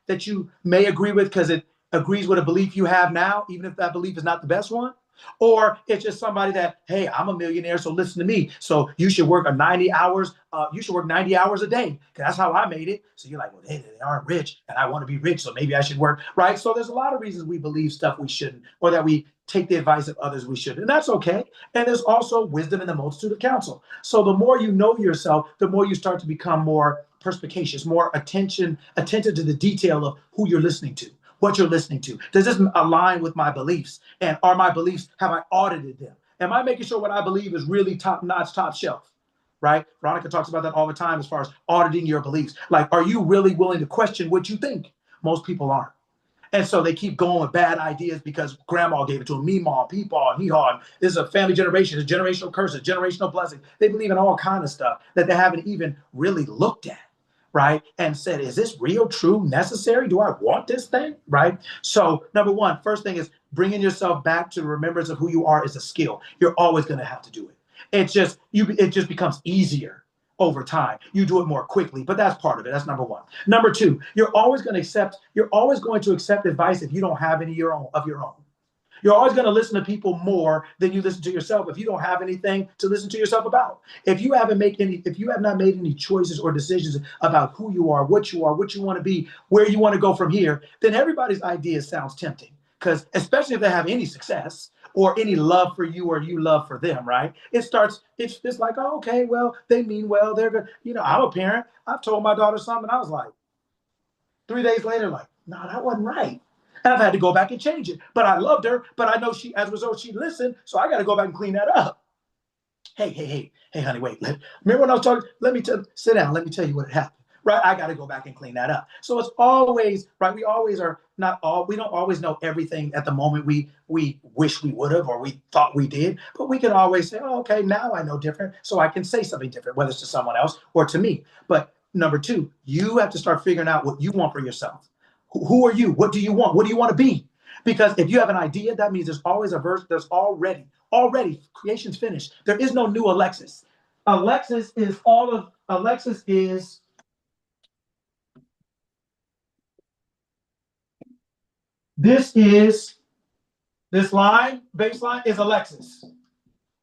that you may agree with because it agrees with a belief you have now, even if that belief is not the best one. Or it's just somebody that, hey, I'm a millionaire, so listen to me. So you should work 90 hours. You should work 90 hours a day, because that's how I made it. So you're like, well, they aren't rich, and I want to be rich, so maybe I should work, right? So there's a lot of reasons we believe stuff we shouldn't, or that we take the advice of others we shouldn't, and that's okay. And there's also wisdom in the multitude of counsel. So the more you know yourself, the more you start to become more perspicacious, more attentive to the detail of who you're listening to, what you're listening to. Does this align with my beliefs? And are my beliefs, have I audited them? Am I making sure what I believe is really top notch, top shelf? Right? Veronica talks about that all the time as far as auditing your beliefs. Like, are you really willing to question what you think? Most people aren't. And so they keep going with bad ideas because grandma gave it to them, meemaw, peepaw, hee-haw. This is a family generation, it's generational curses, generational blessings. They believe in all kind of stuff that they haven't even really looked at, right? And said, is this real, true, necessary? Do I want this thing, right? So number one, first thing is bringing yourself back to remembrance of who you are is a skill. You're always going to have to do it. It just becomes easier over time. You do it more quickly, but that's part of it. That's number one. Number two, you're always going to accept advice if you don't have any of your own. You're always going to listen to people more than you listen to yourself if you don't have anything to listen to yourself about. If you have not made any choices or decisions about who you are, what you want to be, where you want to go from here, then everybody's idea sounds tempting. Because especially if they have any success or any love for you or you love for them, right? It's like, oh, okay, well, they mean well. They're good. I'm a parent. I've told my daughter something. I was like, 3 days later, like, no, that wasn't right. And I've had to go back and change it. But I loved her. But I know as a result, she listened. So I got to go back and clean that up. Hey, honey, wait. Remember when I was talking? Sit down. Let me tell you what happened. Right? I got to go back and clean that up. So it's always, right? We don't always know everything at the moment we wish we would have or we thought we did. But we can always say, oh, okay, now I know different. So I can say something different, whether it's to someone else or to me. But number two, you have to start figuring out what you want for yourself. Who are you? What do you want? What do you want to be? Because if you have an idea, that means there's always a verse. There's already creation's finished. There is no new Alexis. Alexis is this baseline is Alexis.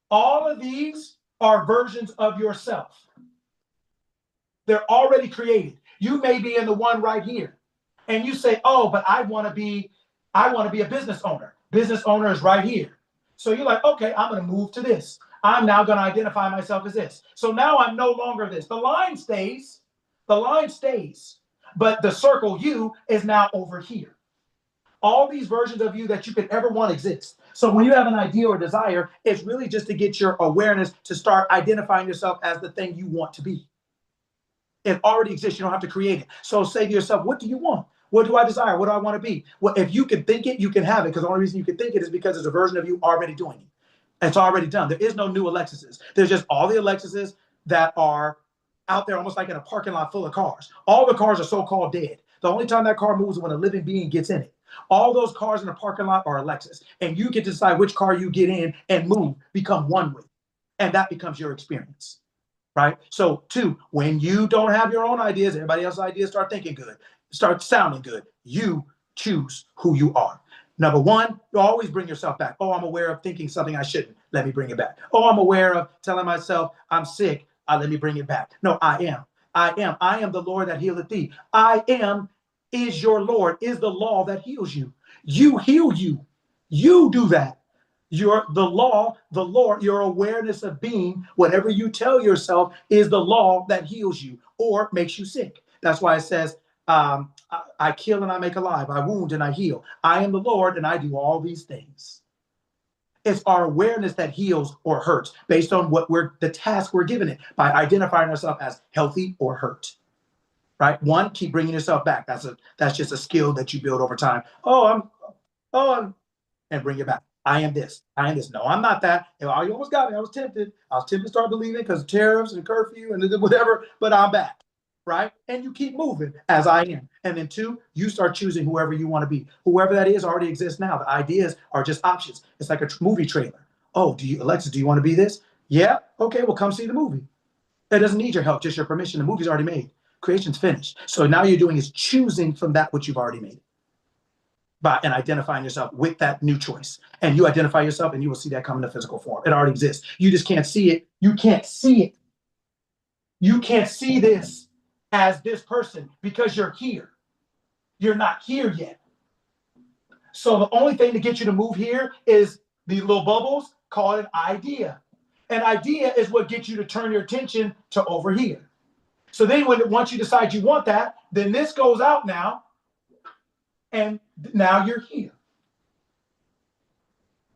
All of these are versions of yourself. They're already created. You may be in the one right here. And you say, oh, but I want to be a business owner. Business owner is right here. So you're like, okay, I'm going to move to this. I'm now going to identify myself as this. So now I'm no longer this. The line stays, but the circle you is now over here. All these versions of you that you could ever want exist. So when you have an idea or desire, it's really just to get your awareness to start identifying yourself as the thing you want to be. It already exists. You don't have to create it. So say to yourself, what do you want? What do I desire? What do I want to be? Well, if you can think it, you can have it. Because the only reason you can think it is because there's a version of you already doing it. It's already done. There is no new Alexises. There's just all the Alexises that are out there almost like in a parking lot full of cars. All the cars are so-called dead. The only time that car moves is when a living being gets in it. All those cars in the parking lot are Alexis. And you get to decide which car you get in and move, become one with. And that becomes your experience. Right? So two, when you don't have your own ideas, everybody else's ideas start thinking good, start sounding good. You choose who you are. Number one, you always bring yourself back. Oh, I'm aware of thinking something I shouldn't. Let me bring it back. Oh, I'm aware of telling myself I'm sick. Let me bring it back. No, I am. I am the Lord that healeth thee. I am is your Lord, is the law that heals you. You heal you. You do that. The Lord, your awareness of being, whatever you tell yourself is the law that heals you or makes you sick. That's why it says, I kill and I make alive. I wound and I heal. I am the Lord and I do all these things. It's our awareness that heals or hurts based on the task we're given it by identifying ourselves as healthy or hurt. Right? One, keep bringing yourself back. That's just a skill that you build over time. And bring it back. I am this. I am this. No, I'm not that. You almost got me. I was tempted. To start believing because of tariffs and curfew and whatever, but I'm back. Right? And you keep moving as I am. And then two, you start choosing whoever you want to be. Whoever that is already exists now. The ideas are just options. It's like a movie trailer. Oh, Alexa, do you want to be this? Yeah. Okay, well, come see the movie. It doesn't need your help, just your permission. The movie's already made. Creation's finished. So now you're doing is choosing from that which you've already made. And identifying yourself with that new choice. And you identify yourself and you will see that come in a physical form. It already exists. You just can't see it. You can't see it. You can't see this as this person because you're here. You're not here yet. So the only thing to get you to move here is these little bubbles called an idea. An idea is what gets you to turn your attention to over here. So then once you decide you want that, then this goes out now. And now you're here.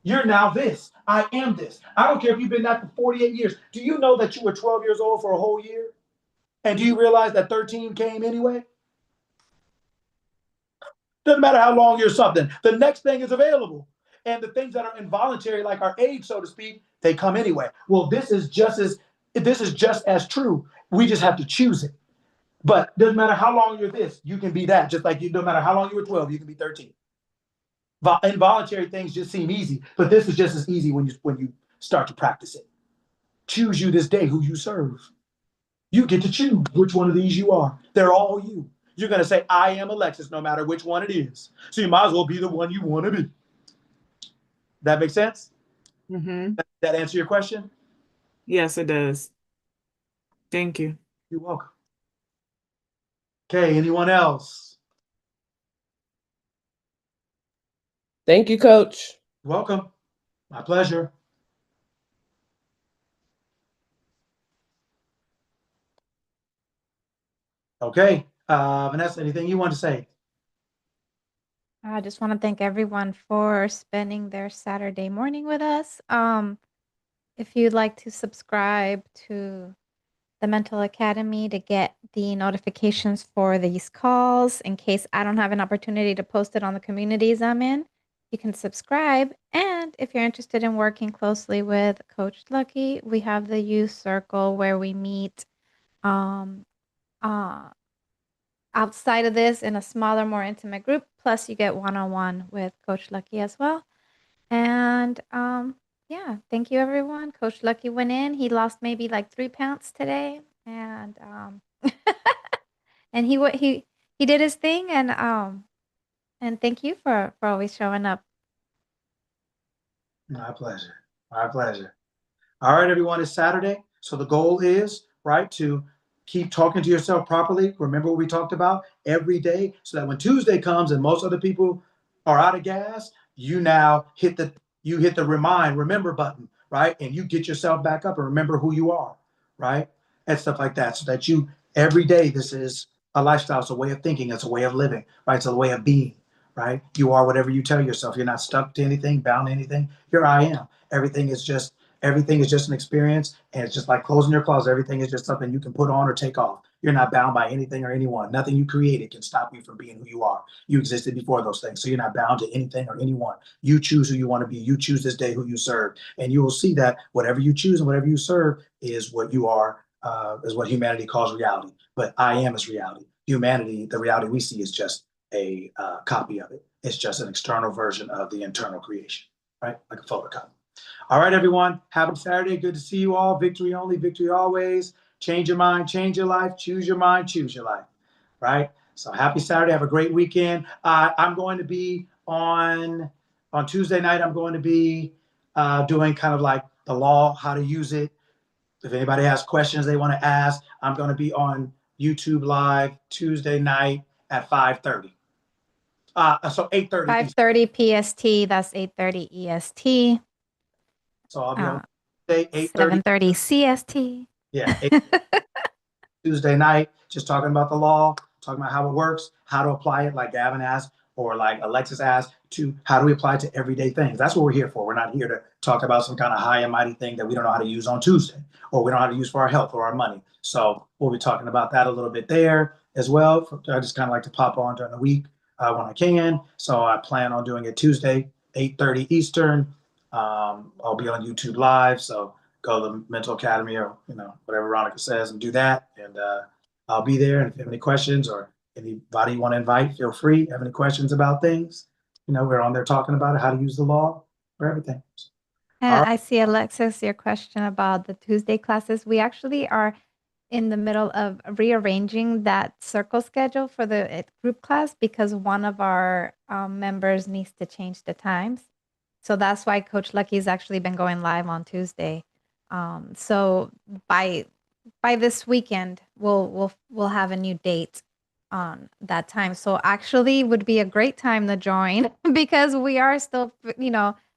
You're now this. I am this. I don't care if you've been that for 48 years. Do you know that you were 12 years old for a whole year? And do you realize that 13 came anyway? Doesn't matter how long you're something. The next thing is available. And the things that are involuntary, like our age, so to speak, they come anyway. Well, this is just as true. We just have to choose it. But doesn't matter how long you're this, you can be that. Just like no matter how long you were 12, you can be 13. Involuntary things just seem easy, but this is just as easy when you start to practice it. Choose you this day who you serve. You get to choose which one of these you are. They're all you. You're going to say, I am Alexis, no matter which one it is. So you might as well be the one you want to be. That make sense? Mm-hmm. That answer your question? Yes, it does. Thank you. You're welcome. Okay, anyone else? Thank you, Coach. Welcome. My pleasure. Okay, Vanessa, anything you want to say? I just want to thank everyone for spending their Saturday morning with us. If you'd like to subscribe to the Mental Academy to get the notifications for these calls, in case I don't have an opportunity to post it on the communities I'm in, you can subscribe. And if you're interested in working closely with Coach Lucky, we have the youth circle where we meet um, uh, outside of this in a smaller, more intimate group. Plus, you get one-on-one with Coach Lucky as well. And yeah, thank you, everyone. Coach Lucky went in. He lost maybe like 3 pounds today, and and he did his thing. And thank you for always showing up. My pleasure. My pleasure. All right, everyone, it's Saturday. So the goal is, right, to keep talking to yourself properly. Remember what we talked about every day, so that when Tuesday comes and most other people are out of gas, you now hit the remember button, right? And you get yourself back up and remember who you are, right? And stuff like that. So that you every day, this is a lifestyle, it's a way of thinking, it's a way of living, right? It's a way of being, right? You are whatever you tell yourself. You're not stuck to anything, bound to anything. Here I am. Everything is just an experience, and it's just like closing your closet. Everything is just something you can put on or take off. You're not bound by anything or anyone. Nothing you created can stop you from being who you are. You existed before those things, so you're not bound to anything or anyone. You choose who you want to be. You choose this day who you serve, and you will see that whatever you choose and whatever you serve is what you are, is what humanity calls reality. But I am is reality. Humanity, the reality we see, is just a copy of it. It's just an external version of the internal creation, right? Like a photocopy. All right, everyone. Happy Saturday. Good to see you all. Victory only, victory always. Change your mind, change your life. Choose your mind, choose your life. Right? So happy Saturday. Have a great weekend. I'm going to be on Tuesday night. I'm going to be doing kind of like the law, how to use it. If anybody has questions they want to ask, I'm going to be on YouTube Live Tuesday night at 5:30. So 8:30. 5:30 PST. That's 8:30 EST. So I'll be on Tuesday 8:30. 7:30 CST. Yeah, Tuesday night, just talking about the law, talking about how it works, how to apply it, like Gavin asked, or like Alexis asked, to how do we apply it to everyday things. That's what we're here for. We're not here to talk about some kind of high and mighty thing that we don't know how to use on Tuesday, or we don't know how to use for our health or our money. So we'll be talking about that a little bit there as well. I just kind of like to pop on during the week when I can. So I plan on doing it Tuesday, 8:30 Eastern. I'll be on YouTube Live. So go to the Mental Academy or whatever Veronica says and do that. And I'll be there. And if you have any questions or anybody you want to invite, feel free. Have any questions about things? We're on there talking about it, how to use the law for everything. And I see, Alexis, your question about the Tuesday classes. We actually are in the middle of rearranging that circle schedule for the group class because one of our members needs to change the times. So that's why Coach Lucky's actually been going live on Tuesday. So by this weekend, we'll have a new date on that time. So actually would be a great time to join because we are still,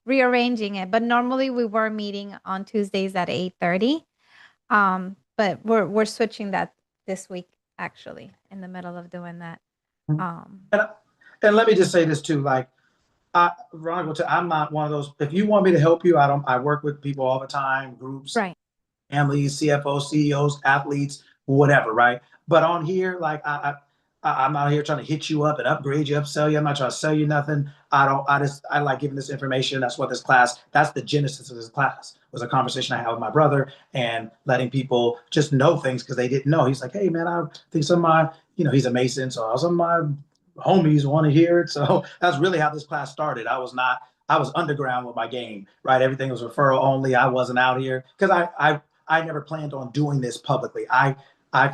rearranging it. But normally we were meeting on Tuesdays at 8:30. But we're switching that this week, actually, in the middle of doing that. And let me just say this too, like, Veronica, I'm not one of those. If you want me to help you, I work with people all the time, groups, right, families, CFOs, CEOs, athletes, whatever, right? But on here, like I'm not here trying to hit you up and upgrade you, upsell you. I'm not trying to sell you nothing. I like giving this information. That's what that's the genesis of this class, was a conversation I had with my brother and letting people just know things because they didn't know. He's like, hey man, I think some of my, he's a Mason. So some of my homies want to hear it. So that's really how this class started. I was underground with my game, right? Everything was referral only. I wasn't out here because I never planned on doing this publicly. I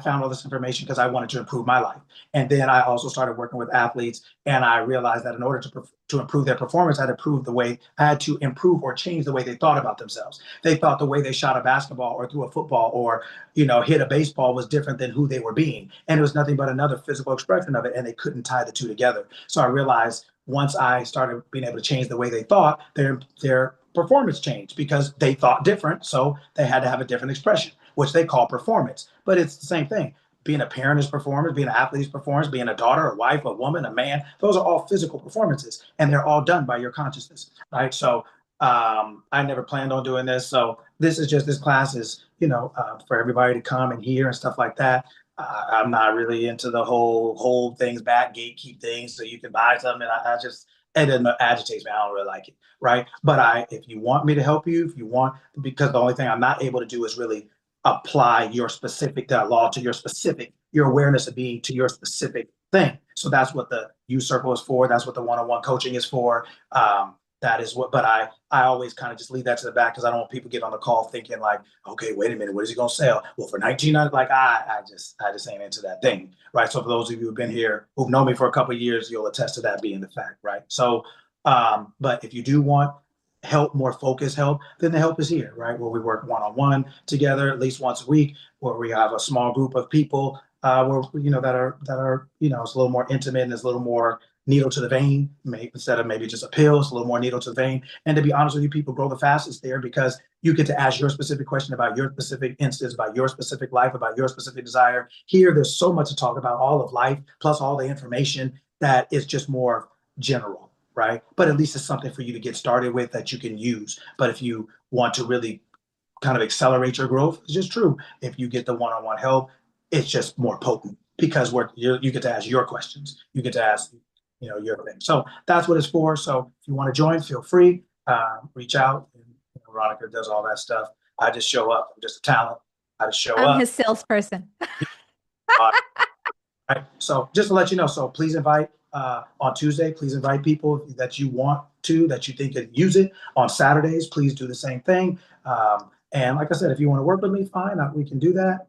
found all this information because I wanted to improve my life. And then I also started working with athletes, and I realized that in order to improve their performance, I had to improve or change the way they thought about themselves. They thought the way they shot a basketball or threw a football or hit a baseball was different than who they were being, and it was nothing but another physical expression of it, and they couldn't tie the two together. So I realized once I started being able to change the way they thought, their performance changed because they thought different, so they had to have a different expression, which they call performance. But it's the same thing. Being a parent is performance, being an athlete is performance, being a daughter, a wife, a woman, a man, those are all physical performances, and they're all done by your consciousness, right? So I never planned on doing this. So this class is, for everybody to come and hear and stuff like that. I'm not really into the whole hold things back, gatekeep things so you can buy something. It doesn't agitates me. I don't really like it, right? But if you want me to help you, because the only thing I'm not able to do is really apply your specific law to your awareness of being to your specific thing. So that's what the U Circle is for. That's what the one-on-one coaching is for. That is what, but I always kind of just leave that to the back because I don't want people get on the call thinking like, okay, wait a minute, what is he gonna sell? Well, for 19, like I just ain't into that thing, right? So for those of you who've been here, who've known me for a couple of years, you'll attest to that being the fact, right? So, but if you do want help, more focused help, then the help is here, right? Where we work one-on-one together at least once a week, where we have a small group of people where that are it's a little more intimate and it's a little more needle to the vein, instead of maybe just a pill. It's a little more needle to the vein. And to be honest with you, people grow the fastest there because you get to ask your specific question about your specific instance, about your specific life, about your specific desire. Here, there's so much to talk about, all of life, plus all the information that is just more general, right? But at least it's something for you to get started with that you can use. But if you want to really kind of accelerate your growth, it's just true. If you get the one-on-one help, it's just more potent because you get to ask your questions. You get to ask your thing. So that's what it's for. So if you want to join, feel free. Reach out. And, Veronica does all that stuff. I just show up. I'm just a talent. I just show up. I'm his salesperson. Right. So just to let you know, so please invite on Tuesday, please invite people that you want to, that you think could use it. On Saturdays, please do the same thing. And like I said, if you want to work with me, fine, we can do that.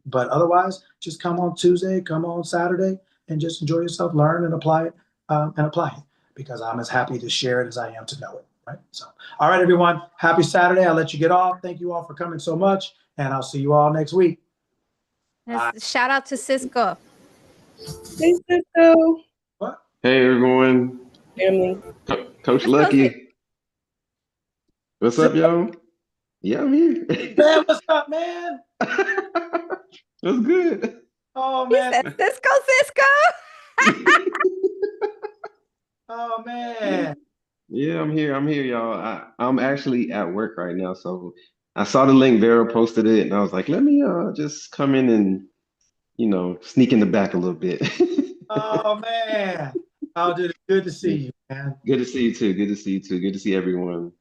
But otherwise, just come on Tuesday, come on Saturday, and just enjoy yourself, learn and apply it, because I'm as happy to share it as I am to know it. Right. So, all right, everyone, happy Saturday. I'll let you get off. Thank you all for coming so much, and I'll see you all next week. Shout out to Cisco. Hey, Cisco. What? Hey, everyone. Family. Coach Lucky. What's up, y'all? Yeah, I'm here. Man, what's up, man? That's good. Oh, man. He said, Cisco. Oh, man. Yeah, I'm here, y'all. I'm actually at work right now, so I saw the link. Vera posted it, and I was like, let me just come in and sneak in the back a little bit. Oh, man. Oh, dude, good to see you, man. Good to see you too. Good to see you too. Good to see everyone.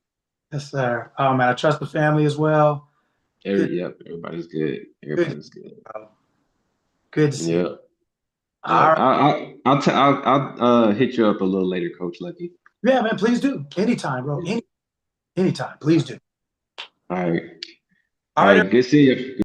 Yes, sir. Oh, man, I trust the family as well. Yep, everybody's good. Everybody's good. Good to see you. All right. I'll hit you up a little later, Coach Lucky. Yeah, man, please do. Anytime, bro. Anytime, please do. All right. All right. Good seeing you.